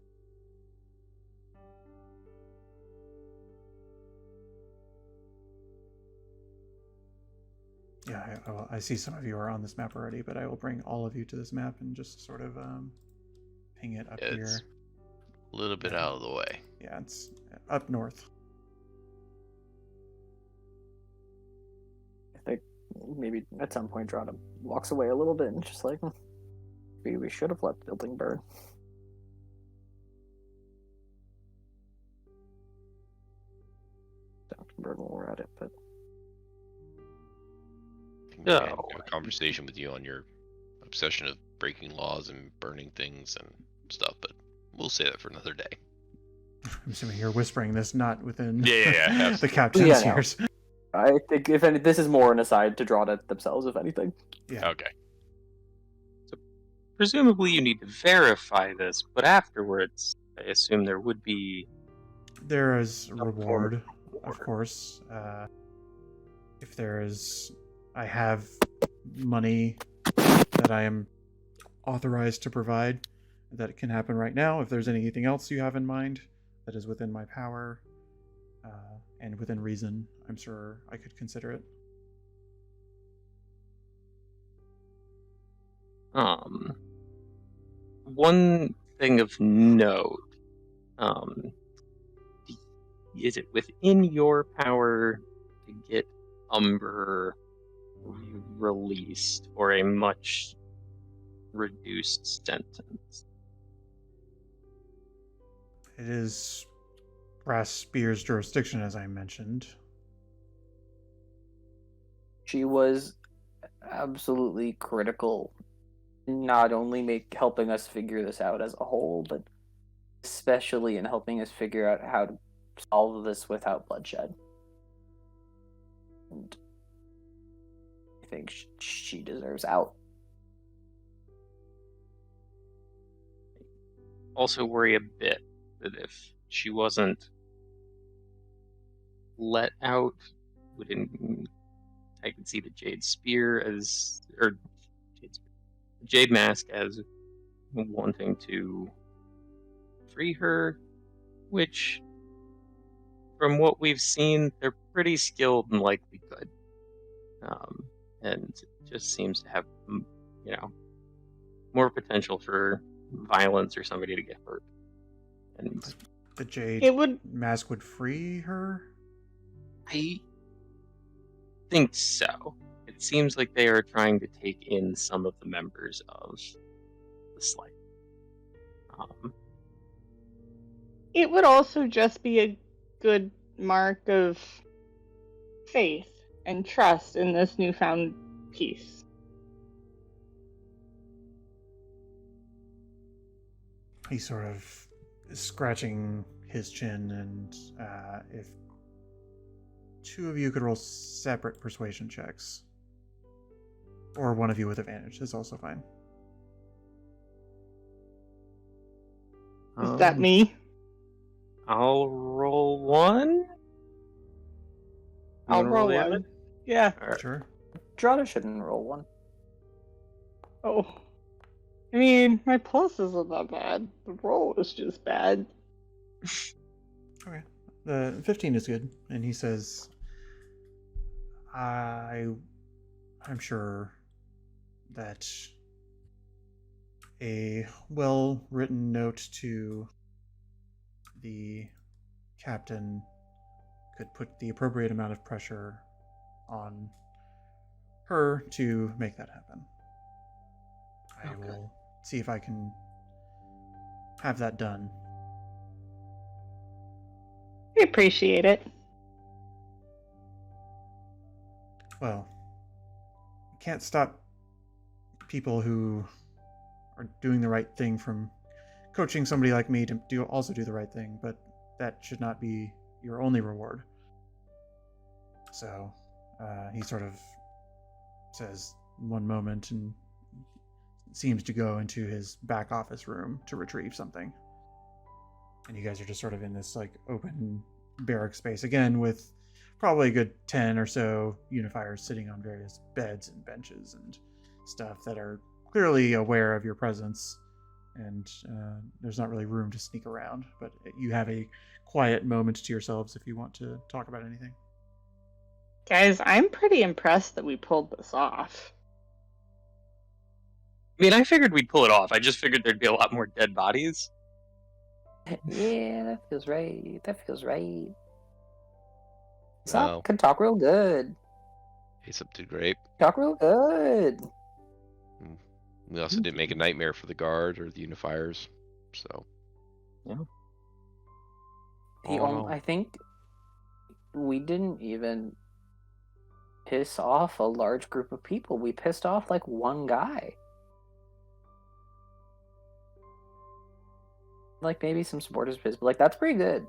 Yeah, I see some of you are on this map already, but I will bring all of you to this map and just sort of ping it up here. It's a little bit out of the way. Yeah, it's up north. I think maybe at some point Drada walks away a little bit and just like, maybe we should have let the building burn. better at it, but I think maybe I No. have a conversation with you on your obsession of breaking laws and burning things and stuff, but we'll say that for another day. I'm assuming you're whispering this not within Yeah, the captain's Yeah, no. ears. I think if any, this is more an aside to draw at themselves, if anything. Yeah. Okay. Presumably you need to verify this, but afterwards, I assume there would be... There is a Some form of reward, of reward. course. If there is, I have money that I am authorized to provide. That can happen right now. If there's anything else you have in mind that is within my power and within reason, I'm sure I could consider it. One thing of note, is it within your power to get Umber released or a much reduced sentence? It is Brass Spear's jurisdiction, as I mentioned. She was absolutely critical, not only helping us figure this out as a whole, but especially in helping us figure out how to solve this without bloodshed. And I think she deserves out. Also worry a bit that if she wasn't let out, I could see the Jade Spear as, or Jade Mask as wanting to free her, which, from what we've seen, they're pretty skilled and likely good. And it just seems to have, more potential for violence or somebody to get hurt. And The Jade It would. Mask would free her? I think so. It seems like they are trying to take in some of the members of the Slight. It would also just be a good mark of faith and trust in this newfound peace. He's sort of scratching his chin, and if two of you could roll separate persuasion checks, or one of you with advantage is also fine. Is that me? I'll roll one. You I'll wanna roll the other? one. Yeah. All right. Sure. Drata shouldn't roll one. Oh. I mean, my plus isn't that bad. The roll is just bad. Okay. The 15 is good, and he says, I'm sure that a well-written note to the captain could put the appropriate amount of pressure on her to make that happen. I will see if I can have that done. We appreciate it. Well, you can't stop people who are doing the right thing from coaching somebody like me to also do the right thing, but that should not be your only reward. So he sort of says one moment and seems to go into his back office room to retrieve something. And you guys are just sort of in this like open barrack space again, with probably a good 10 or so unifiers sitting on various beds and benches and stuff that are clearly aware of your presence. And there's not really room to sneak around, but you have a quiet moment to yourselves if you want to talk about anything. Guys, I'm pretty impressed that we pulled this off. I mean, I figured we'd pull it off. I just figured there'd be a lot more dead bodies. Yeah, that feels right. That feels right. No. Sop can talk real good. He's up to great. Talk real good. We also didn't make a nightmare for the guard or the unifiers, so I think we didn't even piss off a large group of people. We pissed off like one guy. Like maybe some supporters pissed, but like that's pretty good.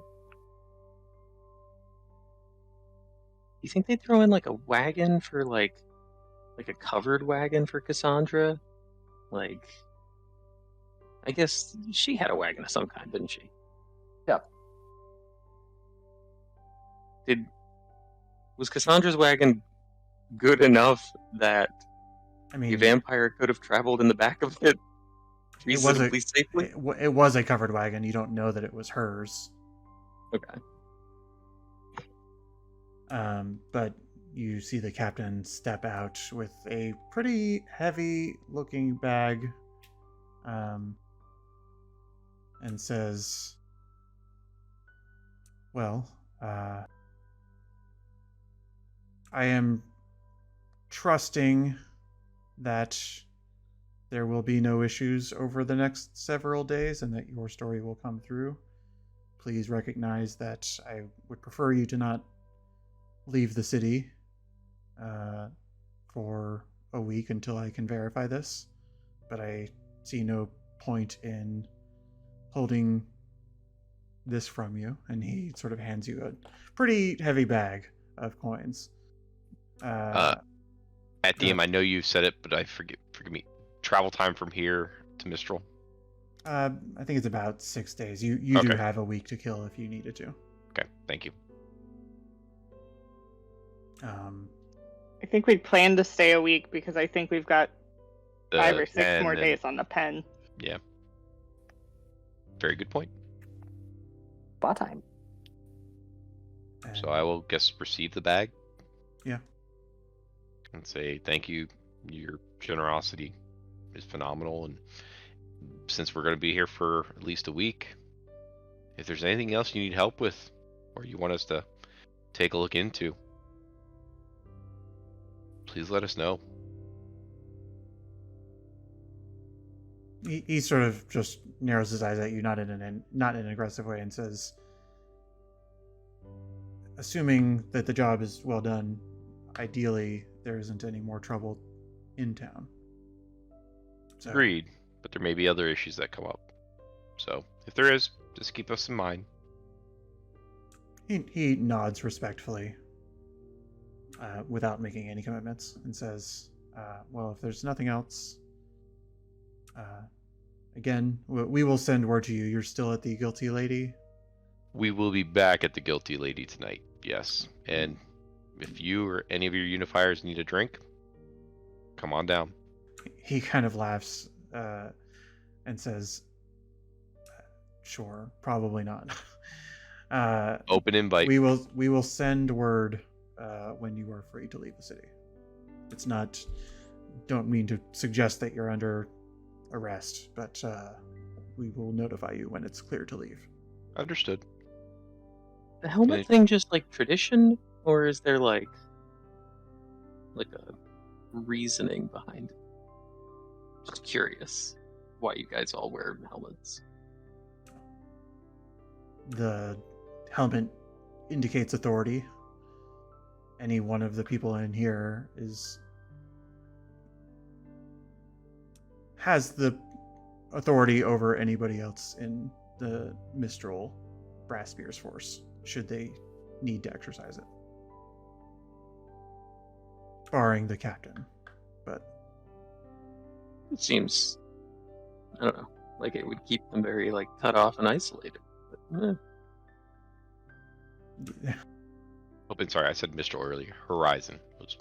You think they'd throw in like a wagon for like a covered wagon for Cassandra? Like, I guess she had a wagon of some kind, didn't she? Yep. Was Cassandra's wagon good enough that I a mean, vampire could have traveled in the back of it it was a reasonably safely? it was a covered wagon. You don't know that it was hers. Okay. But you see the captain step out with a pretty heavy-looking bag, and says, "Well, I am trusting that there will be no issues over the next several days and that your story will come through. Please recognize that I would prefer you to not leave the city for a week until I can verify this, but I see no point in holding this from you." And he sort of hands you a pretty heavy bag of coins. At DM, I know you said it, but forgive me. Travel time from here to Mistral. I think it's about 6 days. You do Okay. have a week to kill if you needed to. Okay, thank you. I think we'd planned to stay a week because I think we've got 5 or 6 pen more and- days on the pen. Yeah. Very good point. Bot time. So I will receive the bag. Yeah. And say thank you. Your generosity is phenomenal, and since we're going to be here for at least a week, if there's anything else you need help with or you want us to take a look into, please let us know. He sort of just narrows his eyes at you, not in an aggressive way, and says, "Assuming that the job is well done, ideally there isn't any more trouble in town." So, Agreed, but there may be other issues that come up. So if there is, just keep us in mind. He nods respectfully, without making any commitments, and says, "Well, if there's nothing else, again, we will send word to you. You're still at the Guilty Lady." We will be back at the Guilty Lady tonight, yes. And if you or any of your unifiers need a drink, come on down. He kind of laughs and says, "Sure, probably not." Open invite. We will send word when you are free to leave the city. It's not. Don't mean to suggest that you're under arrest, but we will notify you when it's clear to leave. Understood. The helmet Finish. thing just like tradition, or is there like a reasoning behind it? Just curious why you guys all wear helmets. The helmet indicates authority. Any one of the people in here has the authority over anybody else in the Mistral Brass Spears force, should they need to exercise it. Barring the captain. But It seems, I don't know, like it would keep them very like cut off and isolated. But, Sorry, I said Mistral earlier. Horizon was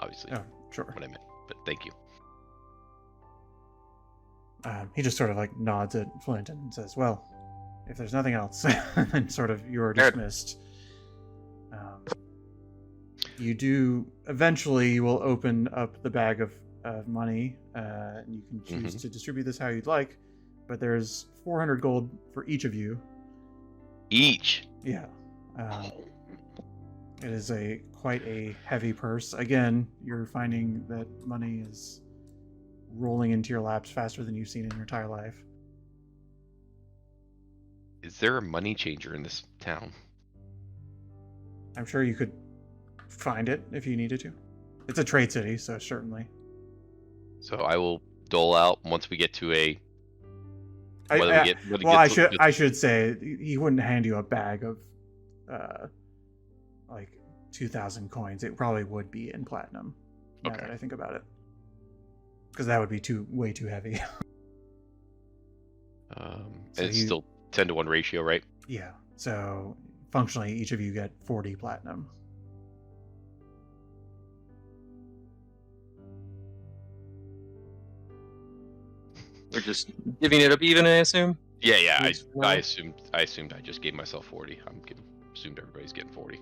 obviously oh, sure. what I meant, but thank you. He just sort of like nods at Flint and says, "Well, if there's nothing else," and sort of you're Fair. dismissed. You will open up the bag of money, and you can choose to distribute this how you'd like, but there's 400 gold for each of you. Each. Yeah. It is quite a heavy purse. Again, you're finding that money is rolling into your laps faster than you've seen in your entire life. Is there a money changer in this town? I'm sure you could find it if you needed to. It's a trade city, so certainly. So I will dole out once we get to a. I should say he wouldn't hand you a bag of like 2,000 coins. It probably would be in platinum. Now that I think about it, because that would be way too heavy. So it's still 10-to-1 ratio, right? Yeah. So functionally, each of you get 40 platinum. We're just giving it up even, I assume. Yeah. I assumed I just gave myself 40. Assumed everybody's getting 40.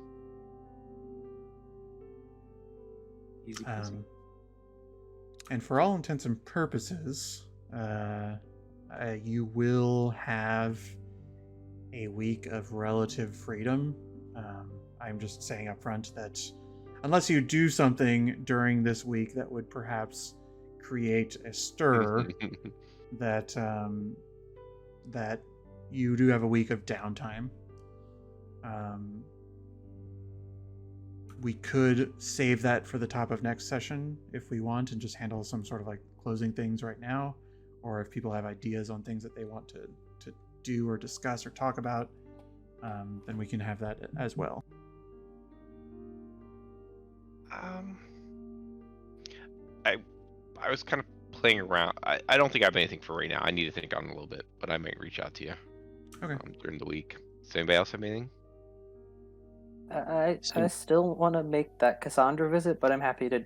Easy. And for all intents and purposes, you will have a week of relative freedom. I'm just saying up front that unless you do something during this week that would perhaps create a stir, that you do have a week of downtime. We could save that for the top of next session if we want, and just handle some sort of like closing things right now, or if people have ideas on things that they want to do or discuss or talk about, then we can have that as well. I was kind of playing around. I don't think I have anything for right now. I need to think on it a little bit, but I might reach out to you. Okay. During the week. Does anybody else have anything? I still want to make that Cassandra visit, but I'm happy to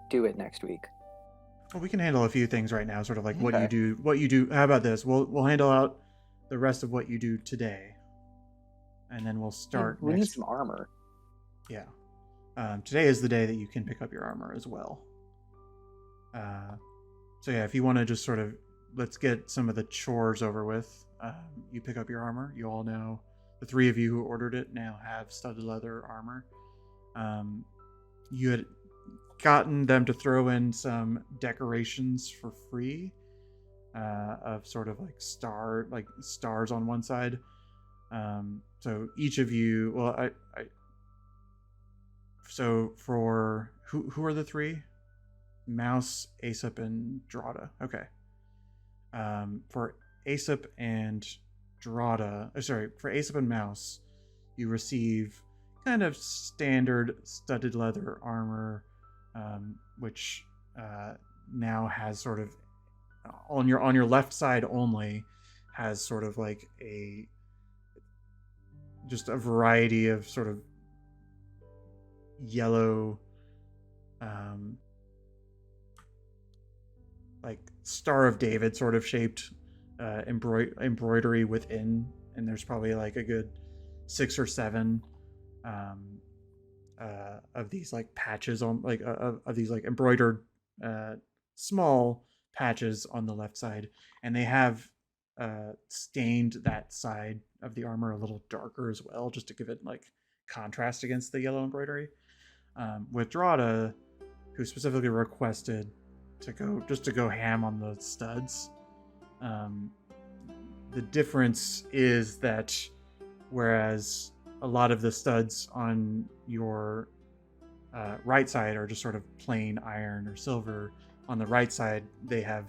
do it next week. Well, we can handle a few things right now, sort of like what you do. How about this? We'll handle out the rest of what you do today, and then we'll start. We need some armor. Yeah. Today is the day that you can pick up your armor as well. So yeah, if you want to just sort of let's get some of the chores over with. You pick up your armor. You all know the three of you who ordered it now have studded leather armor. You had gotten them to throw in some decorations for free, of sort of like stars on one side. So each of you, well, so for who are the three? Mouse, Aesop, and Drada. Okay. For Aesop and for Aesop and Mouse, you receive kind of standard studded leather armor, which now has sort of on your left side only has sort of like just a variety of sort of yellow like Star of David sort of shaped embroidery within, and there's probably like a good 6 or 7 of these like patches on like of these like embroidered small patches on the left side, and they have stained that side of the armor a little darker as well, just to give it like contrast against the yellow embroidery. With Drada, who specifically requested to go ham on the studs. The difference is that whereas a lot of the studs on your right side are just sort of plain iron or silver, on the right side they have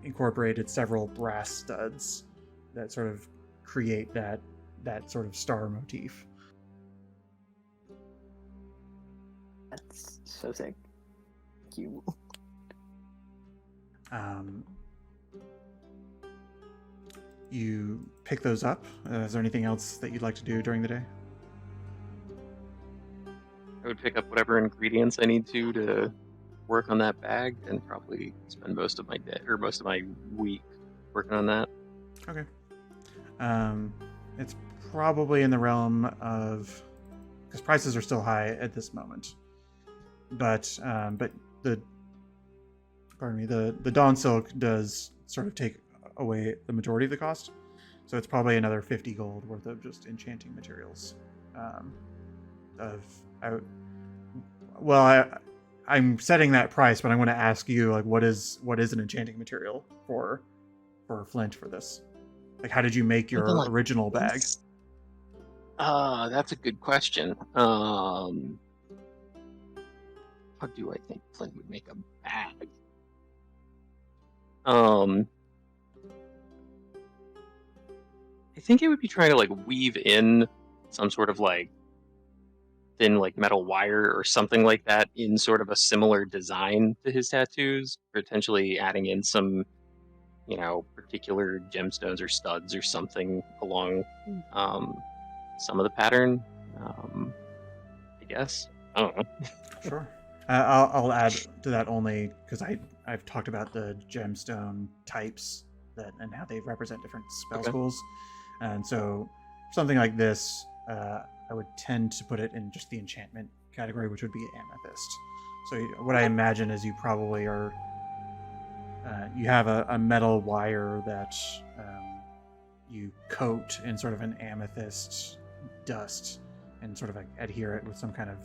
incorporated several brass studs that sort of create that sort of star motif. That's so sick. Thank you. You pick those up. Is there anything else that you'd like to do during the day? I would pick up whatever ingredients I need to work on that bag, and probably spend most of my day or most of my week working on that. Okay. It's probably in the realm of, because prices are still high at this moment, but the Dawn Silk does sort of take away the majority of the cost, so it's probably another 50 gold worth of just enchanting materials. I'm setting that price, but I'm going to ask you, like, what is an enchanting material for Flint for this? Like, how did you make your original bag? That's a good question. How do I think Flynn would make a bag? I think it would be trying to like weave in some sort of like thin like metal wire or something like that in sort of a similar design to his tattoos, potentially adding in some, particular gemstones or studs or something along some of the pattern. I guess. I don't know. Sure. I'll add to that only because I've talked about the gemstone types and how they represent different spell Okay. schools, and so something like this, I would tend to put it in just the enchantment category, which would be amethyst. So what I imagine is you probably are. You have a metal wire that you coat in sort of an amethyst dust and sort of like adhere it with some kind of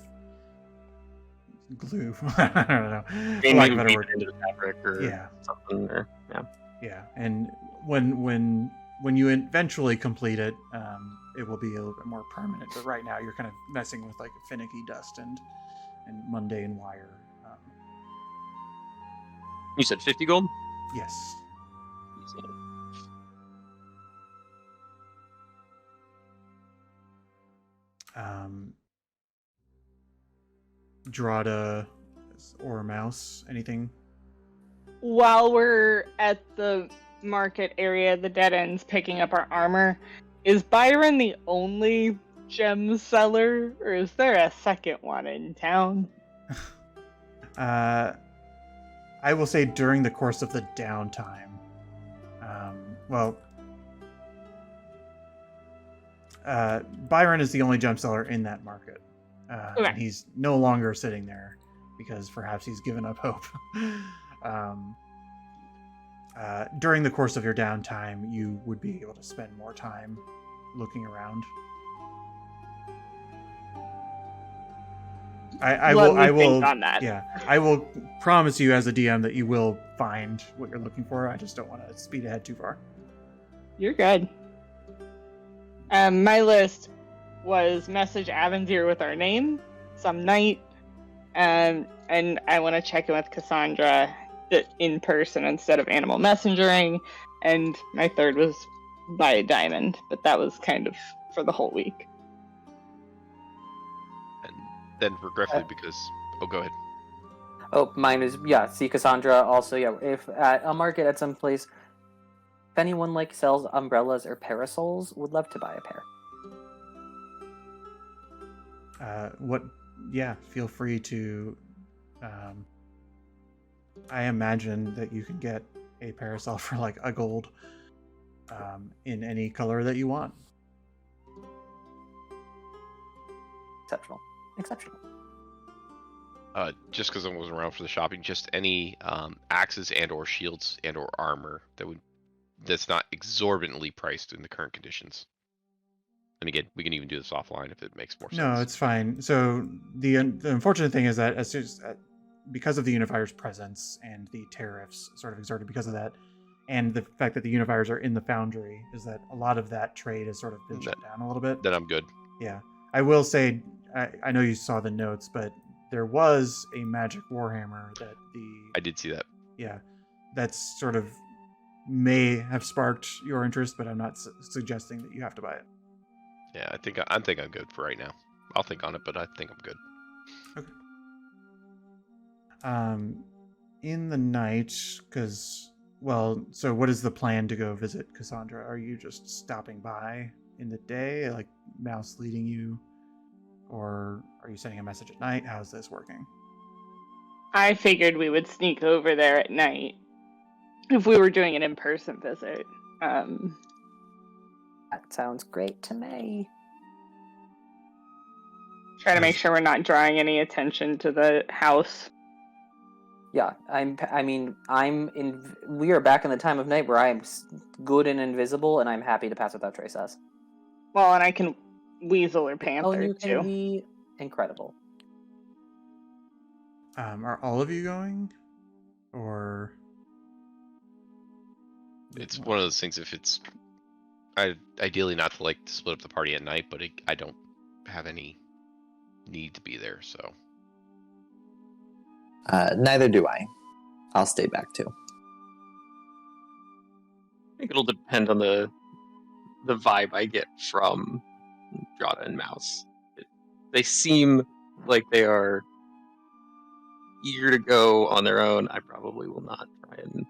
glue. I don't know. For lack of a better word. Into the fabric or something. Or, yeah. And when you eventually complete it, it will be a little bit more permanent. But right now, you're kind of messing with like finicky dust and mundane wire. You said 50 gold? Yes. Easy. Drada or Mouse, anything? While we're at the market area, the dead ends, picking up our armor, is Byron the only gem seller, or is there a second one in town? I will say during the course of the downtime. Byron is the only gem seller in that market. Okay. And he's no longer sitting there because perhaps he's given up hope. During the course of your downtime, you would be able to spend more time looking around. I will think on that. Yeah, I will promise you as a DM that you will find what you're looking for. I just don't want to speed ahead too far. You're good. My list was message Avendir with our name, some night, and I want to check in with Cassandra in person instead of animal messengering, and my third was buy a diamond, but that was kind of for the whole week. And then regretfully because... Oh, go ahead. Oh, mine is, see Cassandra also, if at a market at some place, if anyone sells umbrellas or parasols, would love to buy a pair. Feel free to. I imagine that you can get a parasol for like a gold in any color that you want. Exceptional. Just because I wasn't around for the shopping, just any axes and or shields and or armor that's not exorbitantly priced in the current conditions. And again, we can even do this offline if it makes more sense. No, it's fine. So the unfortunate thing is that as soon as, because of the Unifier's presence and the tariffs sort of exerted because of that, and the fact that the Unifiers are in the Foundry, is that a lot of that trade has sort of been shut down a little bit. Then I'm good. Yeah. I will say, I know you saw the notes, but there was a magic Warhammer that I did see that. Yeah. That's sort of may have sparked your interest, but I'm not suggesting that you have to buy it. Yeah, I think I'm good for right now. I'll think on it, but I think I'm good. Okay. In the night, so what is the plan to go visit Cassandra? Are you just stopping by in the day, like Mouse leading you? Or are you sending a message at night? How's this working? I figured we would sneak over there at night if we were doing an in-person visit. That sounds great to me. Try to make sure we're not drawing any attention to the house. Yeah, we are back in the time of night where I am good and invisible, and I'm happy to pass without trace us. Well, and I can weasel or panther, you too. Can be incredible. Are all of you going? Or... It's one of those things, if it's... ideally not to like to split up the party at night, but I don't have any need to be there, so. Neither do I. I'll stay back too. I think it'll depend on the vibe I get from Drata and Mouse. They seem like they are eager to go on their own. I probably will not try and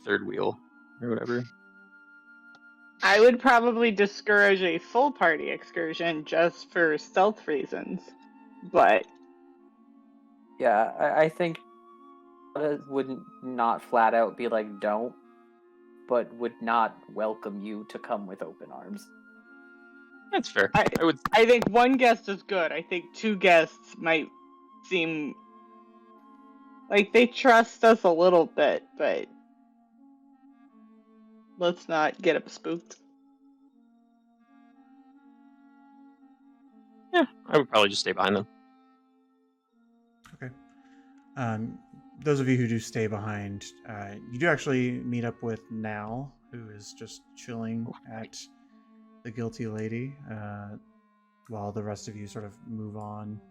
third wheel or whatever. I would probably discourage a full party excursion just for stealth reasons. But Yeah, I think would not flat out be like don't, but would not welcome you to come with open arms. That's fair. I think one guest is good. I think two guests might seem like they trust us a little bit, but let's not get them spooked. Yeah, I would probably just stay behind them. Okay. Those of you who do stay behind, you do actually meet up with Nal, who is just chilling at the Guilty Lady, while the rest of you sort of move on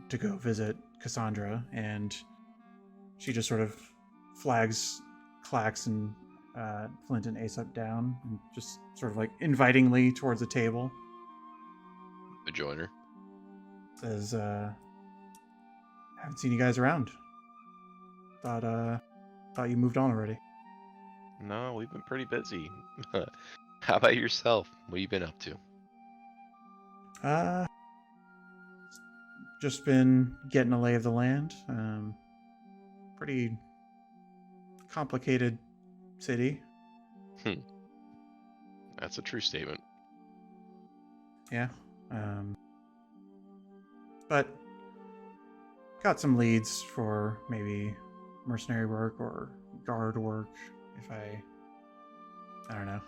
to go visit Cassandra, and she just sort of flags Clax and Flint and Aesop down, and just sort of like invitingly towards the table. The joiner. Says, haven't seen you guys around. Thought you moved on already. No, we've been pretty busy. How about yourself? What have you been up to? Just been getting a lay of the land. Pretty complicated city. That's a true statement. Yeah. But got some leads for maybe mercenary work or guard work if I don't know.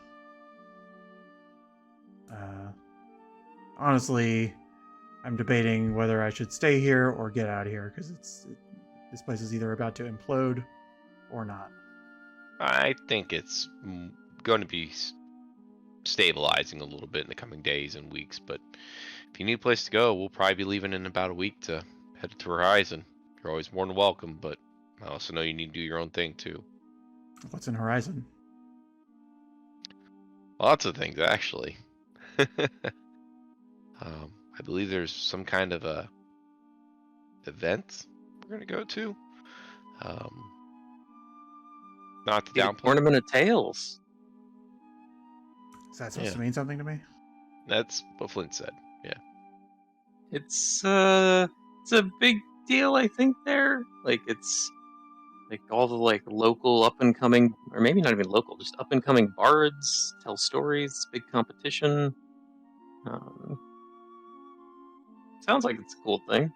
Honestly, I'm debating whether I should stay here or get out of here, because this place is either about to implode or not. I think it's going to be stabilizing a little bit in the coming days and weeks, but if you need a place to go, we'll probably be leaving in about a week to head to Horizon. You're always more than welcome, but I also know you need to do your own thing too. What's in Horizon? Lots of things, actually. I believe there's some kind of a event we're going to go to. Not to The downplay. Tournament of Tales. Is that supposed to mean something to me? That's what Flint said. Yeah. It's a big deal, I think. There, like it's like all the like local up and coming, or maybe not even local, just up and coming bards tell stories. Big competition. Sounds like it's a cool thing.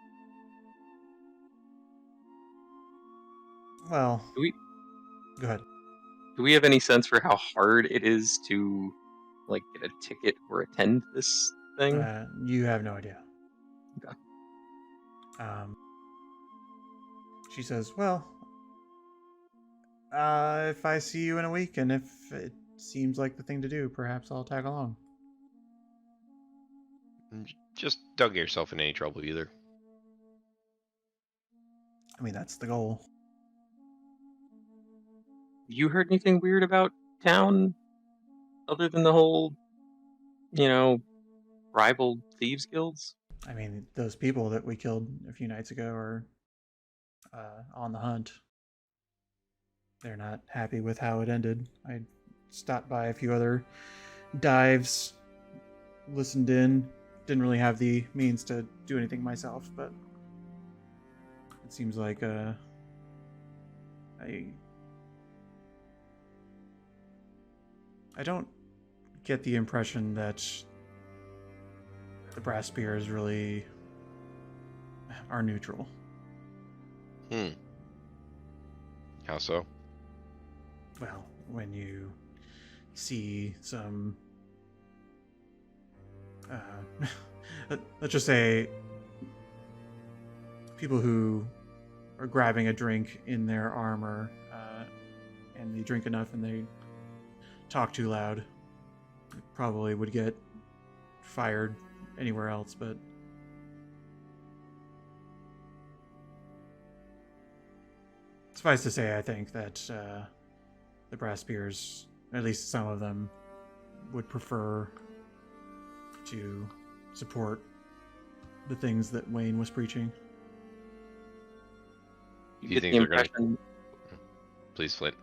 Well, Do we go ahead. do we have any sense for how hard it is to like get a ticket or attend this thing? You have no idea. Okay. She says, well, if I see you in a week and if it seems like the thing to do, perhaps I'll tag along. Just don't get yourself in any trouble either. I mean, that's the goal. You heard anything weird about town other than the whole, rival thieves guilds? I mean, those people that we killed a few nights ago are on the hunt. They're not happy with how it ended. I stopped by a few other dives, listened in. Didn't really have the means to do anything myself, but it seems like I don't get the impression that the brass spears really are neutral. How so? Well, when you see some let's just say people who are grabbing a drink in their armor and they drink enough and they talk too loud, probably would get fired anywhere else, but suffice to say, I think that the Brass Spears, at least some of them, would prefer to support the things that Wayne was preaching. You Do you get think the they're gonna- impression. Please, Flint.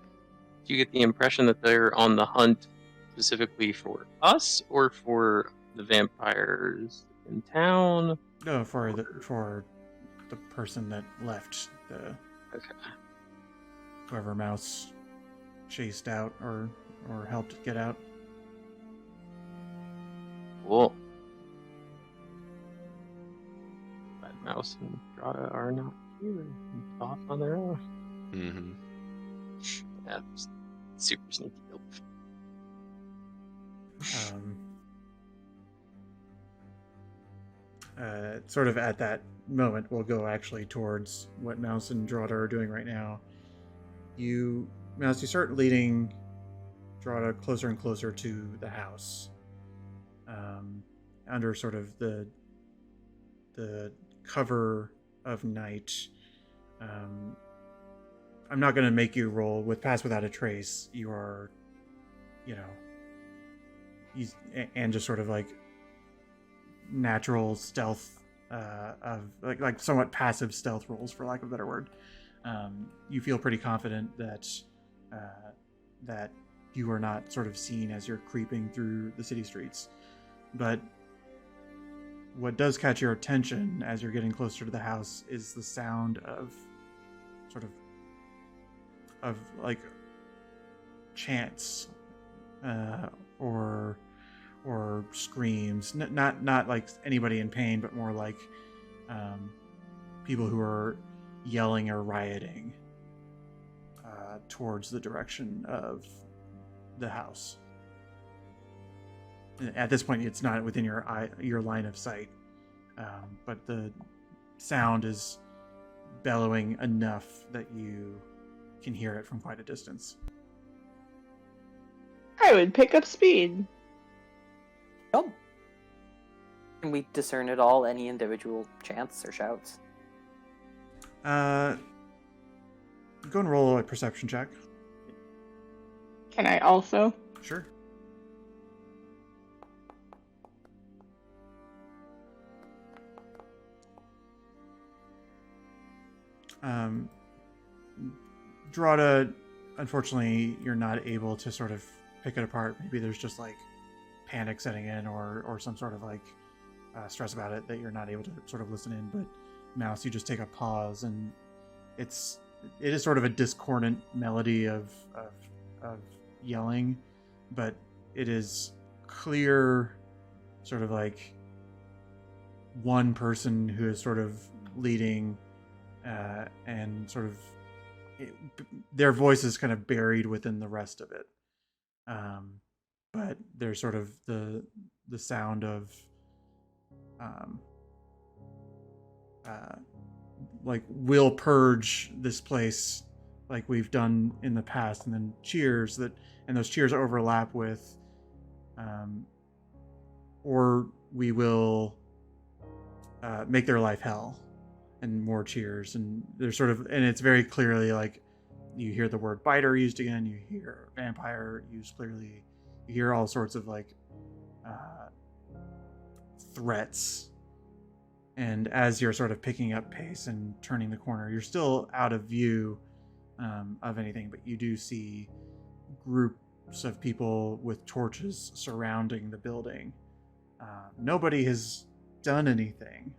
Do you get the impression that they're on the hunt specifically for us or for the vampires in town? No, for the person that left, the Okay. whoever Mouse chased out or helped get out. Cool. But Mouse and Drata are not here and off on their own. Mm-hmm. Yeah, just super sneaky elf. Sort of at that moment, we'll go actually towards what Mouse and Drata are doing right now. Mouse, you start leading Drata closer and closer to the house, under sort of the cover of night. I'm not going to make you roll with Pass Without a Trace. You are, and just sort of like natural stealth of like somewhat passive stealth rolls, for lack of a better word. You feel pretty confident that that you are not sort of seen as you're creeping through the city streets. But what does catch your attention as you're getting closer to the house is the sound of sort of like chants or screams, not like anybody in pain, but more like people who are yelling or rioting towards the direction of the house. At this point, it's not within your line of sight, but the sound is bellowing enough that you can hear it from quite a distance. I would pick up speed. Oh. Can we discern at all any individual chants or shouts? Go and roll a perception check. Can I also? Sure. Drata, unfortunately, you're not able to sort of pick it apart. Maybe there's just like panic setting in or some sort of like stress about it that you're not able to sort of listen in. But Mouse, you just take a pause, and it is sort of a discordant melody of yelling, but it is clear, sort of like one person who is sort of leading, and sort of their voice is kind of buried within the rest of it. But there's sort of the sound of like, we'll purge this place like we've done in the past, and then cheers and those cheers overlap with or we will make their life hell, and more cheers. And there's sort of, and it's very clearly like you hear the word biter used again, you hear vampire used clearly, you hear all sorts of like threats. And as you're sort of picking up pace and turning the corner, you're still out of view of anything, but you do see groups of people with torches surrounding the building. Nobody has done anything,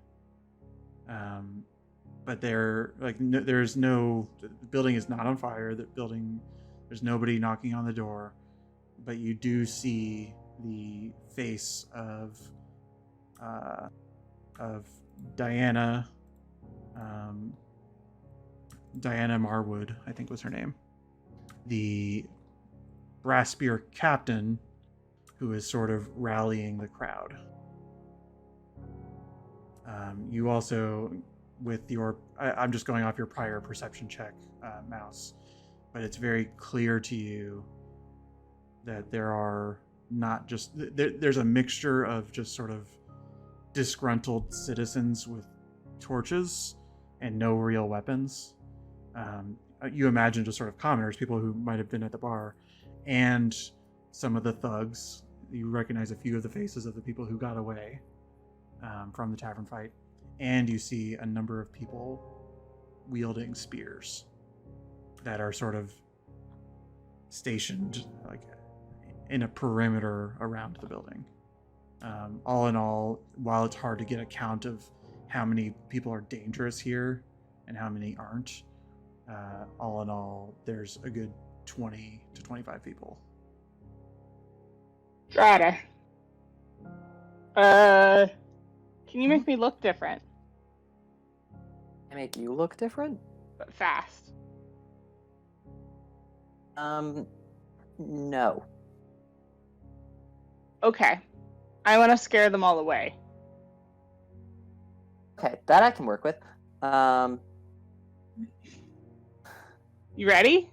but they're like, there's no, the building is not on fire. The building, there's nobody knocking on the door, but you do see the face of Diana Marwood, I think was her name, the Brass Spear captain, who is sort of rallying the crowd. You also, with your, I'm just going off your prior perception check, Mouse, but it's very clear to you that there are not just there's a mixture of just sort of disgruntled citizens with torches and no real weapons. You imagine just sort of commoners, people who might have been at the bar, and some of the thugs. You recognize a few of the faces of the people who got away from the tavern fight, and you see a number of people wielding spears that are sort of stationed like in a perimeter around the building. All in all, while it's hard to get a count of how many people are dangerous here and how many aren't, all in all, there's a good 20 to 25 people. Drata. Can you make me look different, I make you look different? but fast? No. Okay. I want to scare them all away. Okay, that I can work with. You ready?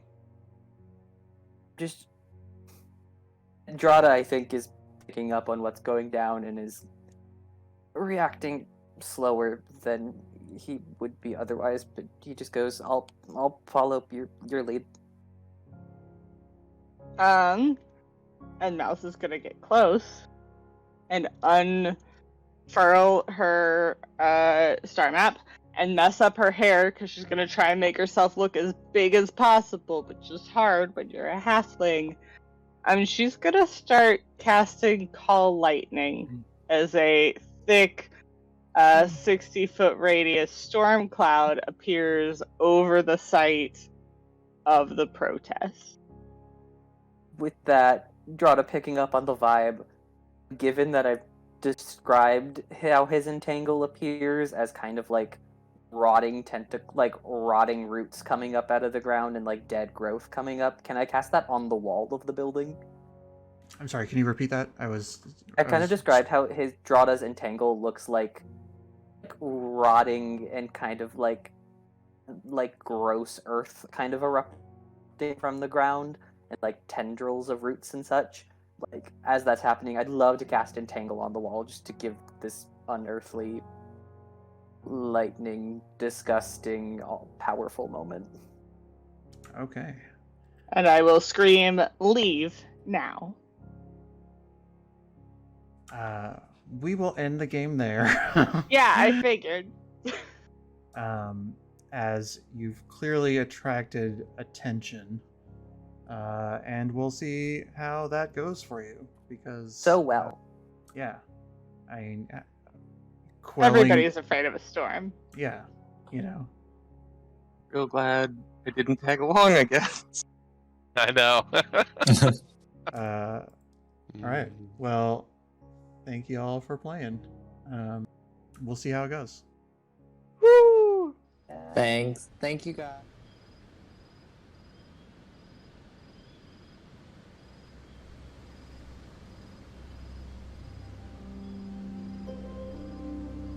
Just Drata, I think, is picking up on what's going down and is reacting slower than he would be otherwise. But he just goes, "I'll follow your lead." And Mouse is gonna get close and unfurl her star map and mess up her hair because she's gonna try and make herself look as big as possible, which is hard when you're a halfling. She's gonna start casting Call Lightning as a thick 60-foot radius storm cloud appears over the site of the protest. With that, Drata picking up on the vibe, given that I've described how his entangle appears as kind of like rotting rotting roots coming up out of the ground and like dead growth coming up, can I cast that on the wall of the building? I'm sorry, can you repeat that? I kind of described how his Drata's entangle looks like rotting and kind of like gross earth kind of erupting from the ground and like tendrils of roots and such. Like as that's happening, I'd love to cast entangle on the wall just to give this unearthly, lightning, disgusting, all powerful moment. Okay. And I will scream, "Leave now." We will end the game there. Yeah, I figured. As you've clearly attracted attention, and we'll see how that goes for you, because So well. yeah, I mean, Everybody's afraid of a storm. Yeah, you know. Real glad I didn't tag along, I guess. I know. All right. Well, thank you all for playing. We'll see how it goes. Woo! Thanks. Thank you, guys.